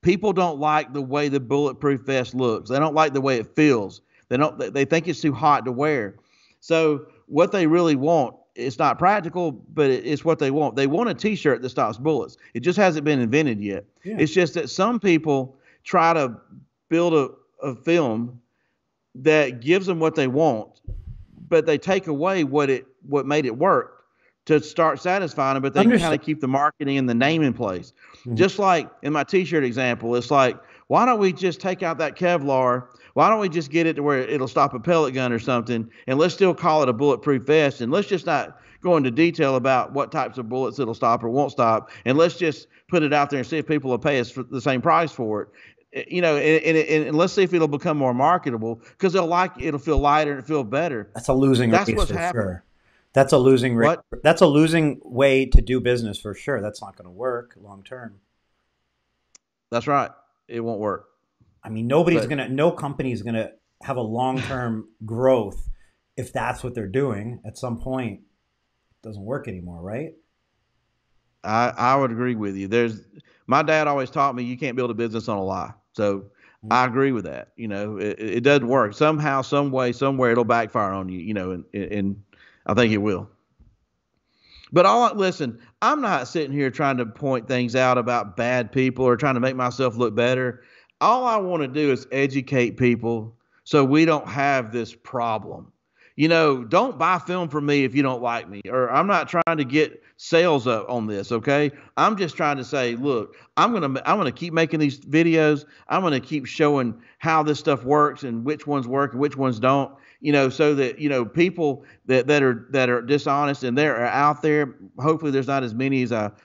People don't like the way the bulletproof vest looks. They don't like the way it feels. They think it's too hot to wear. So what they really want, it's not practical, but it's what they want. They want a T-shirt that stops bullets. It just hasn't been invented yet. Yeah. It's just that some people try to build a film that gives them what they want, but they take away what made it work to start satisfying them, but they kind of keep the marketing and the name in place. Mm-hmm. Just like in my T-shirt example, it's like, why don't we just take out that Kevlar? Why don't we just get it to where it'll stop a pellet gun or something, and let's still call it a bulletproof vest, and let's just not go into detail about what types of bullets it'll stop or won't stop, and let's just put it out there and see if people will pay us for the same price for it. And let's see if it'll become more marketable because it'll feel lighter and feel better. That's a losing race what's for happening. sure. That's a losing rate. That's a losing way to do business for sure. That's not going to work long term. That's right. It won't work. I mean, no company is going to have a long term growth if that's what they're doing. At some point, it doesn't work anymore, right? I would agree with you. My dad always taught me you can't build a business on a lie. So I agree with that. It doesn't work. Somehow, some way, somewhere it'll backfire on you, and I think it will. But listen, I'm not sitting here trying to point things out about bad people or trying to make myself look better. All I want to do is educate people so we don't have this problem. Don't buy film from me if you don't like me, or I'm not trying to get sales up on this. Okay. I'm just trying to say, look, I'm going to keep making these videos. I'm going to keep showing how this stuff works and which ones work and which ones don't, so that, people that are dishonest and they're out there. Hopefully there's not as many as that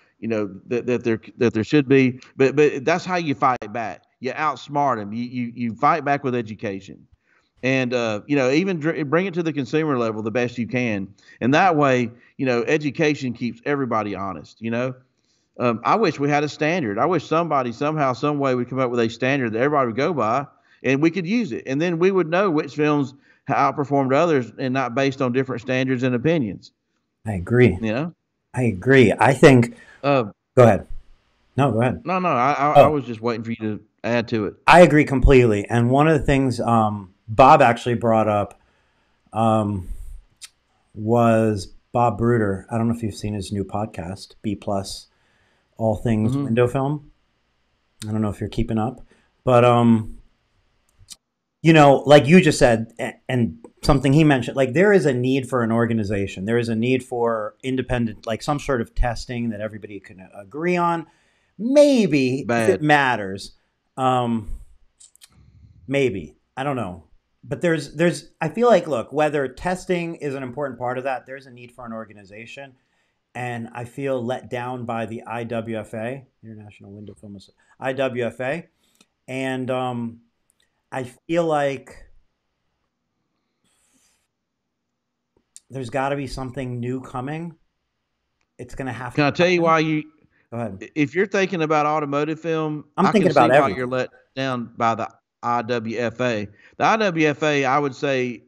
there should be, but that's how you fight back. You outsmart them. You fight back with education. And, even bring it to the consumer level the best you can. And that way, education keeps everybody honest. I wish we had a standard. I wish somebody somehow, some way would come up with a standard that everybody would go by and we could use it. And then we would know which films outperformed others and not based on different standards and opinions. I agree. I agree. I think, go ahead. No, go ahead. No, I was just waiting for you to add to it. I agree completely. And one of the things, Bob actually brought up was Bob Bruder. I don't know if you've seen his new podcast, B+, All Things Window Film. I don't know if you're keeping up. But, like you just said, and something he mentioned, like there is a need for an organization. There is a need for independent, like some sort of testing that everybody can agree on. Maybe, if it matters. Maybe. I don't know. But I feel like, look, whether testing is an important part of that, there's a need for an organization. And I feel let down by the IWFA, International Window Film Association, IWFA. And I feel like there's got to be something new coming. It's going to have to. Can I tell you why you? Go ahead. If you're thinking about automotive film, I'm thinking about everything. Why you're let down by the IWFA. The IWFA, I would say,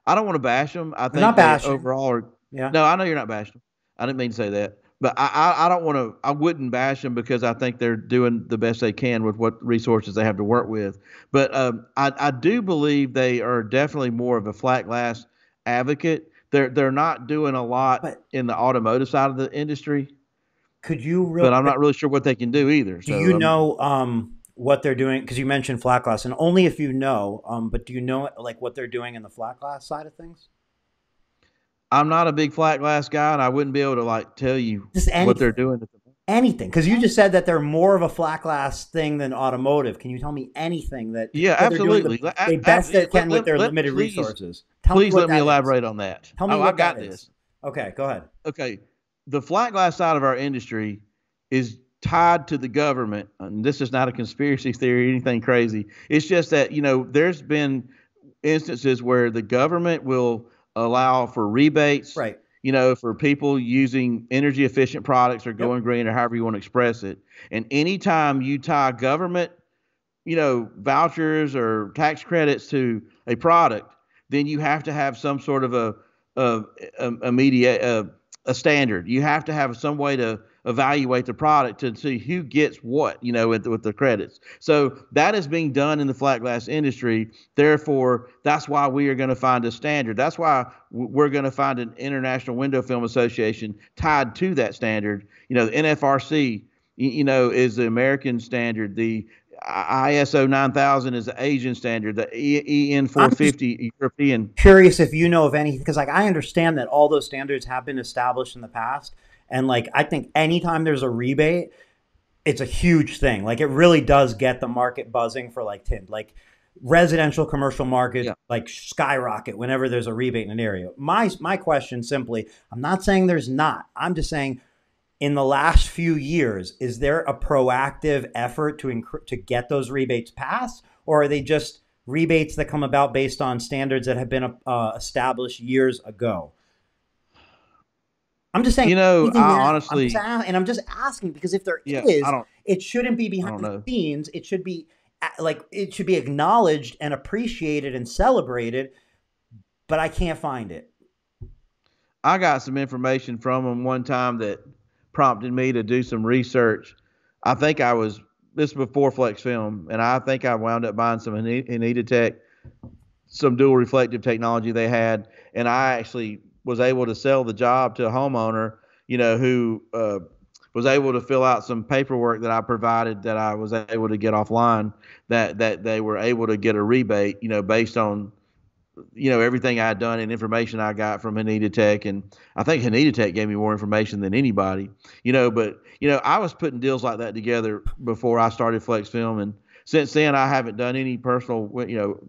I don't want to bash them. I think not bashing. Overall, yeah. No, I know you're not bashing them. I didn't mean to say that, but I don't want to. I wouldn't bash them because I think they're doing the best they can with what resources they have to work with. But I do believe they are definitely more of a flat glass advocate. They're not doing a lot in the automotive side of the industry. Could you? But I'm not really sure what they can do either. Do you know what they're doing? Because you mentioned flat glass, and only if you know. But do you know like what they're doing in the flat glass side of things? I'm not a big flat glass guy, and I wouldn't be able to like tell you Just what they're anything. doing. Anything, because you just said that they're more of a flat glass thing than automotive. Can you tell me anything that Yeah, they're doing absolutely. the best they can with their limited Please, resources? Tell me please what let me that is. elaborate on that. Tell me Oh, I what that got is. this. Okay, go ahead. Okay, the flat glass side of our industry is tied to the government, and this is not a conspiracy theory or anything crazy. It's just that there's been instances where the government will allow for rebates, Right. for people using energy efficient products or Yep. going green or however you want to express it. And anytime you tie government, vouchers or tax credits to a product, then you have to have some sort of a, a media, a standard. You have to have some way to evaluate the product to see who gets what, with the credits. So that is being done in the flat glass industry. Therefore, that's why we are going to find a standard. That's why we're going to find an International Window Film Association tied to that standard. The NFRC, is the American standard. The ISO 9000 is the Asian standard. The EN I'm just 450 European. curious if you know of any, because like I understand that all those standards have been established in the past, and like I think anytime there's a rebate, it's a huge thing. Like it really does get the market buzzing for like tint. Like residential commercial markets Yeah. like skyrocket whenever there's a rebate in an area. My question simply, I'm not saying there's not. I'm just saying in the last few years, is there a proactive effort to get those rebates passed, or are they just rebates that come about based on standards that have been established years ago? I'm just saying anything I now. honestly, And I'm just asking because if there yeah, is, it shouldn't be I behind don't the know. scenes. It should be like it should be acknowledged and appreciated and celebrated. But I can't find it. I got some information from them one time that prompted me to do some research. I think this was before Flexfilm, and I think I wound up buying some Anita Tech, some dual reflective technology they had, and I actually was able to sell the job to a homeowner, who was able to fill out some paperwork that I provided that I was able to get offline, that they were able to get a rebate, based on everything I had done and information I got from Anita Tech. And I think Anita Tech gave me more information than anybody, but I was putting deals like that together before I started Flex Film. And since then I haven't done any personal,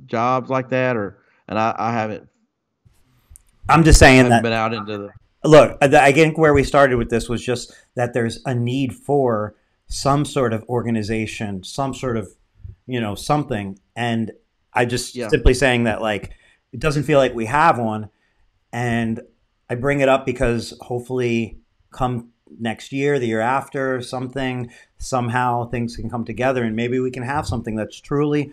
jobs like that, and I haven't, I'm just saying that been out into the, look, I think where we started with this was just that there's a need for some sort of organization, some sort of, something. And I just yeah. simply saying that, like, it doesn't feel like we have one. And I bring it up because hopefully come next year, the year after, somehow things can come together and maybe we can have something that's truly,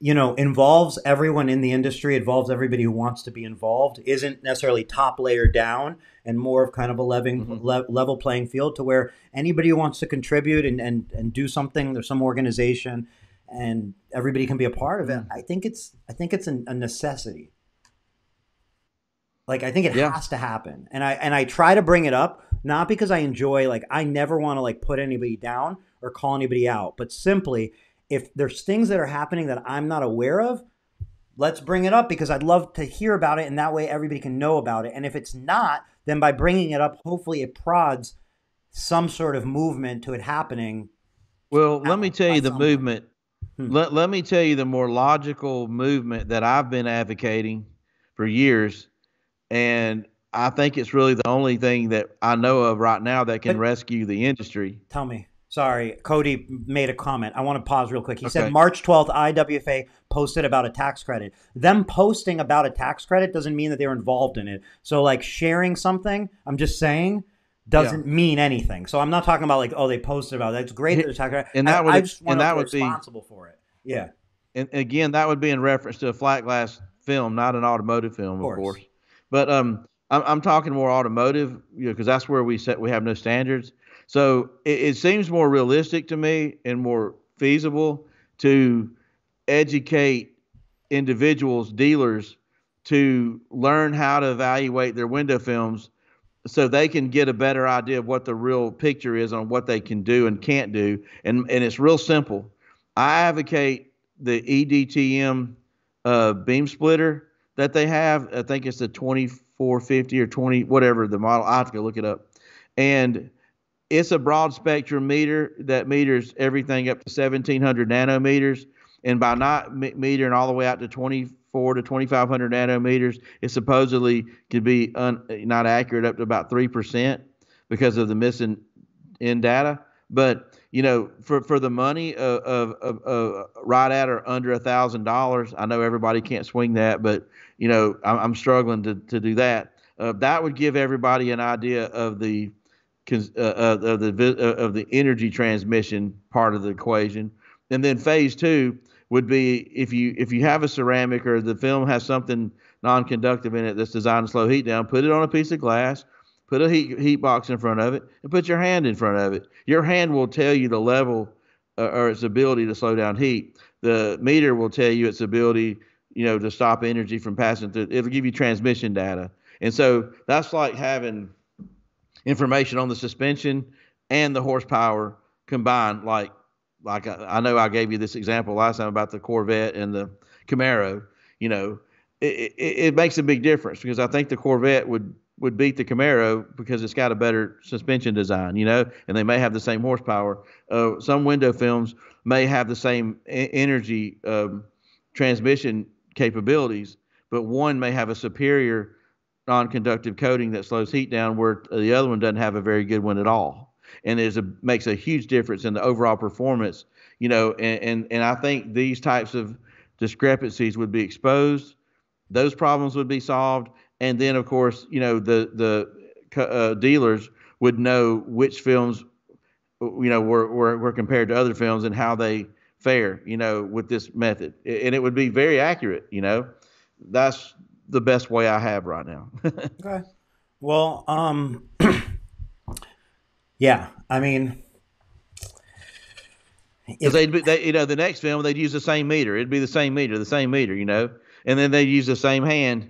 involves everyone in the industry, involves everybody who wants to be involved, isn't necessarily top layer down, and more of kind of a Mm-hmm. level playing field to where anybody who wants to contribute and do something, there's some organization, and everybody can be a part of it. Mm. I think it's a necessity. Like I think it Yeah. has to happen, and I try to bring it up not because I enjoy, like I never want to like put anybody down or call anybody out, but simply if there's things that are happening that I'm not aware of, let's bring it up because I'd love to hear about it, and that way everybody can know about it. And if it's not, then by bringing it up, hopefully it prods some sort of movement to it happening Well, let me now tell by you the someone. movement. Hmm. Let me tell you the more logical movement that I've been advocating for years. And I think it's really the only thing that I know of right now that can But rescue the industry. tell me. Sorry, Cody made a comment. I want to pause real quick. He said Okay. March 12th, IWFA posted about a tax credit. Them posting about a tax credit doesn't mean that they're involved in it. So, like sharing something, I'm just saying, Yeah. doesn't mean anything. So, I'm not talking about like, oh, they posted about it. That's great that they're talking about it. And I just want and to know if that they're would be, responsible for it. Yeah, of and again, that would be in reference to a flat glass film, not an automotive film, of course. course. But I'm talking more automotive, because that's where we have no standards. So it seems more realistic to me and more feasible to educate individuals, dealers, to learn how to evaluate their window films so they can get a better idea of what the real picture is on what they can do and can't do. And it's real simple. I advocate the EDTM beam splitter that they have. I think it's the 24 2450 or 20, whatever the model. I have to go look it up. And it's a broad spectrum meter that meters everything up to 1700 nanometers. And by not metering all the way out to 24 to 2500 nanometers, it supposedly could be not accurate up to about 3% because of the missing in data. But for the money of right at or under $1,000, I know everybody can't swing that, but I'm struggling to do that. That would give everybody an idea of the energy transmission part of the equation. And then phase two would be if you have a ceramic or the film has something non-conductive in it that's designed to slow heat down, put it on a piece of glass, put a heat box in front of it, and put your hand in front of it. Your hand will tell you the level or its ability to slow down heat. The meter will tell you its ability, to stop energy from passing through. It'll give you transmission data. And so that's like having information on the suspension and the horsepower combined. Like I know I gave you this example last time about the Corvette and the Camaro. It makes a big difference because I think the Corvette would beat the Camaro because it's got a better suspension design, and they may have the same horsepower. Some window films may have the same energy transmission capabilities, but one may have a superior non-conductive coating that slows heat down where the other one doesn't have a very good one at all. And makes a huge difference in the overall performance, and I think these types of discrepancies would be exposed. Those problems would be solved. And then, of course, the dealers would know which films, were compared to other films and how they fare, with this method. And it would be very accurate, That's the best way I have right now. Okay. Well, yeah, I mean, because the next film, they'd use the same meter. It'd be the same meter, and then they'd use the same hand.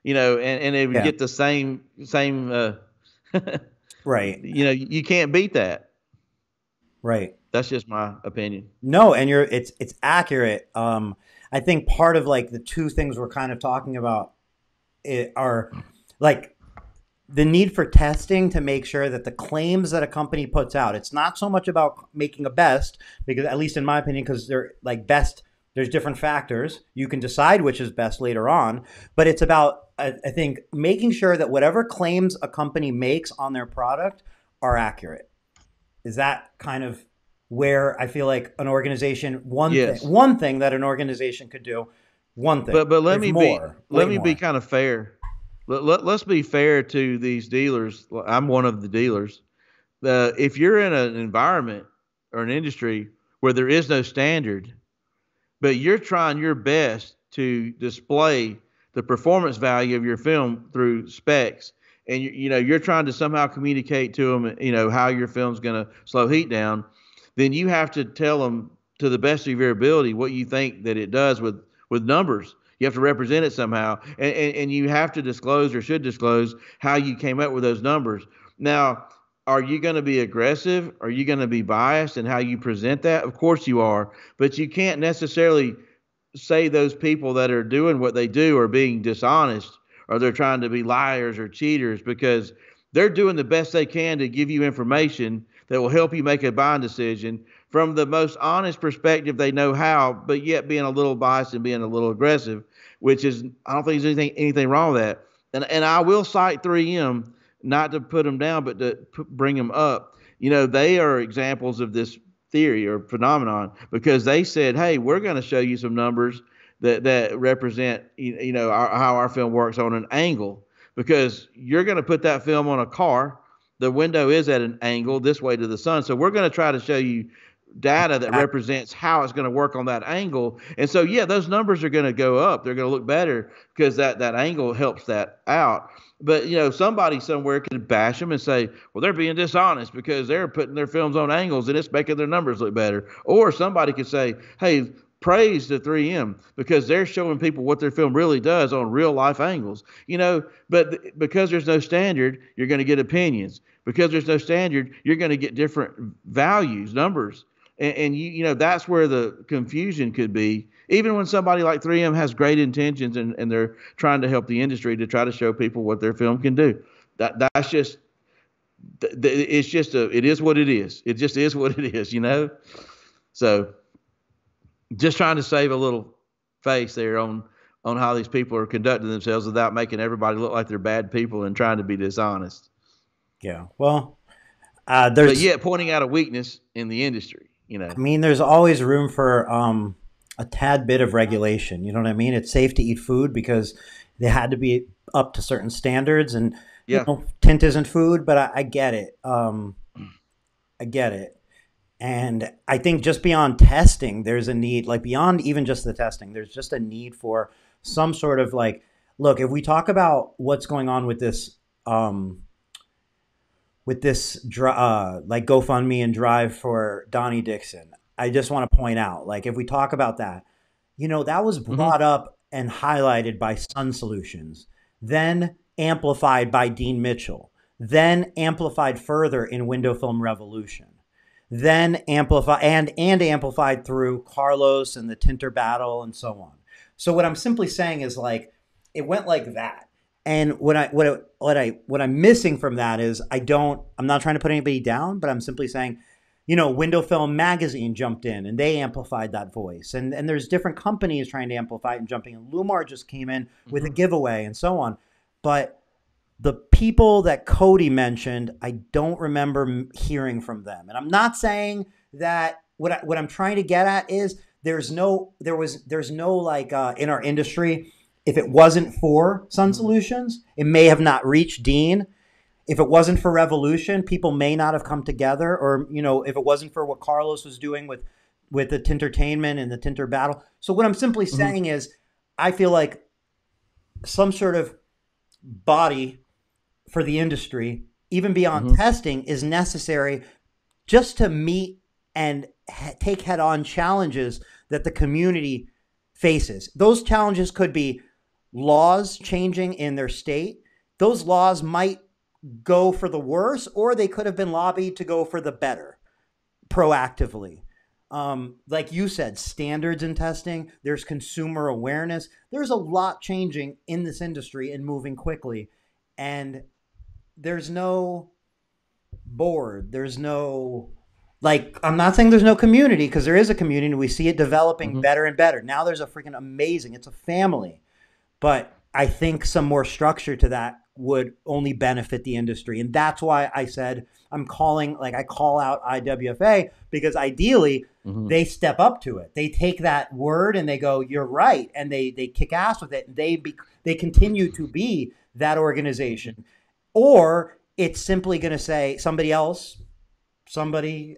And they would get the same, right. You can't beat that. Right. That's just my opinion. No, and it's accurate. I think part of like the two things we're kind of talking about are like the need for testing to make sure that the claims that a company puts out, it's not so much about making a best, because at least in my opinion, because they're like best, there's different factors. You can decide which is best later on, but it's about, I think, making sure that whatever claims a company makes on their product are accurate. Is that kind of where I feel like an organization, one thing that an organization could do, one thing. But let me be kind of fair. Let's be fair to these dealers. I'm one of the dealers. If you're in an environment or an industry where there is no standard, but you're trying your best to display the performance value of your film through specs, and you're trying to somehow communicate to them, how your film's going to slow heat down, then you have to tell them to the best of your ability what you think that it does with numbers. You have to represent it somehow, and you have to disclose or should disclose how you came up with those numbers. Now, are you going to be aggressive? Are you going to be biased in how you present that? Of course you are, but you can't necessarily say those people that are doing what they do are being dishonest, or they're trying to be liars or cheaters, because they're doing the best they can to give you information that will help you make a buying decision from the most honest perspective they know how, but yet being a little biased and being a little aggressive, which is, I don't think there's anything wrong with that. And I will cite 3M, not to put them down, but to bring them up. They are examples of this theory or phenomenon, because they said, hey, we're going to show you some numbers that represent, how our film works on an angle, because you're going to put that film on a car. The window is at an angle this way to the sun. So we're going to try to show you data that represents how it's going to work on that angle. And so, yeah, those numbers are going to go up. They're going to look better because that angle helps that out. But, somebody somewhere could bash them and say, well, they're being dishonest because they're putting their films on angles and it's making their numbers look better. Or somebody could say, hey, praise to 3M because they're showing people what their film really does on real life angles, but because there's no standard, you're going to get opinions. Because there's no standard, you're going to get different values, numbers. And you know that's where the confusion could be. Even when somebody like 3M has great intentions and they're trying to help the industry to try to show people what their film can do. That's just it's just it is what it is. It just is what it is, you know. So just trying to save a little face there on how these people are conducting themselves without making everybody look like they're bad people and trying to be dishonest. Yeah. Well, But there's, yet pointing out a weakness in the industry, you know. I mean, there's always room for a tad bit of regulation. You know what I mean? It's safe to eat food because they had to be up to certain standards, and you Yeah. know, tint isn't food, but I get it. I get it. And I think just beyond testing, there's a need, like beyond even just the testing, there's just a need for some sort of like, look, if we talk about what's going on with this like GoFundMe and drive for Donnie Dixon, I just want to point out, like, if we talk about that, you know, that was Hmm. brought up and highlighted by Sun Solutions, then amplified by Dean Mitchell, then amplified further in Window Film Revolution, then amplified through Carlos and the Tinter battle and so on. So what I'm simply saying is, like, it went like that. And what I'm missing from that is, I'm not trying to put anybody down, but I'm simply saying, you know, Window Film Magazine jumped in and they amplified that voice. And there's different companies trying to amplify it and jumping in. Lumar just came in with a giveaway and so on. But the people that Cody mentioned, I don't remember hearing from them. And I'm not saying that what I'm trying to get at is there's no like in our industry, if it wasn't for Sun Solutions, it may have not reached Dean. If it wasn't for Revolution, people may not have come together. Or, you know, if it wasn't for what Carlos was doing with the Tintertainment and the Tinter battle. So what I'm simply saying is, I feel like some sort of body for the industry, even beyond testing, is necessary just to meet and take head-on challenges that the community faces. Those challenges could be laws changing in their state. Those laws might go for the worse, or they could have been lobbied to go for the better proactively. Like you said, standards in testing, there's consumer awareness. There's a lot changing in this industry and moving quickly. And there's no board. There's no, like, I'm not saying there's no community, because there is a community. We see it developing better and better. Now there's a freaking amazing, it's a family. But I think some more structure to that would only benefit the industry. And that's why I said I call out IWFA, because ideally they step up to it. They take that word and they go, you're right. And they kick ass with it. They continue to be that organization. Or it's simply going to say somebody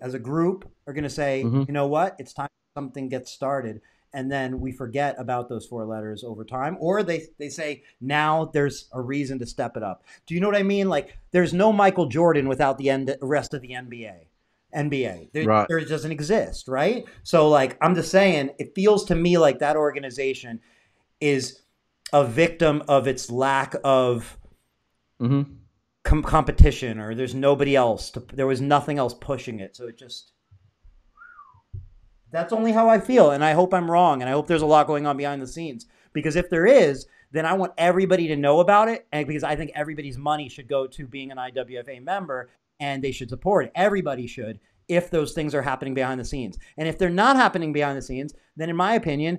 as a group are going to say, you know what, it's time something gets started. And then we forget about those 4 letters over time. Or they say, now there's a reason to step it up. Do you know what I mean? Like, there's no Michael Jordan without the rest of the NBA. Right. There doesn't exist, right? So, like, I'm just saying, it feels to me like that organization is a victim of its lack of competition, or there's nobody else. There was nothing else pushing it. So it just... That's only how I feel, and I hope I'm wrong, and I hope there's a lot going on behind the scenes. Because if there is, then I want everybody to know about it, and because I think everybody's money should go to being an IWFA member, and they should support it. Everybody should, if those things are happening behind the scenes. And if they're not happening behind the scenes, then in my opinion,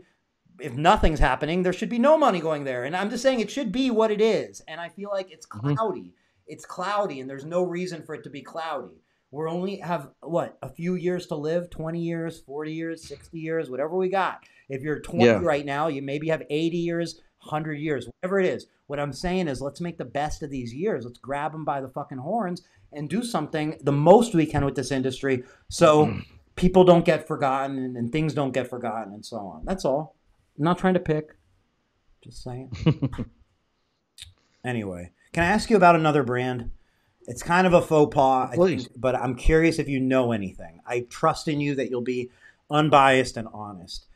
if nothing's happening, there should be no money going there. And I'm just saying it should be what it is. And I feel like it's cloudy. It's cloudy, and there's no reason for it to be cloudy. We only have, a few years to live, 20 years, 40 years, 60 years, whatever we got. If you're 20 right now, you maybe have 80 years, 100 years, whatever it is. What I'm saying is, let's make the best of these years. Let's grab them by the fucking horns and do something the most we can with this industry, so people don't get forgotten and things don't get forgotten and so on. That's all. I'm not trying to pick. Just saying. Anyway, can I ask you about another brand? It's kind of a faux pas, I think, but I'm curious if you know anything. I trust in you that you'll be unbiased and honest.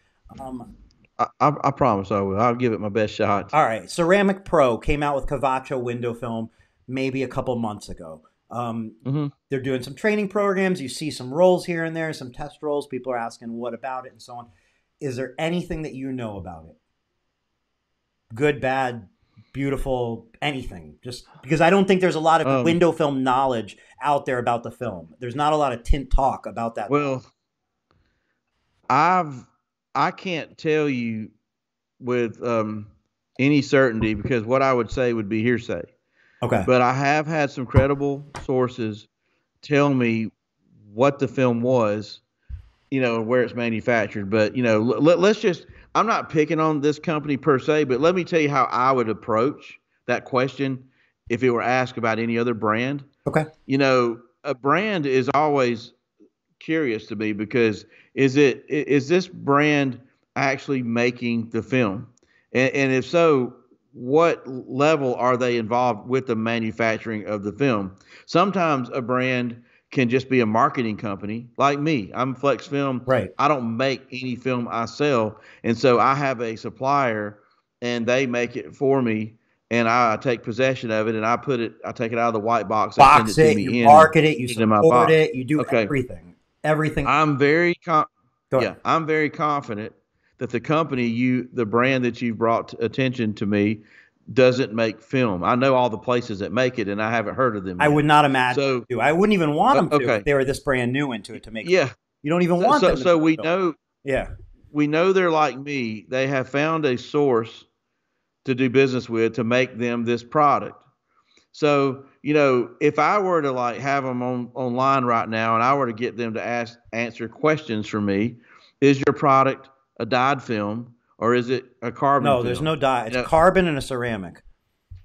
I promise I will. I'll give it my best shot. All right. Ceramic Pro came out with Cavacho window film maybe a couple months ago. Hmm. They're doing some training programs. You see some roles here and there, some test roles. People are asking what about it and so on. Is there anything that you know about it? Good, bad, beautiful, anything. Just because I don't think there's a lot of Um, window film knowledge out there about the film. There's not a lot of tint talk about that. well, I've I can't tell you with any certainty because what I would say would be hearsay. Okay. But I have had some credible sources tell me what the film was, where it's manufactured. But let's just. I'm not picking on this company per se, but let me tell you how I would approach that question if it were asked about any other brand. Okay. A brand is always curious to me because is this brand actually making the film, and if so, what level are they involved with the manufacturing of the film? Sometimes a brand can just be a marketing company, like me. I'm Flexfilm. Right. I don't make any film I sell, and so I have a supplier, and they make it for me. And I take possession of it, and I take it out of the white box, they send Box it to it, me you in, and market it, you put it in my support box. it, you do Okay. everything. Everything. I'm very Go yeah, ahead. I'm very confident that the brand that you've brought attention to me doesn't make film. I know all the places that make it, and I haven't heard of them I would yet. not imagine So, to. I wouldn't even want them to if okay, they were this brand new into it to make. yeah. You don't even So, want so, them to so make we film. know Yeah. we know they're like me. They have found a source to do business with to make them this product. So, if I were to like have them online right now and I were to get them to answer questions for me, is your product a dyed film or is it a carbon No, there's film? no dye. You It's know, carbon and a ceramic.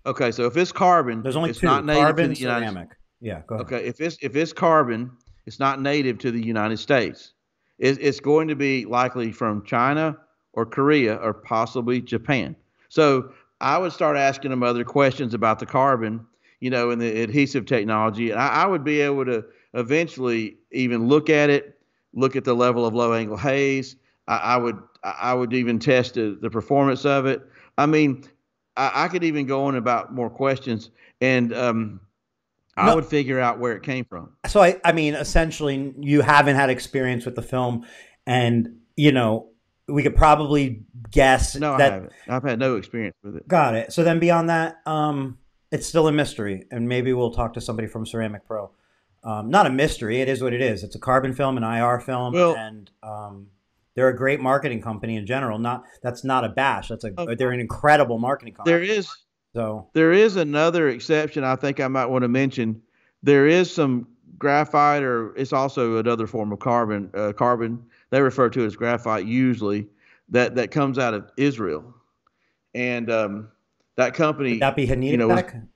okay, so if it's carbon, There's only it's two: not native to carbon, the United States. ceramic. Yeah. Go ahead. Okay, if it's carbon, it's not native to the United States. It's going to be likely from China or Korea or possibly Japan. So I would start asking them other questions about the carbon, and the adhesive technology, and I would be able to eventually even look at it, look at the level of low angle haze. I would even test the performance of it. I mean, I could even go on about more questions, and I No. would figure out where it came from. So I mean, essentially, you haven't had experience with the film, and we could probably guess No, I that. haven't. I've had no experience with it. Got it. So then beyond that, it's still a mystery, and maybe we'll talk to somebody from Ceramic Pro. Not a mystery. It is what it is. It's a carbon film, an IR film, Well, and they're a great marketing company in general. That's not a bash. uh, They're an incredible marketing there company. is So there is another exception I think I might want to mention. There is some graphite, or it's also another form of carbon. Carbon they refer to it as graphite usually. That comes out of Israel, and that would company, that be was Hanita?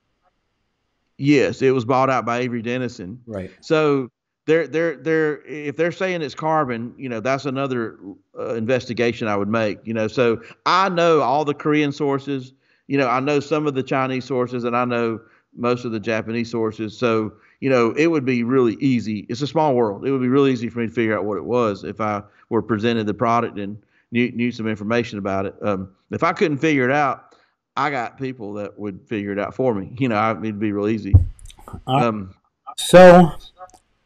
yes, it was bought out by Avery Dennison. Right. So they're if they're saying it's carbon, that's another investigation I would make. So I know all the Korean sources. I know some of the Chinese sources, and I know most of the Japanese sources. So it would be really easy. It's a small world. It would be really easy for me to figure out what it was if I were presented the product and knew some information about it. If I couldn't figure it out, I got people that would figure it out for me. It'd be real easy. Uh, Um, so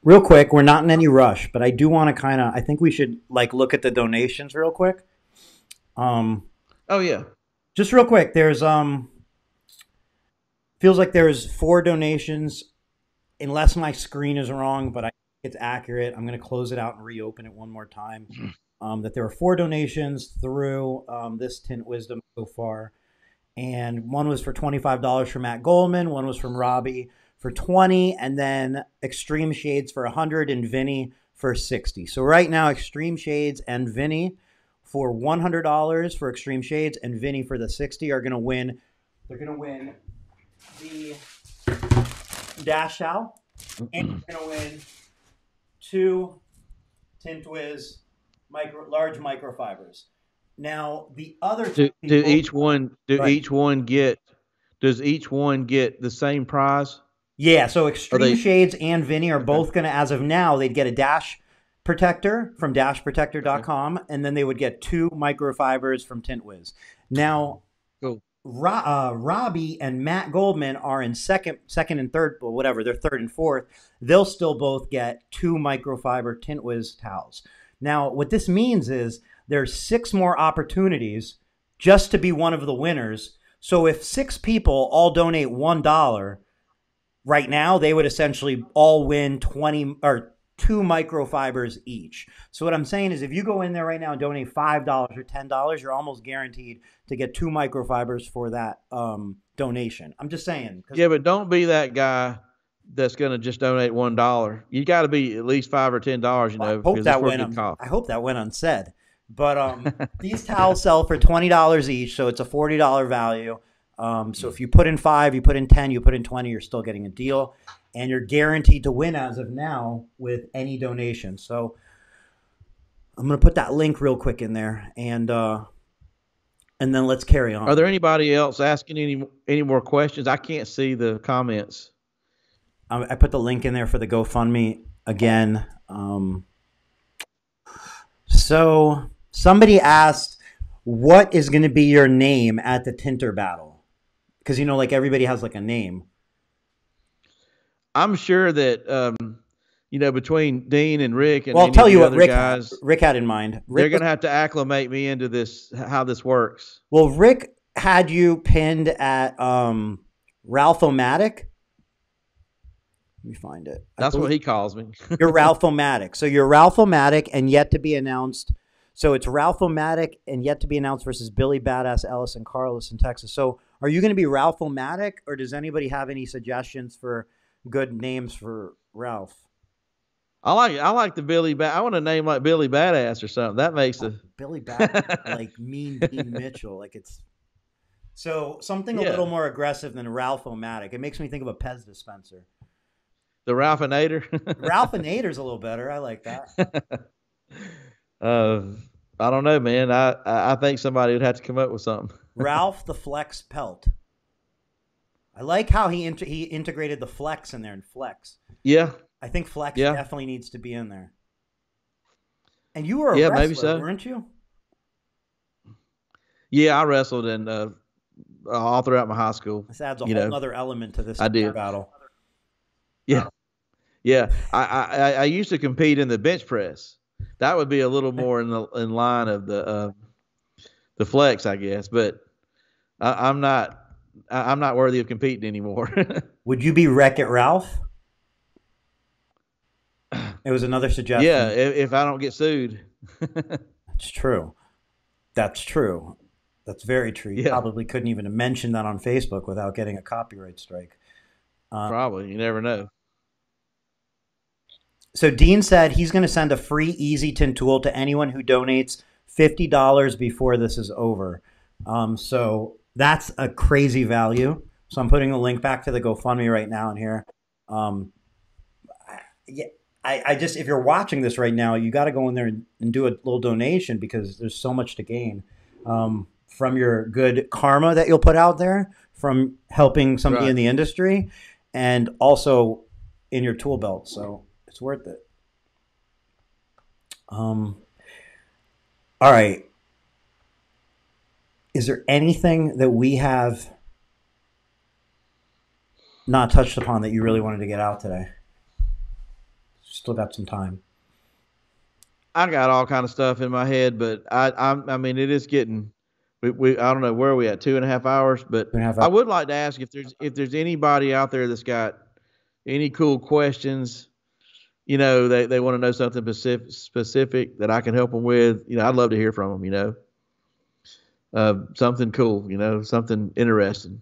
real quick, we're not in any rush, but I do want to I think we should look at the donations real quick. Um, oh yeah. just real quick, there's feels like there's 4 donations, unless my screen is wrong, but I think it's accurate. I'm going to close it out and reopen it one more time. That there were 4 donations through this Tint Wisdom so far, and one was for $25 from Matt Goldman, one was from Robbie for 20, and then Extreme Shades for 100 and Vinny for 60. So right now, Extreme Shades and Vinny for $100 for Extreme Shades and Vinny for the 60 are going to win. They're going to win the Dash Out, and they're going to win 2 Tint Wiz large microfibers. Now the other Do, two do people, each one do right? each one get does each one get the same prize? Yeah, so Are Extreme they Shades and Vinny are okay? both going to, as of now, they'd get a dash protector from Okay. dashprotector.com, and then they would get 2 microfibers from Tint Wiz. Now, Cool. Robbie and Matt Goldman are in second and third, or whatever. They're third and fourth. They'll still both get 2 microfiber Tint Wiz towels. Now, what this means is there's 6 more opportunities just to be one of the winners. So if 6 people all donate $1 right now, they would essentially all win 20 or 2 microfibers each. So what I'm saying is if you go in there right now and donate $5 or $10, you're almost guaranteed to get 2 microfibers for that donation. I'm just saying. Yeah, but don't be that guy that's going to just donate $1. You got to be at least $5 or $10, because it's for a good cause. I hope that went unsaid. But these towels sell for $20 each, so it's a $40 value. So if you put in 5, you put in 10, you put in 20, you're still getting a deal. And you're guaranteed to win as of now with any donation. So I'm going to put that link real quick in there, and then let's carry on. Are there anybody else asking any more questions? I can't see the comments. I put the link in there for the GoFundMe again. So somebody asked, what is going to be your name at the Tinter battle? Because, like everybody has like a name. I'm sure that, between Dean and Rick and well, I'll tell you what Rick had in mind. They're going to have to acclimate me into this, how this works. Well, Rick had you pinned at Ralph-O-Matic. Let me find it. That's what he calls me. You're Ralph-O-Matic. So you're Ralph-O-Matic and yet to be announced. So it's Ralph-O-Matic and yet to be announced versus Billy Badass Ellis and Carlos in Texas. So are you going to be Ralph-O-Matic, or does anybody have any suggestions for good names for Ralph? I like the Billy I want a name like Billy Badass or something. That makes Billy Badass, like Mean Dean Mitchell. Like it's so something a little more aggressive than Ralph-O-Matic. It makes me think of a Pez dispenser. The Ralphinator. Ralphinator's a little better. I like that. I don't know, man. I think somebody would have to come up with something. Ralph the Flex Pelt. I like how he integrated the flex in there and flex. Yeah. I think flex definitely needs to be in there. And you were a wrestler, maybe so. weren't you? Yeah, I wrestled and all throughout my high school. This adds a whole other element to this battle. Yeah. Yeah. I used to compete in the bench press. That would be a little more in line of the flex, I guess. But I'm not worthy of competing anymore. Would you be Wreck-It Ralph? It was another suggestion. Yeah, if I don't get sued. That's true. That's true. That's very true. You probably couldn't even mention that on Facebook without getting a copyright strike. Probably. You never know. So Dean said he's going to send a free Easy Tint tool to anyone who donates $50 before this is over. So that's a crazy value. So I'm putting a link back to the GoFundMe right now in here. I just, if you're watching this right now, you got to go in there and do a little donation, because there's so much to gain from your good karma that you'll put out there, from helping somebody in the industry, and also in your tool belt. So it's worth it. All right. Is there anything that we have not touched upon that you really wanted to get out today? Still got some time. I got all kind of stuff in my head, but I mean, it is getting. I don't know where are we at, 2.5 hours, but I would like to ask if there's anybody out there that's got any cool questions. They want to know something specific that I can help them with. I'd love to hear from them. Something cool. Something interesting.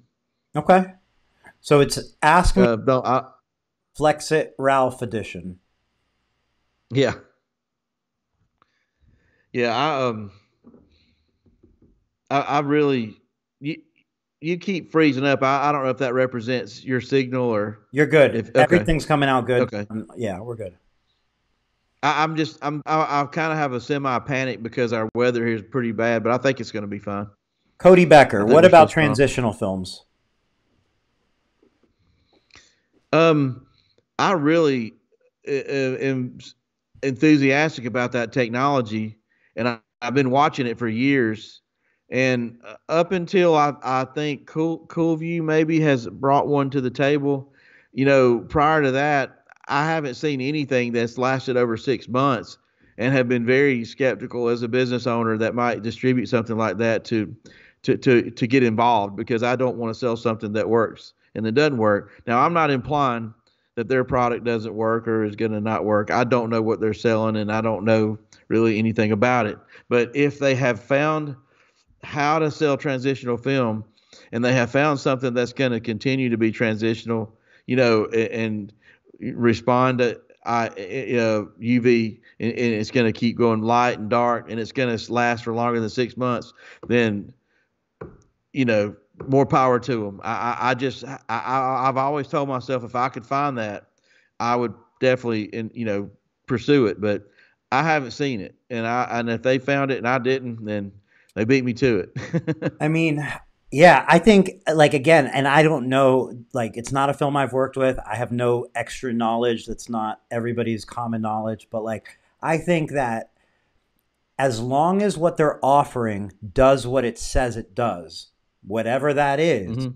Okay, so it's Ask Me Flex It Ralph edition. Yeah. Yeah, I really you keep freezing up. I don't know if that represents your signal or you're good. Everything's coming out good. Okay. Yeah, we're good. I kind of have a semi panic because our weather here is pretty bad, but I think it's going to be fine. Cody Becker, what about transitional films? I really am enthusiastic about that technology, and I've been watching it for years, And up until I think Coolview maybe has brought one to the table. Prior to that, I haven't seen anything that's lasted over 6 months, and have been very skeptical as a business owner that might distribute something like that to get involved, because I don't want to sell something that works and that doesn't work. Now, I'm not implying that their product doesn't work or is going to not work. I don't know what they're selling, and I don't know really anything about it. But if they have found how to sell transitional film, and they have found something that's going to continue to be transitional, and respond to UV, and it's going to keep going light and dark, and it's going to last for longer than 6 months, then more power to them. I've always told myself if I could find that, I would definitely pursue it. But I haven't seen it, and if they found it and I didn't, then they beat me to it. I mean, yeah, I think like again, and I don't know, like it's not a film I've worked with. I have no extra knowledge that's not everybody's common knowledge, but like I think that as long as what they're offering does what it says it does, whatever that is, Mm-hmm.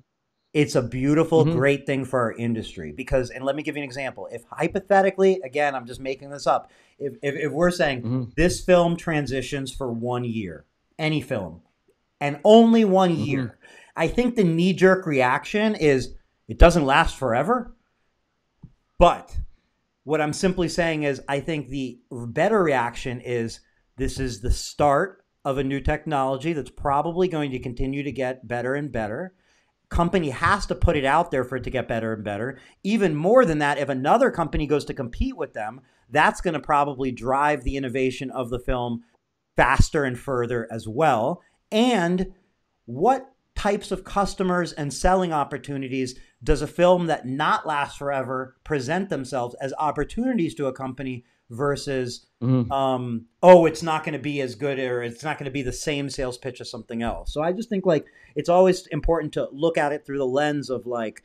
it's a beautiful, Mm-hmm. great thing for our industry. Because, and let me give you an example. If hypothetically, again, I'm just making this up, if we're saying Mm-hmm. this film transitions for 1 year, any film, and only one Mm-hmm. year, I think the knee jerk reaction is it doesn't last forever. But what I'm simply saying is I think the better reaction is this is the start of a new technology that's probably going to continue to get better and better. Company has to put it out there for it to get better and better. Even more than that, if another company goes to compete with them, that's going to probably drive the innovation of the film faster and further as well. And what types of customers and selling opportunities does a film that not last forever present themselves as opportunities to a company versus, Mm-hmm. oh, it's not going to be as good or it's not going to be the same sales pitch as something else. So I just think like it's always important to look at it through the lens of like,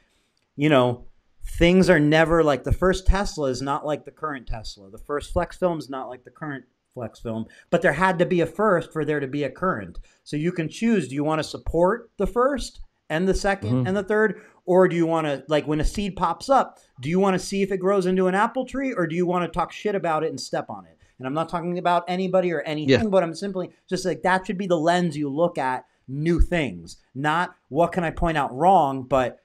things are never like the first Tesla is not like the current Tesla. The first Flex film is not like the current Flex film, but there had to be a first for there to be a current. So you can choose, do you want to support the first and the second Mm-hmm. and the third? Or do you want to, like when a seed pops up, do you want to see if it grows into an apple tree or do you want to talk shit about it and step on it? And I'm not talking about anybody or Yeah. anything, but I'm simply just like that should be the lens you look at new things, not what can I point out wrong, but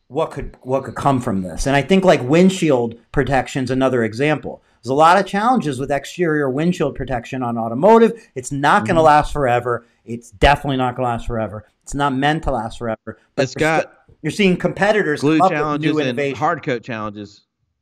what could come from this. And I think like windshield protection is another example. There's a lot of challenges with exterior windshield protection on automotive. It's not going to Mm-hmm. last forever. It's definitely not going to last forever. It's not meant to last forever. But It's got you're seeing competitors glue come up with challenges new and innovation. hard coat challenges.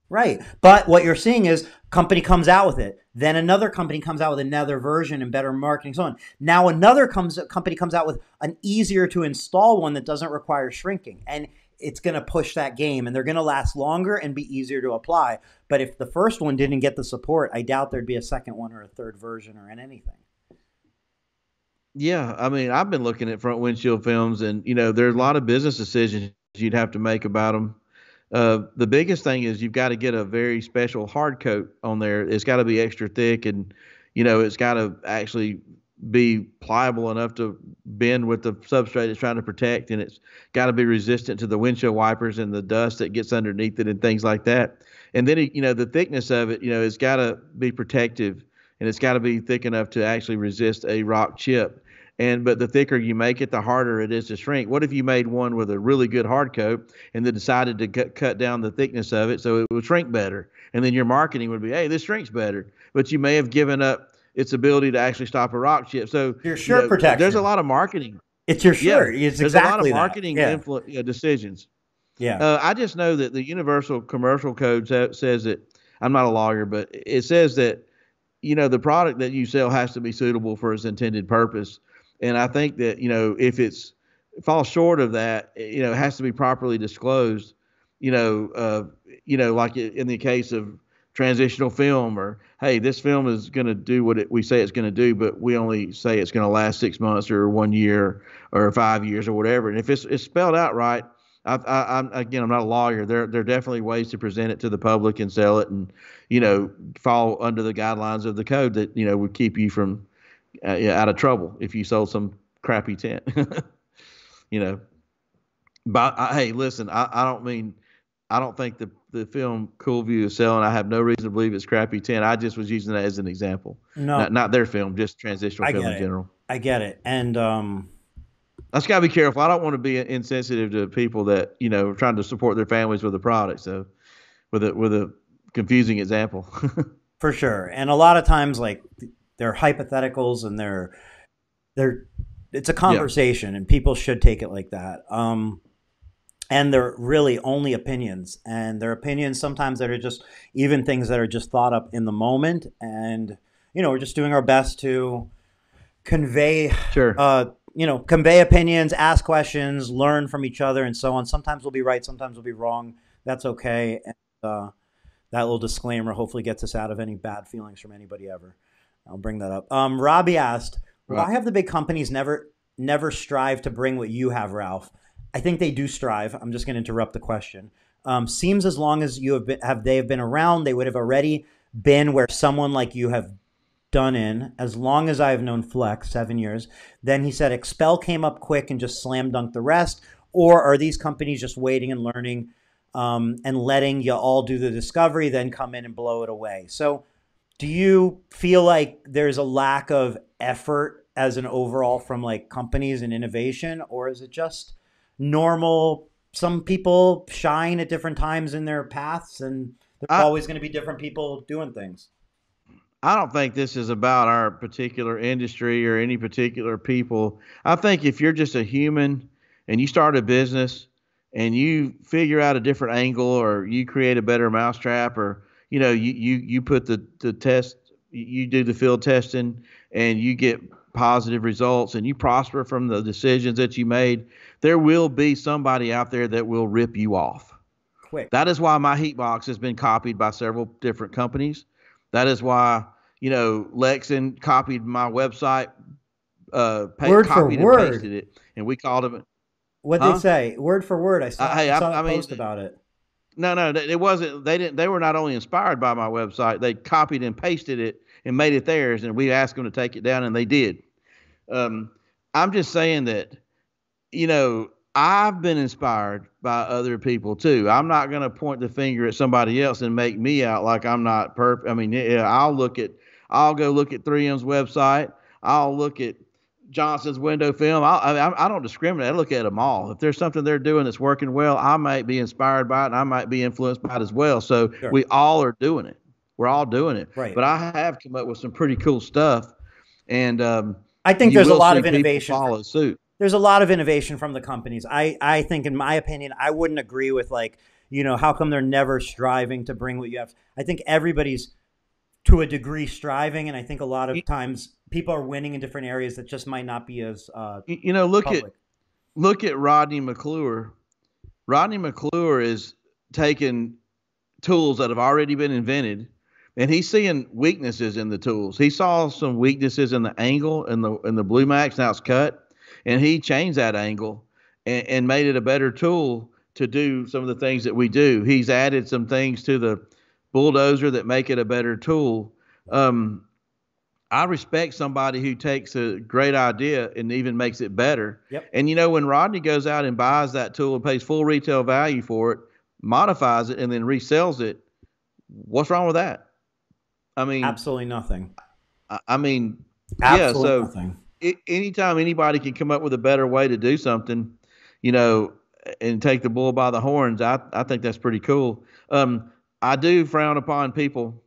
Right. But what you're seeing is company comes out with it. Then another company comes out with another version and better marketing, so on. Now another company comes out with an easier to install one that doesn't require shrinking. And it's going to push that game and they're going to last longer and be easier to apply. But if the first one didn't get the support, I doubt there'd be a second one or a third version or in anything. Yeah, I mean, I've been looking at front windshield films, and there's a lot of business decisions you'd have to make about them. The biggest thing is you've got to get a very special hard coat on there. It's got to be extra thick, and it's got to actually be pliable enough to bend with the substrate it's trying to protect, and it's got to be resistant to the windshield wipers and the dust that gets underneath it and things like that. And then the thickness of it, it's got to be protective, and it's got to be thick enough to actually resist a rock chip. But the thicker you make it, the harder it is to shrink. What if you made one with a really good hard coat and then decided to cut down the thickness of it so it would shrink better? And then your marketing would be, hey, this shrinks better. But you may have given up its ability to actually stop a rock chip. So Your shirt protection. there's a lot of marketing. It's your shirt. Yeah, It's there's a lot of exactly marketing decisions. Yeah. I just know that the Universal Commercial Code says that, I'm not a lawyer, but it says that the product that you sell has to be suitable for its intended purpose. And I think that, if falls short of that, it has to be properly disclosed, like in the case of transitional film, or, hey, this film is going to do what we say it's going to do, but we only say it's going to last 6 months or 1 year or 5 years or whatever. And if it's spelled out right, I'm not a lawyer. There are definitely ways to present it to the public and sell it, and fall under the guidelines of the code that would keep you from out of trouble if you sold some crappy tint. You know, but hey, listen, I don't think the film Cool View is selling. I have no reason to believe it's crappy tint. I just was using that as an example. No, Not their film, just transitional I film get in it. general. I get it. And I just gotta be careful. I don't want to be insensitive to people that are trying to support their families with a product. So with a confusing example. for sure. And a lot of times, like, they're hypotheticals, and they're it's a Yeah, conversation, and people should take it like that. And they're really only opinions, and they're opinions sometimes that are just even things that are just thought up in the moment. And we're just doing our best to convey sure. convey opinions, ask questions, learn from each other, and so on. Sometimes we'll be right, sometimes we'll be wrong. That's okay. And that little disclaimer hopefully gets us out of any bad feelings from anybody ever. I'll bring that up. Robbie asked, Right. why have the big companies never strive to bring what you have, Ralph? I think they do strive. I'm just going to interrupt the question. Seems as long as they have been around, they would have already been where someone like you have done in. As long as I've known Flex, 7 years. Then he said, Expel came up quick and just slam dunked the rest. Or are these companies just waiting and learning and letting you all do the discovery, then come in and blow it away? So do you feel like there's a lack of effort as an overall from like companies and innovation, or is it just normal? Some people shine at different times in their paths, and there's I always going to be different people doing things. I don't think this is about our particular industry or any particular people. I think if you're just a human and you start a business and you figure out a different angle, or you create a better mousetrap, or you put the test, you do the field testing and you get positive results and you prosper from the decisions that you made, there will be somebody out there that will rip you off. Quick. That is why my heat box has been copied by several different companies. That is why, Lexan copied my website, Word for copied and pasted word. it, and we called them, What'd they huh? say? Word for word. Hey, I saw I a mean, post about it. no, no, it wasn't. They didn't. They were not only inspired by my website, they copied and pasted it and made it theirs, and we asked them to take it down, and they did. Um, I'm just saying that, I've been inspired by other people too. I'm not going to point the finger at somebody else and make me out like I'm not perfect. I mean, yeah, I'll go look at 3M's website. I'll look at Johnson's window film. I don't discriminate. I look at them all. If there's something they're doing that's working well, I might be inspired by it, and I might be influenced by it as well. So Sure. we all are doing it. We're all doing it. Right. But I have come up with some pretty cool stuff, and I think you there's a will lot see of people innovation. follow suit. There's a lot of innovation from the companies. I think, in my opinion, I wouldn't agree with like, how come they're never striving to bring what you have. I think everybody's to a degree striving, and I think a lot of times people are winning in different areas that just might not be as public. Look at Rodney McClure. Rodney McClure is taking tools that have already been invented, and he's seeing weaknesses in the tools. He saw some weaknesses in the angle in the Blue Max. Now it's cut, and he changed that angle and made it a better tool to do some of the things that we do. He's added some things to the bulldozer that make it a better tool. I respect somebody who takes a great idea and even makes it better. Yep. And when Rodney goes out and buys that tool and pays full retail value for it, modifies it, and then resells it, what's wrong with that? I mean, Absolutely nothing. I mean, yeah. Absolutely So nothing. anytime anybody can come up with a better way to do something, and take the bull by the horns, I think that's pretty cool. I do frown upon people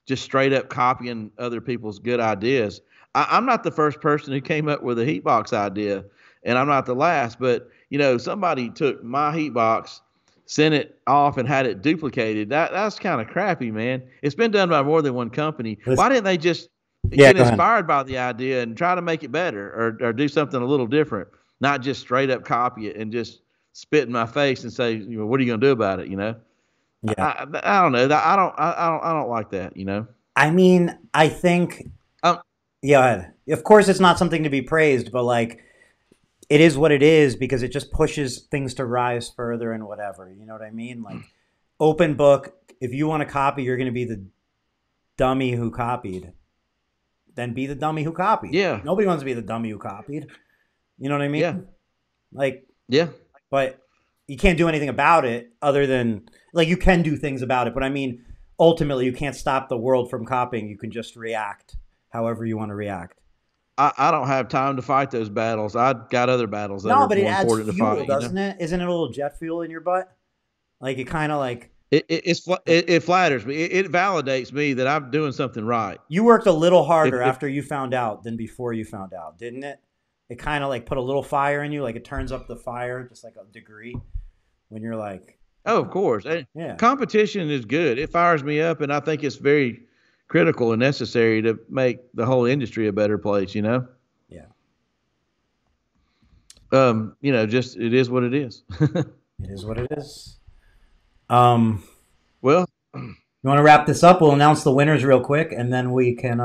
just straight up copying other people's good ideas. I'm not the first person who came up with a heat box idea, and I'm not the last, but somebody took my heat box, sent it off, and had it duplicated. That's kind of crappy, man. It's been done by more than one company. Why didn't they just get Go ahead. inspired by the idea and try to make it better, or do something a little different, not just straight up copy it and just spit in my face and say, what are you going to do about it? Yeah. I don't know. I don't like that. I mean, I think, Um, yeah, of course it's not something to be praised, but like, it is what it is because it just pushes things to rise further and whatever. You know what I mean? Like, open book. If you want to copy, you're going to be the dummy who copied. Then be the dummy who copied. Yeah. Nobody wants to be the dummy who copied. You know what I Yeah. mean? Like, Yeah. but you can't do anything about it other than like you can do things about it. But I mean, ultimately, you can't stop the world from copying. You can just react however you want to react. I don't have time to fight those battles. I got other battles that No, are but it more adds important to fuel, fight, you know? doesn't it? Isn't it a little jet fuel in your butt? Like it kind of like It flatters me. It validates me that I'm doing something right. you worked a little harder If after you found out than before you found out, didn't it? It kind of like put a little fire in you, like it turns up the fire just like a degree when you're like, Oh, of course. yeah, Competition is good. It fires me up, and I think it's very critical and necessary to make the whole industry a better place, you know? yeah, Just it is what it is. it is what it is. Um, Well, you want to wrap this up? We'll announce the winners real quick, and then we can.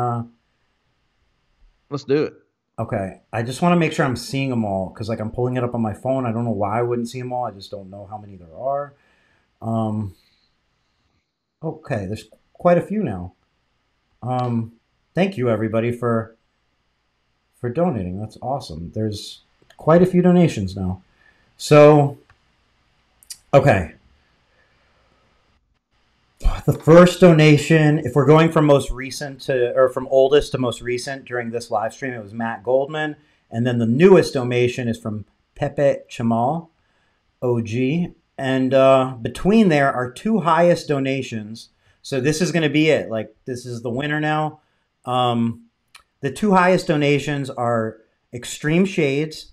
let's do it. Okay, I just want to make sure I'm seeing them all because like I'm pulling it up on my phone. I don't know why I wouldn't see them all. I just don't know how many there are. Um, okay, there's quite a few now. Um, thank you everybody for donating. That's awesome. There's quite a few donations now. So, okay. The first donation, if we're going from most recent to, or from oldest to most recent during this live stream, it was Matt Goldman. And then the newest donation is from Pepe Chamal, OG. And between there are two highest donations. So this is going to be it. Like, this is the winner now. The two highest donations are Extreme Shades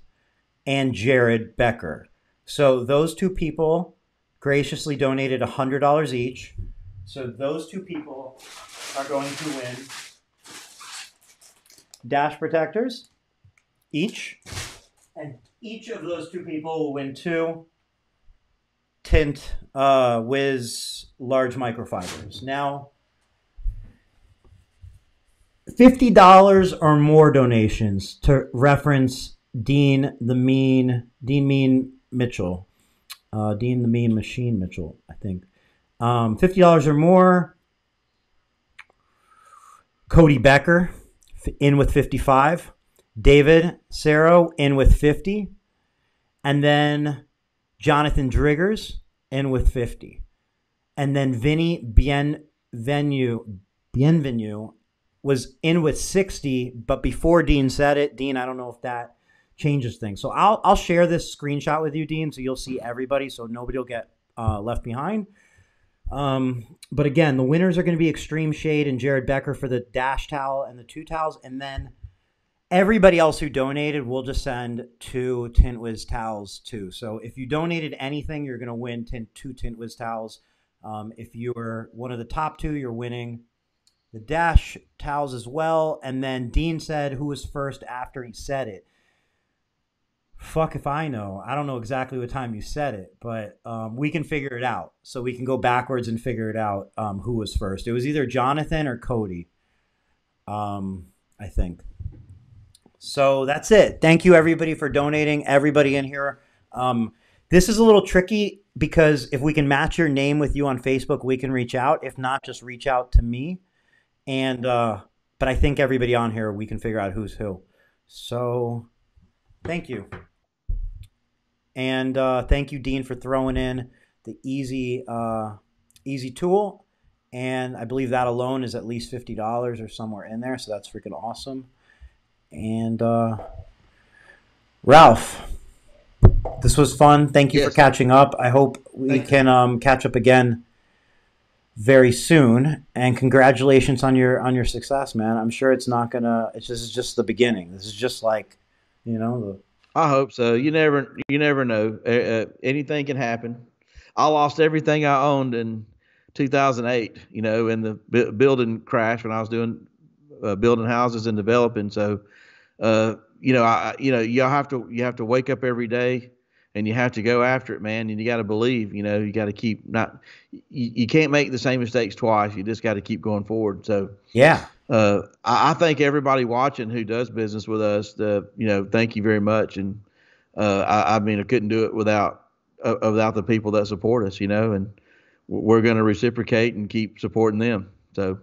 and Jared Becker. So those two people graciously donated $100 each. So those two people are going to win dash protectors each. And each of those two people will win two Tint Wiz large microfibers. Now, $50 or more donations to reference Dean Mean Mitchell. Dean the Mean Machine Mitchell, I think. $50 or more. Cody Becker in with 55. David Saro in with 50. And then Jonathan Driggers in with 50. And then Vinny Bienvenu was in with 60, but before Dean said it, Dean, I don't know if that changes things. So I'll share this screenshot with you, Dean, so you'll see everybody, so nobody will get left behind. But again, the winners are going to be Extreme Shade and Jared Becker for the dash towel and the two towels, and then everybody else who donated, we'll just send two Tint Wiz towels too. So if you donated anything, you're going to win two Tint Wiz towels. If you were one of the top two, you're winning the dash towels as well. And then Dean said who was first after he said it. Fuck if I know. I don't know exactly what time you said it, but we can figure it out. So we can go backwards and figure it out who was first. It was either Jonathan or Cody, I think. So that's it. Thank you, everybody, for donating. Everybody in here. This is a little tricky because if we can match your name with you on Facebook, we can reach out. If not, just reach out to me. And but I think everybody on here, we can figure out who's who. So thank you. And thank you, Dean, for throwing in the easy tool. And I believe that alone is at least $50 or somewhere in there. So that's freaking awesome. And Ralph, this was fun. Thank you for catching up. I hope we can catch up again very soon. And congratulations on your success, man. I'm sure it's not gonna. This is just the beginning. This is just like, I hope so. You never know. Anything can happen. I lost everything I owned in 2008. In the building crash when I was doing building houses and developing. So, you have to wake up every day and you have to go after it, man. And you got to believe. You got to keep you can't make the same mistakes twice. You just got to keep going forward. So yeah. I thank everybody watching who does business with us. Thank you very much. And I couldn't do it without the people that support us. And we're going to reciprocate and keep supporting them. So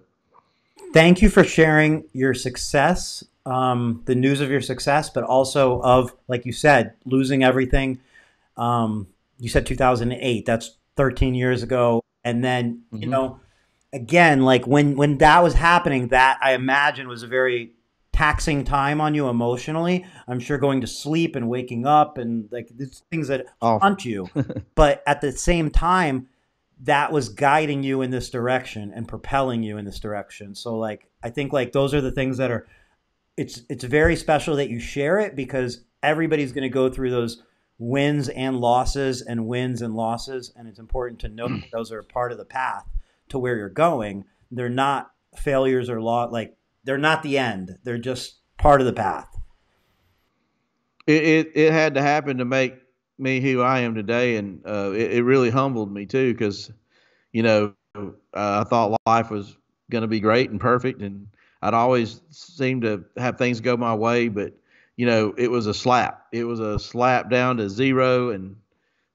thank you for sharing your success the news of your success, but also of, like you said, losing everything. You said 2008. That's 13 years ago. And then, you Hmm. know, again, like when that was happening, that I imagine was a very taxing time on you emotionally. I'm sure going to sleep and waking up and like these things that Awful. haunt you. But at the same time, that was guiding you in this direction and propelling you in this direction. So like I think like those are the things that are, it's very special that you share it, because everybody's going to go through those wins and losses and wins and losses, and it's important to know that those are part of the path to where you're going. They're not failures or like they're not the end. They're just part of the path. It had to happen to make me who I am today, and it really humbled me too, because I thought life was going to be great and perfect, and I'd always seemed to have things go my way, but it was a slap. It was a slap down to zero, and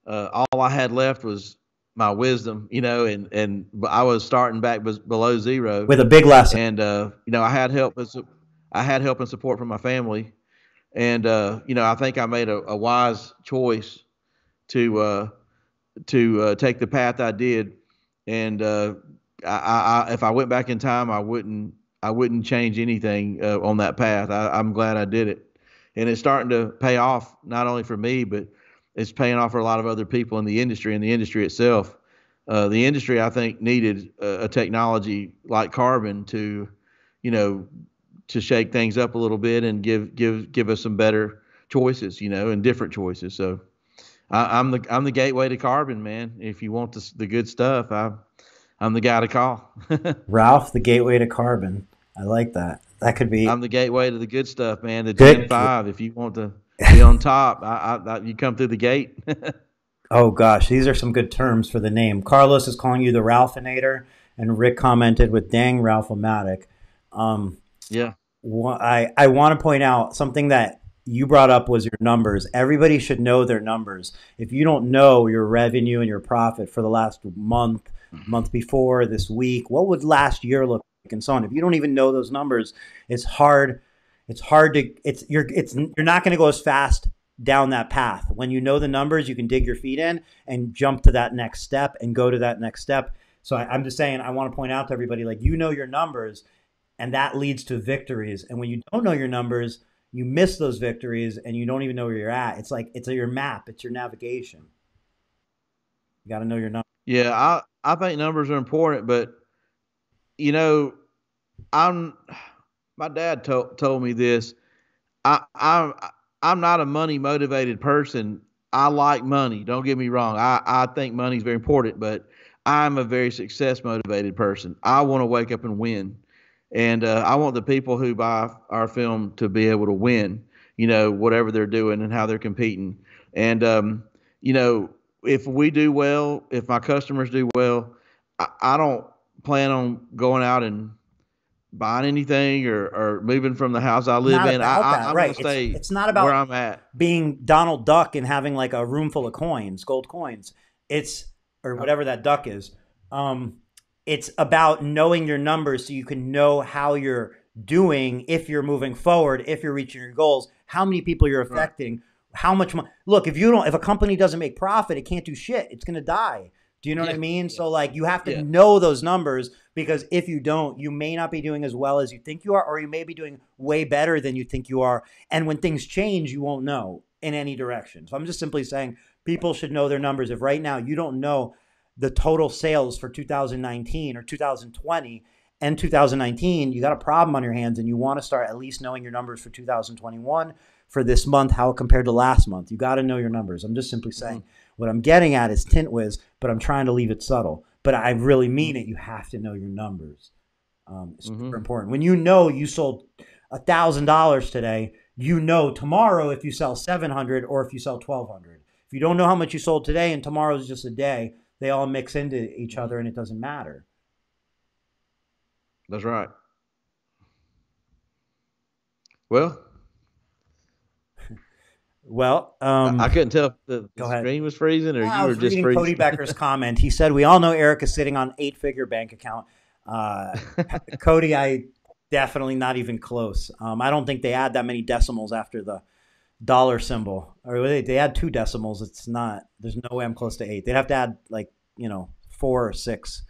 all I had left was my wisdom, and I was starting back below zero, With a big lesson. and I had help. I had help and support from my family, and I think I made a wise choice to take the path I did, and if I went back in time, I wouldn't change anything on that path. I'm glad I did it, and it's starting to pay off not only for me, but it's paying off for a lot of other people in the industry and the industry itself. The industry, I think, needed a technology like carbon you know, to shake things up a little bit and give us some better choices, and different choices. So I'm the gateway to carbon, man. If you want the good stuff, I'm the guy to call. Ralph, the gateway to carbon. I like that. That could be I'm the gateway to the good stuff, man. The Gen good. 5. If you want to be on top, you come through the gate. Oh gosh, these are some good terms for the name. Carlos is calling you the Ralphinator, and Rick commented with "Dang Ralphomatic." Um, Yeah. I want to point out something that you brought up was your numbers. Everybody should know their numbers. If you don't know your revenue and your profit for the last month before, this week, what would last year look like, and so on. If you don't even know those numbers, it's hard. It's hard to. You're not going to go as fast down that path. When you know the numbers, you can dig your feet in and jump to that next step and go to that next step. So I'm just saying, I want to point out to everybody, like, you know your numbers, and that leads to victories. And when you don't know your numbers, you miss those victories and you don't even know where you're at. It's like it's your map, it's your navigation. You got to know your numbers. Yeah. I think numbers are important, but you know, I'm my dad told me this. I'm not a money motivated person. I like money. Don't get me wrong. I think money is very important, but I'm a very success motivated person. I want to wake up and win, and I want the people who buy our film to be able to win. Whatever they're doing and how they're competing, and you know, if we do well, if my customers do well, I don't plan on going out and buying anything or moving from the house I live Not in. about that, I'm gonna right? stay It's not where about I'm at. being Donald Duck and having like a room full of coins, gold coins. It's or whatever that duck is. Um, it's about knowing your numbers so you can know how you're doing, if you're moving forward, if you're reaching your goals, how many people you're Right. affecting, how much money. Look, if a company doesn't make profit, it can't do shit. It's gonna die. Do you know what I Yeah. mean? Yeah. So like you have to Yeah. know those numbers, because if you don't, you may not be doing as well as you think you are, or you may be doing way better than you think you are. And when things change, you won't know in any direction. So I'm just simply saying people should know their numbers. If right now you don't know the total sales for 2019 or 2020 and 2019, you got a problem on your hands, and you want to start at least knowing your numbers for 2021 for this month, how it compared to last month. You got to know your numbers. I'm just simply saying what I'm getting at is Tint Wiz, but I'm trying to leave it subtle. But I really mean it. You have to know your numbers. It's Mm-hmm. super important. When you know you sold $1,000 today, you know tomorrow if you sell 700 or if you sell 1,200. If you don't know how much you sold today and tomorrow's just a day, they all mix into each other and it doesn't matter. That's right. Well, Well, I couldn't tell if the go ahead. screen was freezing or I you were was just reading Cody freezing. Becker's comment. He said, "We all know Eric is sitting on 8-figure bank account." Uh, Cody, Definitely not even close. I don't think they add that many decimals after the dollar symbol, or they add 2 decimals. It's not. There's no way I'm close to 8. They'd have to add like 4 or 6.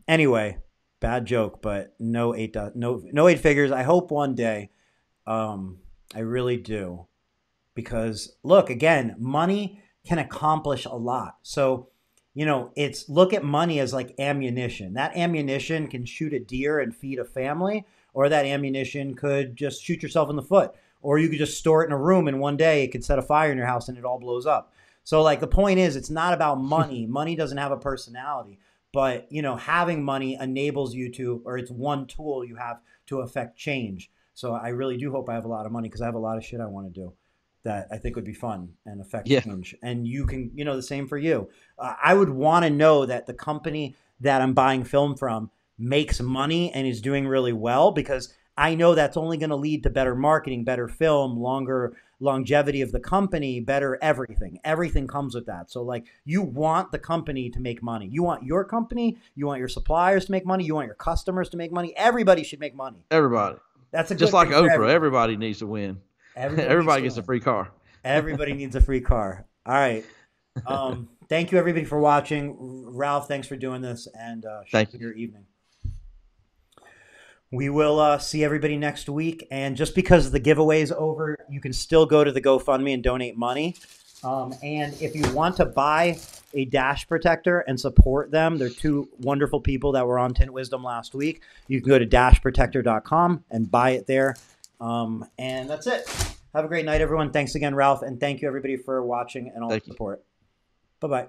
Anyway, bad joke, but no 8. No 8 figures. I hope one day. I really do, because look, again, money can accomplish a lot. So it's look at money as like ammunition. That ammunition can shoot a deer and feed a family, or that ammunition could just shoot yourself in the foot, or you could just store it in a room and one day it could set a fire in your house and it all blows up. So like the point is, it's not about money. Money doesn't have a personality, but having money enables you to, or it's one tool you have to affect change. So I really do hope I have a lot of money, because I have a lot of shit I want to do that I think would be fun and affect Yeah. change. And you can, the same for you. I would want to know that the company that I'm buying film from makes money and is doing really well, because I know that's only going to lead to better marketing, better film, longer longevity of the company, better everything. Everything comes with that. So like, you want the company to make money. You want your company, you want your suppliers to make money, you want your customers to make money. Everybody should make money. Everybody. That's a Just good like thing for Oprah, everybody. everybody needs to win. Everybody needs Everybody to gets a win. free car. Everybody needs a free car. All right. Thank you, everybody, for watching. Ralph, thanks for doing this, and Thank you. your evening. We will see everybody next week. And just because the giveaway is over, you can still go to the GoFundMe and donate money. And if you want to buy a dash protector and support them, they're 2 wonderful people that were on Tint Wizdom last week. You can go to dashprotector.com and buy it there. And that's it. Have a great night, everyone. Thanks again, Ralph. And thank you, everybody, for watching and all the support. Bye-bye.